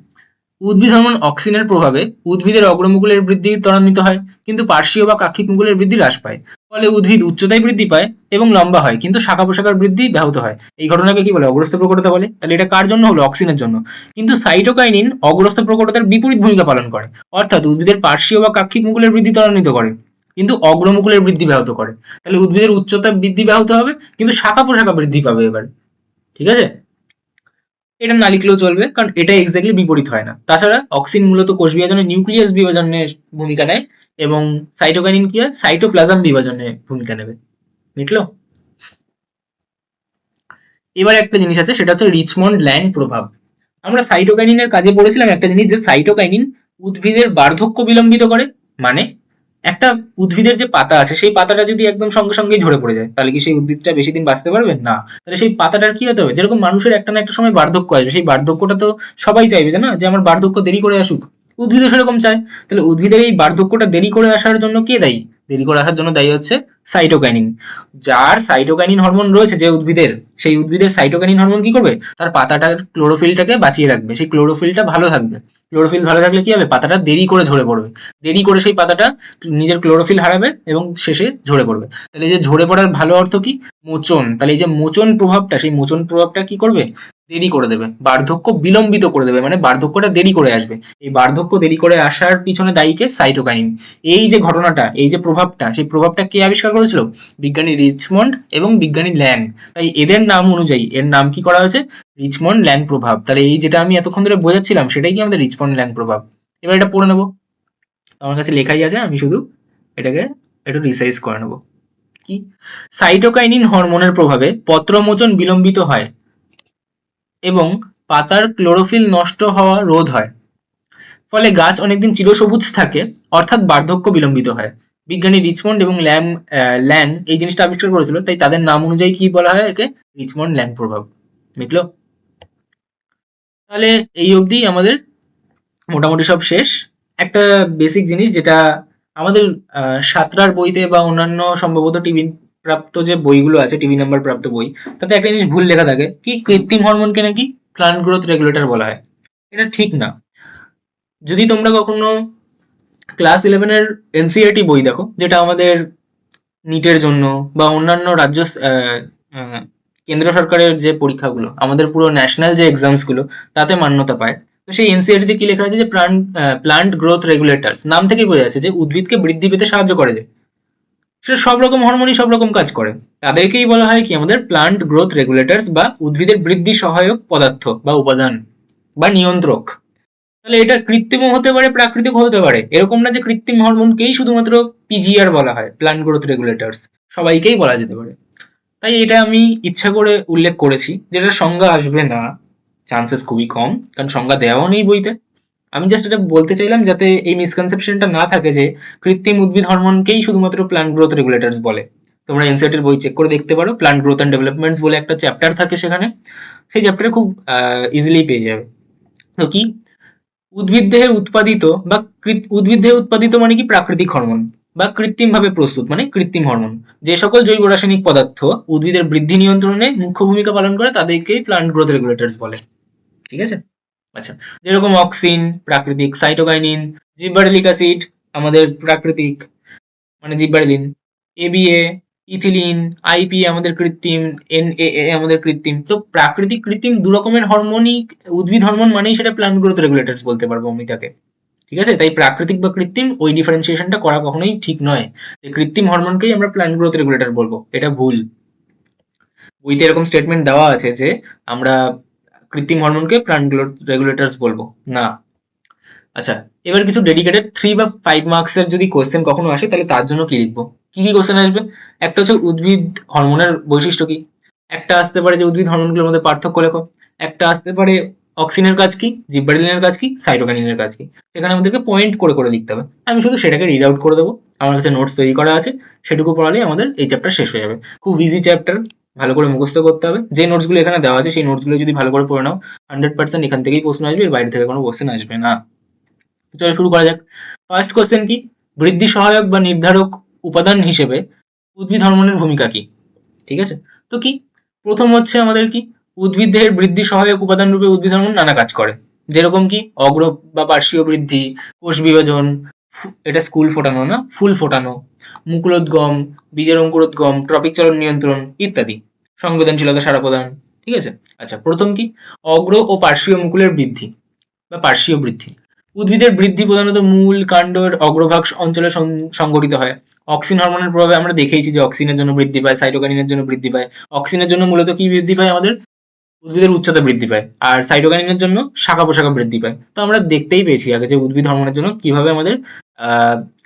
উদ্ভিদ হরমোন অক্সিনের প্রভাবে উদ্ভিদের অগ্রমুকুলের বৃদ্ধি ত্বরান্বিত হয়, কিন্তু পার্শ্বীয় বা কাক্ষিক মুকুলের বৃদ্ধি হ্রাস পায়। ফলে উদ্ভিদ উচ্চতায় বৃদ্ধি পায় এবং লম্বা হয়, কিন্তু শাখা প্রশাখার বৃদ্ধি ব্যাহত হয়। এই ঘটনাকে কি বলে? অগ্রস্ত প্রকটতা বলে। তাহলে এটা কার জন্য হলো? অক্সিনের জন্য। কিন্তু সাইটোকাইনিন অগ্রস্ত প্রকটতার বিপরীত ভূমিকা পালন করে, অর্থাৎ উদ্ভিদের পার্শ্বীয় বা কাক্ষিক মুকুলের বৃদ্ধি ত্বরান্বিত করে, কিন্তু অগ্রমুকুলের বৃদ্ধি ব্যাহত করে। তাহলে উদ্ভিদের উচ্চতা বৃদ্ধি ব্যাহত হবে, কিন্তু শাখা প্রশাখা বৃদ্ধি পাবে এবার। ঠিক আছে? এটা না লিখলেও চলবে, কারণ এটা এক্স্যাক্টলি বিপরীত হয় না। তাছাড়া অক্সিন মূলত কোষ বিভাজনে নিউক্লিয়াস বিভাজনের ভূমিকা নেয় এবং সাইটোকাইনিন কি হয়? সাইটোপ্লাজম বিভাজনে ভূমিকা নেবে। মিটলো? এবার একটা জিনিস আছে, সেটা হচ্ছে রিচমন্ড ল্যাং প্রভাব। আমরা সাইটোকাইনিনের কাজে পড়েছিলাম একটা জিনিস, যে সাইটোকাইনিন উদ্ভিদের বার্ধক্য বিলম্বিত করে। মানে একটা উদ্ভিদের যে পাতা আছে, সেই পাতাটা যদি একদম সঙ্গে সঙ্গেই ঝরে পড়ে যায়, তাহলে কি সেই উদ্ভিদটা বেশি দিন বাঁচতে পারবে? না। তাহলে সেই পাতাটার কি হতে হবে, যেরকম মানুষের একটা না একটা সময় বার্ধক্য আসবে, সেই বার্ধক্যটা তো সবাই চাইবে যে না, যে আমার বার্ধক্য দেরি করে আসুক। উদ্ভিদও সেরকম চায়। তাহলে উদ্ভিদের এই বার্ধক্যটা দেরি করে আসার জন্য কে দায়ী? দেরি করে আসার জন্য দায়ী হচ্ছে সাইটোকাইনিন। যার সাইটোকাইনিন হরমোন রয়েছে যে উদ্ভিদের, সেই উদ্ভিদের সাইটোকাইনিন হরমোন কি করবে, তার পাতাটার ক্লোরোফিলটাকে বাঁচিয়ে রাখবে, সেই ক্লোরোফিলটা ভালো থাকবে। ক্লোরোফিল ভালো থাকলে কি হবে, পাতাটা দেরি করে ঝরে পড়বে। দেরি করে সেই পাতাটা নিজের ক্লোরোফিল হারাবে এবং শেষে ঝরে পড়বে। তাহলে এই যে ঝরে পড়ার ভালো অর্থ কি, মোচন। তাহলে এই যে মোচন প্রভাবটা, সেই মোচন প্রভাবটা কি করবে, দেরি করে দেবে, বার্ধক্য বিলম্বিত করে দেবে, মানে বার্ধক্যটা দেরি করে আসবে। এই বার্ধক্য দেরি করে আসার পিছনে দায়ী কে, সাইটোকাইনিন। এই যে ঘটনাটা, এই যে প্রভাবটা, সেই প্রভাবটা কে আবিষ্কার করেছিল, বিজ্ঞানী রিচমন্ড এবং বিজ্ঞানী ল্যাং। তাই এদের নাম অনুযায়ী এর নাম কি করা হয়েছে, রিচমন্ড ল্যাং প্রভাব। তাহলে এই যেটা আমি এতক্ষণ ধরে বোঝাচ্ছিলাম, সেটাই কি আমাদের রিচমন্ড ল্যাং প্রভাব। এবার এটা পড়ে নেবো। আমার কাছে লেখাই আছে, আমি শুধু এটাকে একটু রিসাইজ করে নেবো। কি, সাইটোকাইনিন হরমোনের প্রভাবে পত্রমোচন বিলম্বিত হয় এবং পাতার ক্লোরোফিল নষ্ট হওয়া রোধ হয়, ফলে গাছ অনেকদিন চিরসবুজ থাকে, অর্থাৎ বার্ধক্য বিলম্বিত হয়। বিজ্ঞানী রিচমন্ড এবং ল্যাং এই জিনিসটা আবিষ্কার করেছিল, তাই তাদের নাম অনুযায়ী কি বলা হয় একে, রিচমন্ড ল্যাং প্রভাব। বুঝলো? তাহলে এই অবধি আমাদের মোটামুটি সব শেষ। একটা বেসিক জিনিস যেটা আমাদের সাঁতরার বইতে বা অন্যান্য সম্ভবত টিভি প্রাপ্ত যে বইগুলো আছে, টিভি নাম্বার প্রাপ্ত বই, তাতে একটা জিনিস ভুল লেখা থাকে, কি কৃত্রিম হরমোনকে নাকি প্লান্ট গ্রোথ রেগুলেটর বলা হয়। এটা ঠিক না। যদি তোমরা কখনো ক্লাস ইলেভেনের এনসিইআরটি বই দেখো, যেটা আমাদের নিটের জন্য বা অন্যান্য রাজ্য আহ, কেন্দ্র সরকারের যে পরীক্ষাগুলো, আমাদের পুরো ন্যাশনাল যে এক্সামস গুলো, তাতে মান্যতা পায়। তো সেই এনসিইআরটি তে কি লেখা আছে, যে প্লান্ট গ্রোথ রেগুলেটরস, নাম থেকেই বোঝা যাচ্ছে যে উদ্ভিদকে বৃদ্ধি পেতে সাহায্য করে। যে সেটা সব রকম হরমোনই সব রকম কাজ করে, তাদেরকেই বলা হয় কি আমাদের প্লান্ট গ্রোথ রেগুলেটরস, বা উদ্ভিদের বৃদ্ধি সহায়ক পদার্থ বা উপাদান বা নিয়ন্ত্রক। তাহলে এটা কৃত্রিমও হতে পারে, প্রাকৃতিকও হতে পারে। এরকম না যে কৃত্রিম হরমোনকেই শুধুমাত্র পিজিআর বলা হয়, প্লান্ট গ্রোথ রেগুলেটরস, সবাইকেই বলা যেতে পারে। তাই এটা আমি ইচ্ছা করে উল্লেখ করেছি, যেটা সংজ্ঞা আসবে না, চান্সেস খুবই কম, কারণ সংজ্ঞা দেওয়াও নেই বইতে। আমি জাস্ট এটা বলতে চাইলাম যাতে এই মিসকনসেপশনটা না থাকে যে কৃত্রিম উদ্ভিদ হরমোনকেই শুধুমাত্র প্লান্ট গ্রোথ রেগুলেটরস বলে। তোমরা এনসিইআরটির বই চেক করে দেখতে পারো, প্লান্ট গ্রোথ অ্যান্ড ডেভেলপমেন্টস বলে একটা চ্যাপ্টার থাকে সেখানে, সেই চ্যাপ্টারে খুব ইজিলি পেয়ে যাবে। তো কি, উদ্ভিদ দেহে উৎপাদিত বা উদ্ভিদ দেহে উৎপাদিত মানে কি, প্রাকৃতিক হরমোন বা কৃত্রিম ভাবে প্রস্তুত মানে কৃত্রিম হরমোন, যে সকল জৈব রাসায়নিক পদার্থ উদ্ভিদের বৃদ্ধি নিয়ন্ত্রণে মুখ্য ভূমিকা পালন করে, তাদেরকেই প্লান্ট গ্রোথ রেগুলেটরস বলে। ঠিক আছে? আচ্ছা, যেরকম অক্সিন প্রাকৃতিক, সাইটোকাইনিন, জিব্বারেলিক অ্যাসিড আমাদের প্রাকৃতিক মানে জিব্বারেলিন, এবিএ, ইথিলিন, আইপি আমাদের কৃত্রিম, এনএএ আমাদের কৃত্রিম। তো প্রাকৃতিক কৃত্রিম দু রকমের হরমোনই, উদ্ভিদ হরমোন মানেই সেটা প্ল্যান্ট গ্রোথ রেগুলেটরস বলতে পারবো আমি তাকে। ঠিক আছে? তাই প্রাকৃতিক বা কৃত্রিম ওই ডিফারেন্সিয়েশনটা করা কখনোই ঠিক নয়, যে কৃত্রিম হরমোনকেই আমরা প্ল্যান্ট গ্রোথ রেগুলেটর বলবো, এটা ভুল। বইতে এরকম স্টেটমেন্ট দেওয়া আছে যে আমরা কৃত্রিম হরমোনকে প্ল্যান্ট গ্রোথ রেগুলেটরস বলবো না। আচ্ছা, এবার কিছু ডেডিকেটেড 3 বা 5 মার্কসের যদি কোয়েশ্চেন কখনো আসে, তাহলে তার জন্য কি লিখবো, কি কি কোয়েশ্চেন আসবে। একটা হচ্ছে উদ্ভিদ হরমোনের বৈশিষ্ট্য কি, একটা আসতে পারে যে উদ্ভিদ হরমোনগুলোর মধ্যে পার্থক্য লেখো, একটা আসতে পারে অক্সিনের কাজ কি, জিব্বারেলিনের কাজ কি, সাইটোকাইনিনের কাজ কি। সেখানে আমাদেরকে পয়েন্ট করে করে লিখতে হবে, আমি শুধু সেটাকে রিড আউট করে দেবো। আমার কাছে নোটস তৈরি করা আছে, সেটুকু পড়ালেই আমাদের এই চ্যাপ্টার শেষ হয়ে যাবে। খুব ইজি চ্যাপ্টার, ভালো করে মুখস্থ করতে হবে। যে নোটসগুলো এখানে দেওয়া আছে সেই নোটসগুলো যদি ভালো করে পড়ে নাও, 100% এখান থেকেই প্রশ্ন আসবে, এর বাইরে থেকে কোনো কোশ্চেন আসবে না। তো চলো শুরু করা যাক। ফার্স্ট কোশ্চেন কি, বৃদ্ধি সহায়ক বা নির্ধারক উপাদান হিসেবে উদ্ভিদ হরমোনের ভূমিকা কি। ঠিক আছে? তো কি, প্রথম হচ্ছে আমাদের কি, উদ্ভিদ দেহের বৃদ্ধি সহায়ক উপাদান রূপে উদ্ভিদ হরমোন নানা কাজ করে। যেরকম কি, অগ্র বা পার্শ্বীয় বৃদ্ধি, কোষ বিভাজন, এটা স্কুল ফোটানো না, ফুল ফোটানো, মুকুলোদ্গম, বীজের অঙ্কুরোদ্গম, ট্রপিক চলন নিয়ন্ত্রণ ইত্যাদি, সংবেদনশীলতা সাড়া প্রদান। ঠিক আছে? আচ্ছা, প্রথম কি, অগ্র ও পার্শ্বীয় মুকুলের বৃদ্ধি বা পার্শ্বীয় বৃদ্ধি। উদ্ভিদের বৃদ্ধি প্রধানত মূল, কাণ্ডের অগ্রভাগ অঞ্চলে সংঘটিত হয়। অক্সিন হরমোনের প্রভাবে আমরা দেখেইছি যে অক্সিনের জন্য বৃদ্ধি পায়, সাইটোকাইনিনের জন্য বৃদ্ধি পায়। অক্সিনের জন্য মূলত কি বৃদ্ধি পায়, আমাদের উদ্ভিদের উচ্চতা বৃদ্ধি পায়, আর সাইটোকাইনিনের জন্য শাখা প্রশাখা বৃদ্ধি পায়। তো আমরা দেখতেই পেয়েছি আগে যে উদ্ভিদ হরমোনের জন্য কিভাবে আমাদের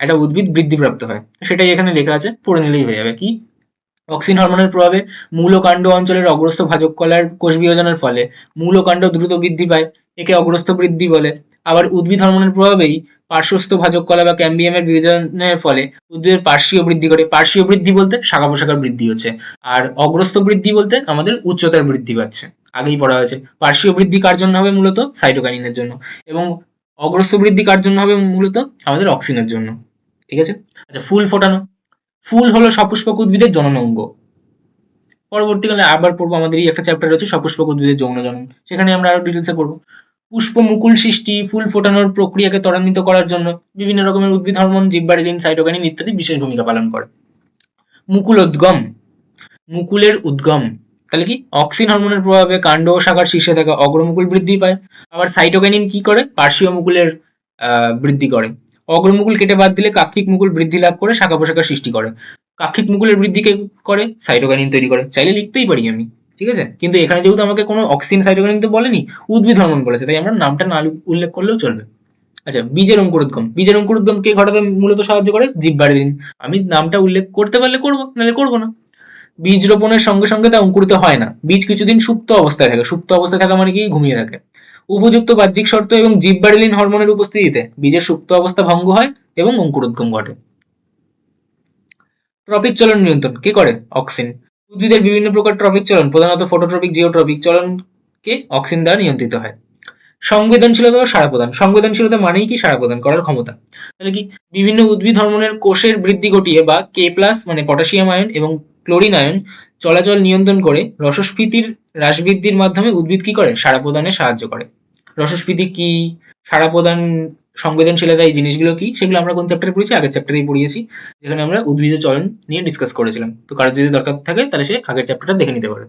একটা উদ্ভিদ বৃদ্ধিপ্রাপ্ত হয়। তো সেটাই এখানে লেখা আছে, পড়ে নিলেই হয়ে যাবে। কি, অক্সিন হরমোনের প্রভাবে মূল ও কাণ্ড অঞ্চলের অগ্রস্থ ভাজক কলার কোষ বিভাজনের ফলে মূল ও কাণ্ড দ্রুত বৃদ্ধি পায়, একে অগ্রস্থ বৃদ্ধি বলে। আবার উদ্ভিদ হরমোনের প্রভাবেই পার্শ্বস্থ ভাজক কলা বা ক্যাম্বিয়ামের বিভাজনের ফলে উদ্ভিদের পার্শ্বীয় বৃদ্ধি ঘটে। পার্শ্বীয় বৃদ্ধি বলতে শাখা প্রশাখার বৃদ্ধি হচ্ছে, আর অগ্রস্থ বৃদ্ধি বলতে আমাদের উচ্চতার বৃদ্ধি পাচ্ছে। আগেই পড়া হয়েছে। পার্শ্বীয় বৃদ্ধি কার জন্য হবে? মূলত সাইটোকাইনিনের জন্য। এবং অগ্রস্থ বৃদ্ধি কার জন্য হবে? মূলত আমাদের অক্সিনের জন্য। ঠিক আছে। আচ্ছা, ফুল ফোটানো। ফুল হলো সপুষ্পক উদ্ভিদের জনন অঙ্গ। পরবর্তীকালে আবার পড়বো, আমাদেরই একটা চ্যাপ্টার রয়েছে সপুষ্পক উদ্ভিদের যৌন জনন, সেখানে আমরা আরো ডিটেলসে পড়বো। পুষ্প মুকুল সৃষ্টি, ফুল ফোটানোর প্রক্রিয়াকে ত্বরান্বিত করার জন্য বিভিন্ন রকমের উদ্ভিদ হরমোন, জিববারেলিন, সাইটোকাইনিন ইত্যাদি বিশেষ ভূমিকা পালন করে। মুকুলোদ্গম, মুকুলের উদ্গম, তাহলে কি অক্সিন হরমোনের প্রভাবে কাণ্ড ও শাখার শীর্ষে থাকা অগ্রমুকুল বৃদ্ধি পায়। আবার সাইটোকাইনিন কি করে? পার্শ্বীয় মুকুলের বৃদ্ধি করে। অগ্রমুকুল কেটে বাদ দিলে কাক্ষিক মুকুল বৃদ্ধি লাভ করে শাখা প্রশাখার সৃষ্টি করে। কাক্ষিক মুকুলের বৃদ্ধি কে করে? সাইটোকাইনিন তৈরি করে। চাইলে লিখতেই পারি আমি, ঠিক আছে, কিন্তু এখানে যেহেতু আমাকে কোনো অক্সিন সাইটোকাইনিন তো বলেনি, উদ্ভিদ হরমোন বলেছে, তাই আমরা নামটা না উল্লেখ করলেও চলবে। আচ্ছা, বীজের অঙ্কুরোদ্গম। বীজের অঙ্কুরোদ্গম কে ঘটাতে মূলত সাহায্য করে? জিববারেলিন। আমি নামটা উল্লেখ করতে পারলে করবো, নাহলে করবো না। বীজ রোপণের সঙ্গে সঙ্গে তা অঙ্কুরিত হয় না, বীজ কিছুদিন সুপ্ত অবস্থায় থাকে। সুপ্ত অবস্থায় থাকা মানে কি? ঘুমিয়ে থাকে। উপযুক্ত বাহ্যিক শর্ত এবং জিববারেলিন হরমোনের উপস্থিতিতে বীজের সুপ্ত অবস্থা ভঙ্গ হয় এবং অঙ্কুরোদ্গম ঘটে। ট্রপিক চলন নিয়ন্ত্রণ কে করে? অক্সিন। উদ্ভিদের বিভিন্ন প্রকার ট্রপিক চলন, প্রধানত ফটোট্রপিক, জিওট্রপিক চলনকে অক্সিন দ্বারা নিয়ন্ত্রিত হয়। সংবেদনশীলতা ও সাড়া প্রদান। সংবেদনশীলতা মানেই কি? সাড়া প্রদান করার ক্ষমতা। তাহলে কি? বিভিন্ন উদ্ভিদ হরমোনের কোষের বৃদ্ধি ঘটিয়ে বা কে প্লাস মানে পটাশিয়াম আয়ন এবং ক্লোরিন আয়ন চলাচল নিয়ন্ত্রণ করে রসস্ফীতির হ্রাস বৃদ্ধির মাধ্যমে উদ্ভিদ কি করে? সাড়া প্রদানে সাহায্য করে। রসস্ফীতি কি? সাড়া প্রদান, সংবেদনশীলতা, এই জিনিসগুলো কি? সেগুলো আমরা কোন চ্যাপ্টারে পড়েছি? আগের চ্যাপ্টারেই পড়িয়েছি, যেখানে আমরা উদ্ভিজ চলন নিয়ে ডিসকাস করেছিলাম। তো কারো যদি দরকার থাকে তাহলে সে আগের চ্যাপ্টারটা দেখে নিতে পারে।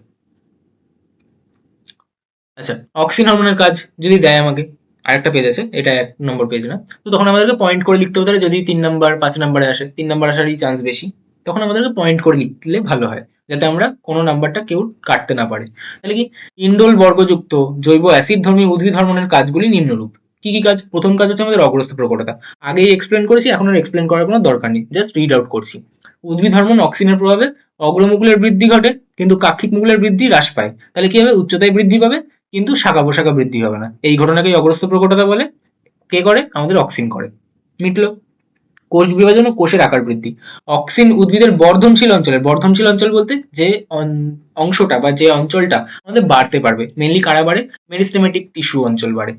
আচ্ছা, অক্সিন হরমোনের কাজ যদি দেয় আমাকে, আরেকটা পেজ আছে, এটা 1 নম্বর পেজ না, তো তখন আমাদেরকে পয়েন্ট করে লিখতে হতে পারে। যদি 3 নম্বর 5 নম্বরে আসে, 3 নম্বর আসারই চান্স বেশি, তখন আমাদেরকে পয়েন্ট করে লিখলে ভালো হয়, যাতে আমরা কোনো নাম্বারটা কেউ কাটতে না পারে। তাহলে কি? ইন্ডোল বর্গযুক্ত জৈব অ্যাসিড ধর্মী উদ্ভিদ হরমোনের কাজগুলি নিম্নরূপ। কি কি কাজ? প্রথম কাজ হচ্ছে আমাদের অগ্রস্থ প্রকটতা। আগেই এক্সপ্লেন করেছি, এখন আর এক্সপ্লেন করার কোনো দরকার নেই, জাস্ট রিড আউট করছি। উদ্ভিদ হরমোন অক্সিনের প্রভাবে অগ্রমুকুলের বৃদ্ধি ঘটে, কিন্তু কাক্ষিক মুকুলের বৃদ্ধি হ্রাস পায়। তাহলে কি হবে? উচ্চতায় বৃদ্ধি পাবে, কিন্তু শাখা প্রশাখা বৃদ্ধি হবে না। এই ঘটনাকেই অগ্রস্থ প্রকটতা বলে। কে করে? আমাদের অক্সিন করে। মিটলো। কোষ বিভাজন ও কোষের আকার বৃদ্ধি। অক্সিন উদ্ভিদের বর্ধনশীল অঞ্চলের, বর্ধনশীল অঞ্চল বলতে যে অংশটা বা যে অঞ্চলটা আমাদের বাড়তে পারবে, মেনলি কারা বাড়ে? মেরিস্টেমেটিক টিস্যু অঞ্চল বাড়ে।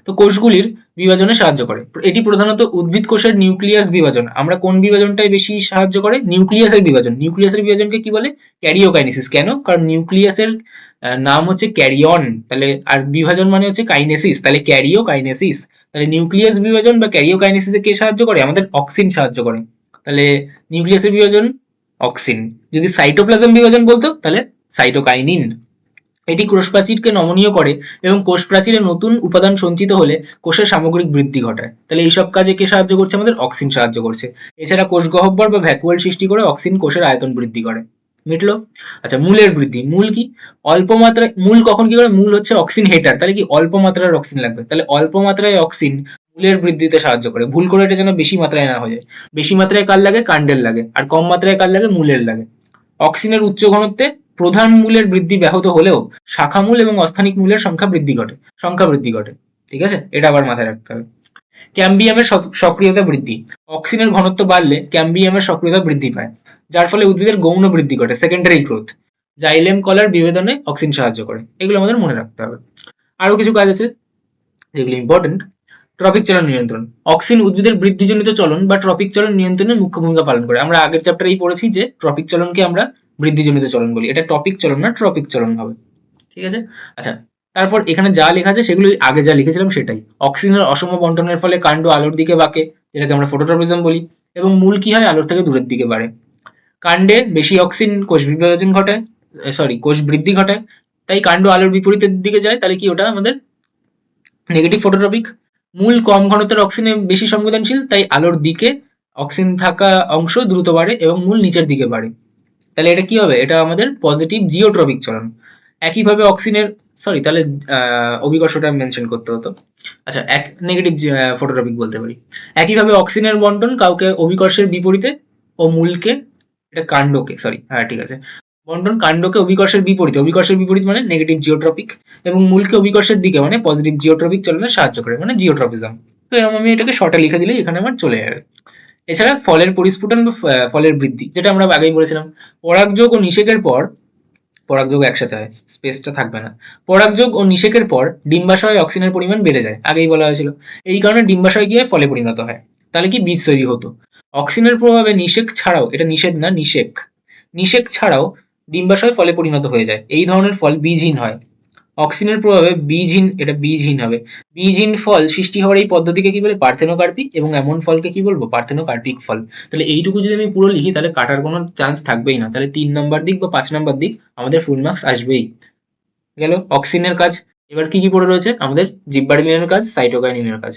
তো কোষগুলির বিভাজনে সাহায্য করে। এটি প্রধানত উদ্ভিদ কোষের নিউক্লিয়াস বিভাজন। আমরা কোন বিভাজনটাই বেশি সাহায্য করে? নিউক্লিয়াসের বিভাজন। নিউক্লিয়াসের বিভাজনকে কি বলে? ক্যারিওকাইনেসিস। কেন? কারণ নিউক্লিয়াসের নাম হচ্ছে ক্যারিয়ন, তাহলে আর বিভাজন মানে হচ্ছে কাইনেসিস, তাহলে ক্যারিওকাইনেসিস। তাহলে নিউক্লিয়াস বিভাজন বা ক্যারিওকাইনেসিসে কে সাহায্য করে? আমাদের অক্সিন সাহায্য করে। তাহলে নিউক্লিয়াসের বিভাজন অক্সিন। যদি সাইটোপ্লাজম বিভাজন বলতো তাহলে সাইটোকাইনিন। এটি কোষ প্রাচীরকে নমনীয় করে এবং কোষ প্রাচীরে নতুন উপাদান সঞ্চিত হলে কোষের সামগ্রিক বৃদ্ধি ঘটায়। তাহলে এইসব কাজে কে সাহায্য করছে? আমাদের অক্সিন সাহায্য করছে। এছাড়া কোষ গহ্বর বা ভ্যাকুয়াল সৃষ্টি করে অক্সিন কোষের আয়তন বৃদ্ধি করে। মিটলো। আচ্ছা, মূলের বৃদ্ধি। মূল কি? অল্প মাত্রায় মূল কখন কি করে? মূল হচ্ছে অক্সিন হেটার। তাহলে কি? অল্প মাত্রার অক্সিন লাগবে, তাহলে অল্প মাত্রায় অক্সিন মূলের বৃদ্ধিতে সাহায্য করে। ভুল করে এটা যেন বেশি মাত্রায় না হয়ে যায়। বেশি মাত্রায় কার লাগে? কাণ্ডের লাগে। আর কম মাত্রায় কার লাগে? মূলের লাগে। অক্সিনের উচ্চ ঘনত্বে প্রধান মূলের বৃদ্ধি ব্যাহত হলেও শাখা মূল এবং অস্থানিক মূলের সংখ্যা বৃদ্ধি ঘটে। ঠিক আছে, এটা আবার মাথায় রাখতে হবে। ক্যাম্বিয়ামের সক্রিয়তা বৃদ্ধি। অক্সিনের ঘনত্ব বাড়লে ক্যাম্বিয়ামের সক্রিয়তা বৃদ্ধি পায়, যার ফলে উদ্ভিদের গৌণ বৃদ্ধি ঘটে, সেকেন্ডারি গ্রোথ। জাইলেম কলার বিভেদনে অক্সিন সাহায্য করে। এগুলো আমাদের মনে রাখতে হবে। আরো কিছু কাজ আছে যেগুলো ইম্পর্টেন্ট। ট্রপিক চলন নিয়ন্ত্রণ। অক্সিন উদ্ভিদের বৃদ্ধিজনিত চলন বা ট্রপিক চলন নিয়ন্ত্রণে মুখ্য ভূমিকা পালন করে। আমরা আগের চ্যাপ্টারেই পড়েছি যে ট্রপিক চলনকে আমরা বৃদ্ধিজনিত চলন বলি। এটা টপিক চলন না, ট্রপিক চলন হবে। ঠিক আছে। আচ্ছা, তারপর এখানে যা লেখা আছে সেগুলো আগে যা লিখেছিলাম সেটাই। অক্সিজেনের অসম বন্টনের ফলে কাণ্ড আলোর দিকে বাঁকে, যেটাকে আমরা ফটোট্রপিজম বলি, এবং মূল কি হয়? আলোর থেকে দূরের দিকে বাড়ে। কাণ্ডে বেশি অক্সিন কোষ বিভাজন ঘটায়, কোষ বৃদ্ধি ঘটায়, তাই কাণ্ড আলোর বিপরীতের দিকে যায়। তাহলে কি? ওটা আমাদের নেগেটিভ ফটোট্রপিক। মূল কম ঘনত্বের অক্সিনে বেশি সংবেদনশীল, তাই আলোর দিকে অক্সিন থাকা অংশ দ্রুত বাড়ে এবং মূল নিচের দিকে বাড়ে। তাহলে এটা কি হবে? এটা আমাদের পজিটিভ জিওট্রপিক চলন। একইভাবে অক্সিনের, তাহলে অভিকর্ষটা মেনশন করতে হতো। আচ্ছা, এক নেগেটিভ ফটোট্রপিক বলতে পারি। একইভাবে অক্সিনের বন্টন কাউকে অভিকর্ষের বিপরীতে ও মূলকে এটা কাণ্ডকে, সরি, হ্যাঁ ঠিক আছে। বন্টন কাণ্ডকে অভিকর্ষের বিপরীতে, অভিকর্ষের বিপরীত মানে নেগেটিভ জিওট্রপিক, এবং মূলকে অভিকর্ষের দিকে মানে পজিটিভ জিওট্রপিক চলনে সাহায্য করে, মানে জিওট্রপিজম। তো এরকম আমি এটাকে শর্টে লিখে দিলেই এখানে আমার চলে যাবে। এছাড়া ফলের পরিস্ফুটন বা ফলের বৃদ্ধি, যেটা আমরা আগেই বলেছিলাম, পরাগযোগ ও নিষেকের পর, পরাগযোগ একসাথে হয়, স্পেসটা থাকবে না। পরাগযোগ ও নিষেকের পর ডিম্বাশয়ে অক্সিজেনের পরিমাণ বেড়ে যায়, আগেই বলা হয়েছিল। এই কারণে ডিম্বাশয় গিয়ে ফলে পরিণত হয়। তাহলে কি বীজ তৈরি হতো। অক্সিজেনের প্রভাবে নিষেক ছাড়াও, এটা নিষেধ না, নিষেক, নিষেক ছাড়াও ডিম্বাশয় ফলে পরিণত হয়ে যায়। এই ধরনের ফল বীজহীন হয়। অক্সিজেনের প্রভাবে বীজহীন, এটা বীজহীন হবে। বীজহীন ফল সৃষ্টি হওয়ার এই পদ্ধতিকে কি বলে, পার্থেনোকার্পি, এবং এমন ফলকে কি বলবো, পার্থেনোকার্পিক ফল। তাহলে এইটুকু যদি আমি পুরো লিখি তাহলে কাটার কোনো চান্স থাকবেই না, তাহলে 3 নম্বর দিক বা 5 নম্বর দিক আমাদের ফুল মার্কস আসবেই। গেল অক্সিজেনের কাজ। এবার কি কি পড়ে রয়েছে আমাদের, জিব্বারেলিনের কাজ, সাইটোকাইনিনের কাজ।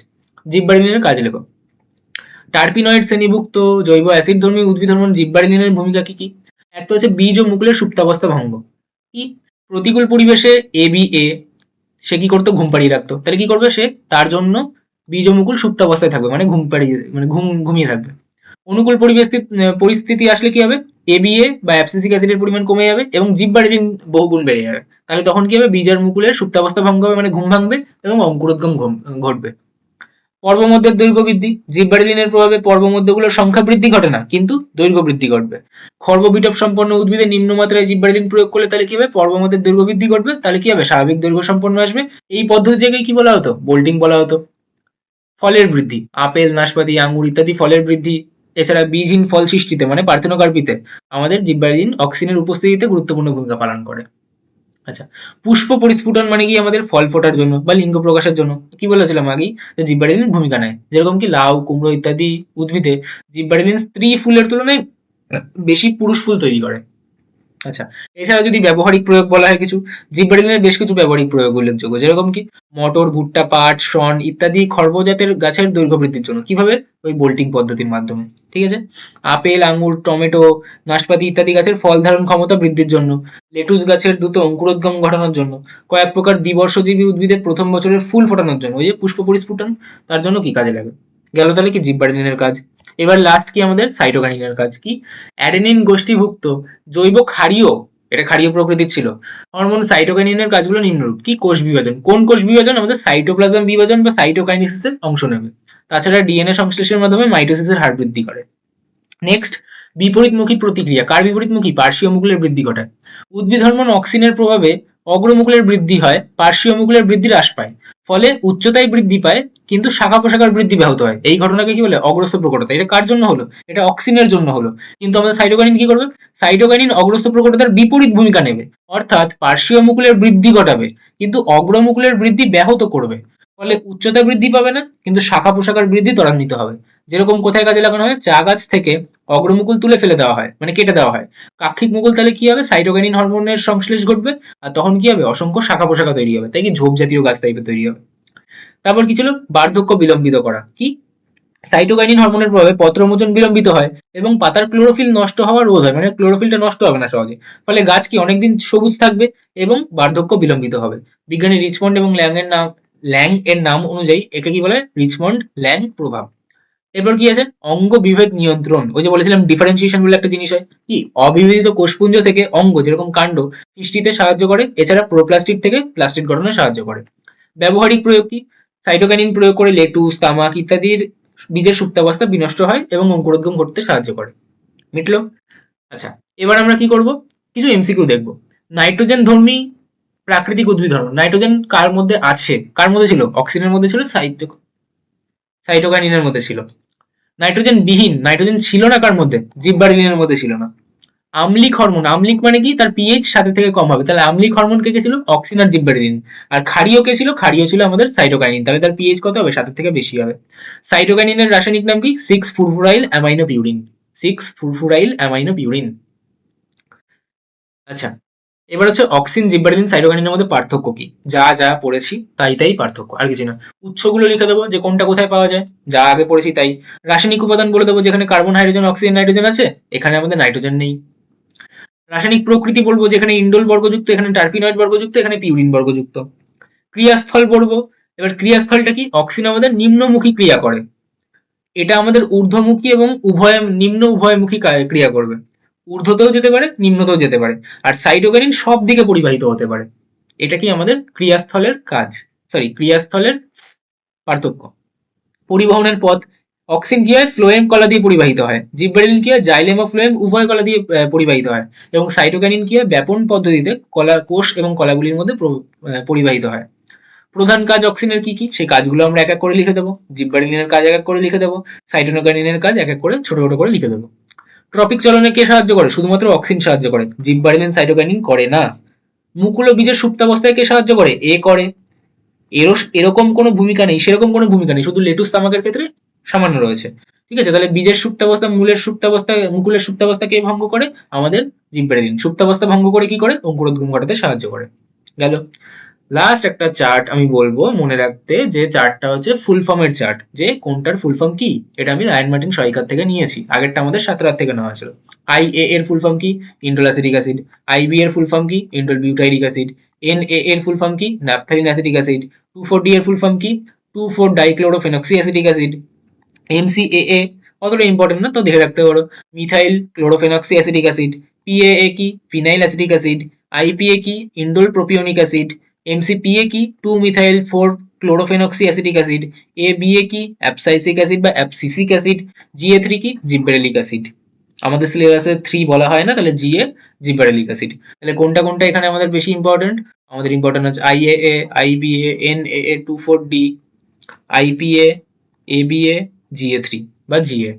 জিব্বারেলিনের কাজ লেখো। টার্পিনয়েড শ্রেণীভুক্ত জৈব অ্যাসিডধর্মী উদ্ভিদ হরমোন জিব্বারেলিনের ভূমিকা কি কি। একটা হচ্ছে বীজ ও মুকুলের সুপ্তাবস্থা ভঙ্গ। কি, প্রতিকূল পরিবেশে এবিএ সে কি করতো, ঘুম পাড়িয়ে রাখতো। তাহলে কি করবে সে, তার জন্য বীজ ও মুকুল সুপ্তাবস্থায় থাকবে, মানে ঘুম পাড়িয়ে, মানে ঘুমিয়ে থাকবে। অনুকূল পরিস্থিতি আসলে কি হবে, এবিএ বা অ্যাবসিসিক অ্যাসিডের পরিমাণ কমে যাবে এবং জিব্বারেলিন বহুগুণ বেড়ে যাবে। তাহলে তখন কি হবে, বীজ আর মুকুলের সুপ্তাবস্থা ভঙ্গ হবে, মানে ঘুম ভাঙবে এবং অঙ্কুরোদ্গম ঘটবে। পর্বমধ্যের দৈর্ঘ্য বৃদ্ধি, জিব্বারেলিনের প্রভাবে পর্বমধ্যগুলোর সংখ্যা বৃদ্ধি ঘটে না, কিন্তু দৈর্ঘ্য বৃদ্ধি ঘটবে। খর্ববিটপ সম্পন্ন উদ্ভিদে নিম্নমাত্রায় জিব্বারেলিন প্রয়োগ করলে তাহলে কি হবে, পর্বমধ্যের দৈর্ঘ্য বৃদ্ধি ঘটবে, তাহলে কি হবে, স্বাভাবিক দৈর্ঘ্য সম্পন্ন আসবে। এই পদ্ধতিটাকে কি বলা হতো, বোল্টিং বলা হতো। ফলের বৃদ্ধি, আপেল, নাশপাতি, আঙ্গুর ইত্যাদি ফলের বৃদ্ধি, এছাড়া বীজহীন ফল সৃষ্টিতে মানে পার্থেনোকার্পিতে আমাদের জিব্বারেলিন অক্সিনের উপস্থিতিতে গুরুত্বপূর্ণ ভূমিকা পালন করে। আচ্ছা, পুষ্প পরিস্ফুটন মানে কি, আমাদের ফল ফোটার জন্য বা লিঙ্গ প্রকাশের জন্য। কি বলেছিলাম আগেই, যে জিব্বারেলিন ভূমিকা নেয়, যেরকম কি লাউ, কুমড়ো ইত্যাদি উদ্ভিদে জিব্বারেলিন স্ত্রী ফুলের তুলনায় বেশি পুরুষ ফুল তৈরি করে। আচ্ছা, এছাড়া যদি ব্যবহারিক প্রয়োগ বলা হয় কিছু, জিব্বারেলিনের বেশ কিছু ব্যবহারিক প্রয়োগ উল্লেখযোগ্য, যেরকম কি মটর, ভুট্টা, পাট, শন ইত্যাদি খর্বজাতের গাছের দৈর্ঘ্য বৃদ্ধির জন্য। কিভাবে, ওই বোল্টিং পদ্ধতির মাধ্যমে। ঠিক আছে। আপেল, আঙ্গুর, টমেটো, নাশপাতি ইত্যাদি গাছের ফল ধারণ ক্ষমতা বৃদ্ধির জন্য। লেটুস গাছের দ্রুত অঙ্কুরোদ্গম ঘটানোর জন্য। কয়েক প্রকার দ্বিবর্ষজীবী উদ্ভিদের প্রথম বছরের ফুল ফোটানোর জন্য, ওই যে পুষ্প পরিস্ফুটন, তার জন্য কি কাজে লাগে। গেল তাহলে কি জিব্বারেলিনের কাজ। এবার লাস্ট কি আমাদের, সাইটোকাইনিনের কাজ কি, অ্যাডেনিন গোষ্ঠীভুক্ত জৈব ক্ষারীয়, এটা ক্ষারীয় প্রকৃতির ছিল, হরমোন সাইটোকাইনিনের কাজগুলো নিম্নরূপ। কি, কোষ বিভাজন। কোন কোষ বিভাজন, আমাদের সাইটোপ্লাজম বিভাজন বা সাইটোকাইনেসিসের অংশ নেবে। তাছাড়া ডিএনএ সংশ্লেষের মাধ্যমে মাইটোসিসের হার বৃদ্ধি করে। নেক্সট, বিপরীতমুখী প্রতিক্রিয়া। কার বিপরীতমুখী, পার্শ্বীয় মুকুলের বৃদ্ধি ঘটায়। উদ্ভিদ হরমোন অক্সিনের প্রভাবে অগ্রমুকুলের বৃদ্ধি হয়, পার্শ্বীয় মুকুলের বৃদ্ধি হ্রাস পায়। ফলে উচ্চতায় বৃদ্ধি পায়, কিন্তু শাখা প্রশাখার বৃদ্ধি ব্যাহত হয়। এই ঘটনাকে কি বলে, অগ্রস্ত প্রকটতা। এটা কার জন্য হলো, এটা অক্সিনের জন্য হলো। কিন্তু আমাদের সাইটোকাইনিন কি করবে, সাইটোকাইনিন অগ্রস্ত প্রকটতার বিপরীত ভূমিকা নেবে, অর্থাৎ পার্শ্বীয় মুকুলের বৃদ্ধি ঘটাবে, কিন্তু অগ্রমুকুলের বৃদ্ধি ব্যাহত করবে। ফলে উচ্চতা বৃদ্ধি পাবে না, কিন্তু শাখা প্রশাখার বৃদ্ধি ত্বরান্বিত হবে। যেরকম কোথায় কাজে লাগানো হয়, চা গাছ থেকে অগ্রমুকুল তুলে ফেলে দেওয়া হয়, মানে কেটে দেওয়া হয়। কাক্ষিক মুকুল, তাহলে কি হবে, সাইটোকাইনিন হরমোনের সংশ্লেষ ঘটবে, আর তখন কি হবে, অসংখ্য শাখা প্রশাখা তৈরি হবে, তাই কি ঝোপ জাতীয় গাছ টাইপের তৈরি হবে। তারপর কি ছিল, বার্ধক্য বিলম্বিত করা। কি, সাইটোকাইনিন হরমোনের প্রভাবে পত্রমোচন বিলম্বিত হয় এবং পাতার ক্লোরোফিল নষ্ট হওয়া রোধ হয়, মানে ক্লোরোফিলটা নষ্ট হবে না সহজে। ফলে গাছ কি অনেকদিন সবুজ থাকবে এবং বার্ধক্য বিলম্বিত হবে। বিজ্ঞানী রিচমন্ড এবং ল্যাং এর নাম অনুযায়ী একে কি বলে, রিচমন্ড ল্যাং প্রভাব। এরপর কি আছে, অঙ্গ বিভেদ নিয়ন্ত্রণ। ওই যে বলেছিলাম ডিফারেন্সিয়েশন বলে একটা জিনিস হয়, কি অবিভেদিত কোষপুঞ্জ থেকে অঙ্গ, যেরকম কাণ্ড, সৃষ্টিতে সাহায্য করে। এছাড়া প্রোপ্লাস্টিড থেকে প্লাস্টিড গঠনে সাহায্য করে। ব্যবহারিক প্রয়োগ কি, সাইটোকাইনিন প্রয়োগ করে লেটুস, তামাক ইত্যাদির বীজের সুপ্তাবস্থা বিনষ্ট হয় এবং অঙ্কুরোদ্গম ঘটতে সাহায্য করে। মিটলো। আচ্ছা, এবার আমরা কি করব, কিছু এমসিকিউ দেখব। নাইট্রোজেন ধর্মী প্রাকৃতিক উদ্ভিদ হরমোন। নাইট্রোজেন কার মধ্যে আছে, কার মধ্যে ছিল, অক্সিজেনের মধ্যে ছিল, সাইটোকাইনিনের মধ্যে ছিল। নাইট্রোজেন বিহীন, নাইট্রোজেন ছিল না কার মধ্যে, জিব্বারেলিনের মধ্যে ছিল না। আম্লিক হরমোন, আম্লিক মানে কি, তার পিএইচ 7 থেকে কম হবে, তাহলে আম্লিক হরমোন কে ছিল, অক্সিন আর জিব্বারেলিন। আর ক্ষারীয় কে ছিল, ক্ষারীয় ছিল আমাদের সাইটোকাইনিন, তাহলে তার পিএইচ কত হবে, 7 থেকে বেশি হবে। সাইটোকাইনিনের রাসায়নিক নাম কি, 6 furfuryl amino purine. 6 furfuryl amino purine. আচ্ছা, এবার হচ্ছে অক্সিন, জিব্বারেলিন, সাইটোকাইনিনের মধ্যে পার্থক্য কি। যা যা পড়েছি তাই পার্থক্য, আর কিছু না। উৎসগুলো লিখে দেবো যে কোনটা কোথায় পাওয়া যায়, যা আগে পড়েছি তাই। রাসায়নিক উপাদান বলে দেবো, যেখানে কার্বন, হাইড্রোজেন, অক্সিজেন, নাইট্রোজেন আছে, এখানে আমাদের নাইট্রোজেন নেই। রাসায়নিক প্রকৃতি বলবো, যেখানে ইন্ডোল বর্গযুক্ত, এখানে টার্পিনয়েড বর্গযুক্ত, এখানে পিউরিন বর্গযুক্ত। ক্রিয়াস্থল পড়বো। এবার ক্রিয়াস্থলটা কি, অক্সিন আমাদের নিম্নমুখী ক্রিয়া করে, এটা আমাদের ঊর্ধ্বমুখী এবং নিম্ন উভয়মুখী ক্রিয়া করবে। ঊর্ধ্বতেও যেতে পারে, নিম্নতেও যেতে পারে। আর সাইটোকাইনিন সব দিকে পরিবাহিত হতে পারে। এটা কি আমাদের ক্রিয়াস্থলের কাজ, ক্রিয়াস্থলের পার্থক্য। পরিবহনের পথ, অক্সিন কি হয়, ফ্লোয়েম কলা দিয়ে পরিবাহিত হয়। জিবরেলিন কি হয়, জাইলেম ও ফ্লোয়েম উভয় কলা দিয়ে পরিবাহিত হয়। এবং সাইটোকাইনিন কি হয়, ব্যাপন পদ্ধতিতে কলা কোষ এবং কলাগুলির মধ্যে পরিবাহিত হয়। প্রধান কাজ অক্সিনের কি কি, সেই কাজগুলো আমরা এক এক করে লিখে দেবো। জিবরেলিনের কাজ এক এক করে লিখে দেবো। সাইটোকাইনিনের কাজ এক এক করে ছোট ছোট করে লিখে দেবো। ট্রপিক চলনে কে সাহায্য করে, শুধুমাত্র অক্সিন সাহায্য করে, জিবরেলিন সাইটোকাইনিন করে না। মুকুল ও বীজের সুপ্তাবস্থায় কে সাহায্য করে, এ করে। এরকম কোনো ভূমিকা নেই, সেরকম কোনো ভূমিকা নেই, শুধু লেটুস তামাকের ক্ষেত্রে সামান্য রয়েছে। ঠিক আছে, তাহলে বীজের সুপ্তাবস্থা, মূলের সুপ্তাবস্থা, মুকুলের সুপ্তাবস্থা কে ভঙ্গ করে, আমাদের জিবরেলিন। সুপ্তাবস্থা ভঙ্গ করে কি করে, অঙ্কুরোদ্গম ঘটাতে সাহায্য করে। গেল। লাস্ট একটা চার্ট আমি বলবো মনে রাখতে, যে চার্টটা হচ্ছে ফুল ফর্মের চার্ট, যে কোনটার ফুল ফর্ম কি। এটা আমি রায়ান মার্টিন সহায়িকার থেকে নিয়েছি, আগেরটা আমাদের সাঁতরার থেকে নেওয়া ছিল। IA এর ফুল ফর্ম কি, ইন্ডোল অ্যাসিটিক অ্যাসিড। IB এর ফুল ফর্ম কি, ইন্ডোল বিউটাইরিক অ্যাসিড। NA এর ফুল ফর্ম কি, ন্যাপথালিন অ্যাসিটিক অ্যাসিড। 2,4-D এর ফুল ফর্ম কি, 2,4-ডাইক্লোরোফেনক্সি অ্যাসিটিক অ্যাসিড। MCAA অতটা ইম্পর্টেন্ট না, তো দেখে রাখতে পারো। Methyl chlorophenoxy acetic acid. PAA কি, ফিনাইল অ্যাসিটিক অ্যাসিড। IPA কি, ইন্ডোল প্রোপিওনিক অ্যাসিড। MCPA কি, 2-মিথাইল 4-ক্লোরোফেনক্সি অ্যাসিটিক অ্যাসিড। ABA কি, অ্যাবসাইসিক অ্যাসিড বা অ্যাবসিসিক অ্যাসিড। GA3 কি, জিব্রেলিক অ্যাসিড। আমাদের সিলেবাসে 3 বলা হয় না, তাহলে GA জিব্রেলিক অ্যাসিড। তাহলে কোনটা কোনটা এখানে আমাদের বেশি ইম্পর্টেন্ট, আমাদের ইম্পর্টেন্ট হচ্ছে IAA, IBA, NAA, 2,4-D, IPA, ABA, GA3 বা GA।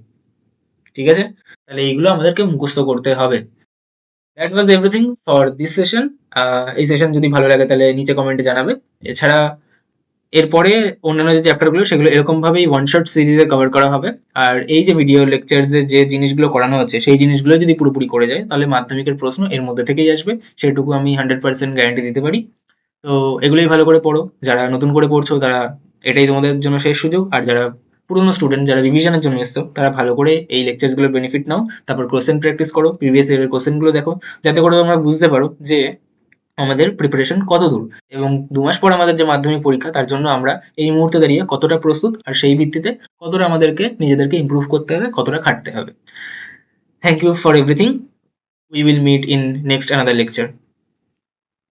ঠিক আছে, তাহলে এইগুলো আমাদেরকে মুখস্থ করতে হবে। That was everything for this session. এই সেশন যদি ভালো লাগে তাহলে নিচে কমেন্টে জানাবে। এছাড়া এরপরে অন্যান্য যে চ্যাপ্টারগুলো সেগুলো এরকম ভাবেই ওয়ান শট সিরিজে কভার করা হবে। আর এই যে ভিডিও লেকচার্সে যে জিনিসগুলো করানো হচ্ছে সেই জিনিসগুলো যদি পুরোপুরি করে যায় তাহলে মাধ্যমিকের প্রশ্ন এর মধ্যে থেকেই আসবে, সেটুকু আমি 100% গ্যারান্টি দিতে পারি। তো এগুলোই ভালো করে পড়ো, যারা নতুন করে পড়ছো তারা এটাই তোমাদের জন্য শেষ সুযোগ। আর যারা পুরোনো স্টুডেন্ট, যারা রিভিশনের জন্য এসছো, তারা ভালো করে এই লেকচার্সগুলোর বেনিফিট নাও। তারপর কোশ্চেন প্র্যাকটিস করো, প্রিভিয়াস ইয়ারের কোশ্চেনগুলো দেখো, যাতে করে তোমরা বুঝতে পারো যে আমাদের প্রিপারেশন কত দূর, এবং 2 মাস পর আমাদের যে মাধ্যমিক পরীক্ষা তার জন্য আমরা এই মুহূর্তে দাঁড়িয়ে কতটা প্রস্তুত, আর সেই ভিত্তিতে কতটা আমাদেরকে নিজেদেরকে ইমপ্রুভ করতে হবে, কতটা খাটতে হবে। Thank you for everything. We will meet in next another lecture.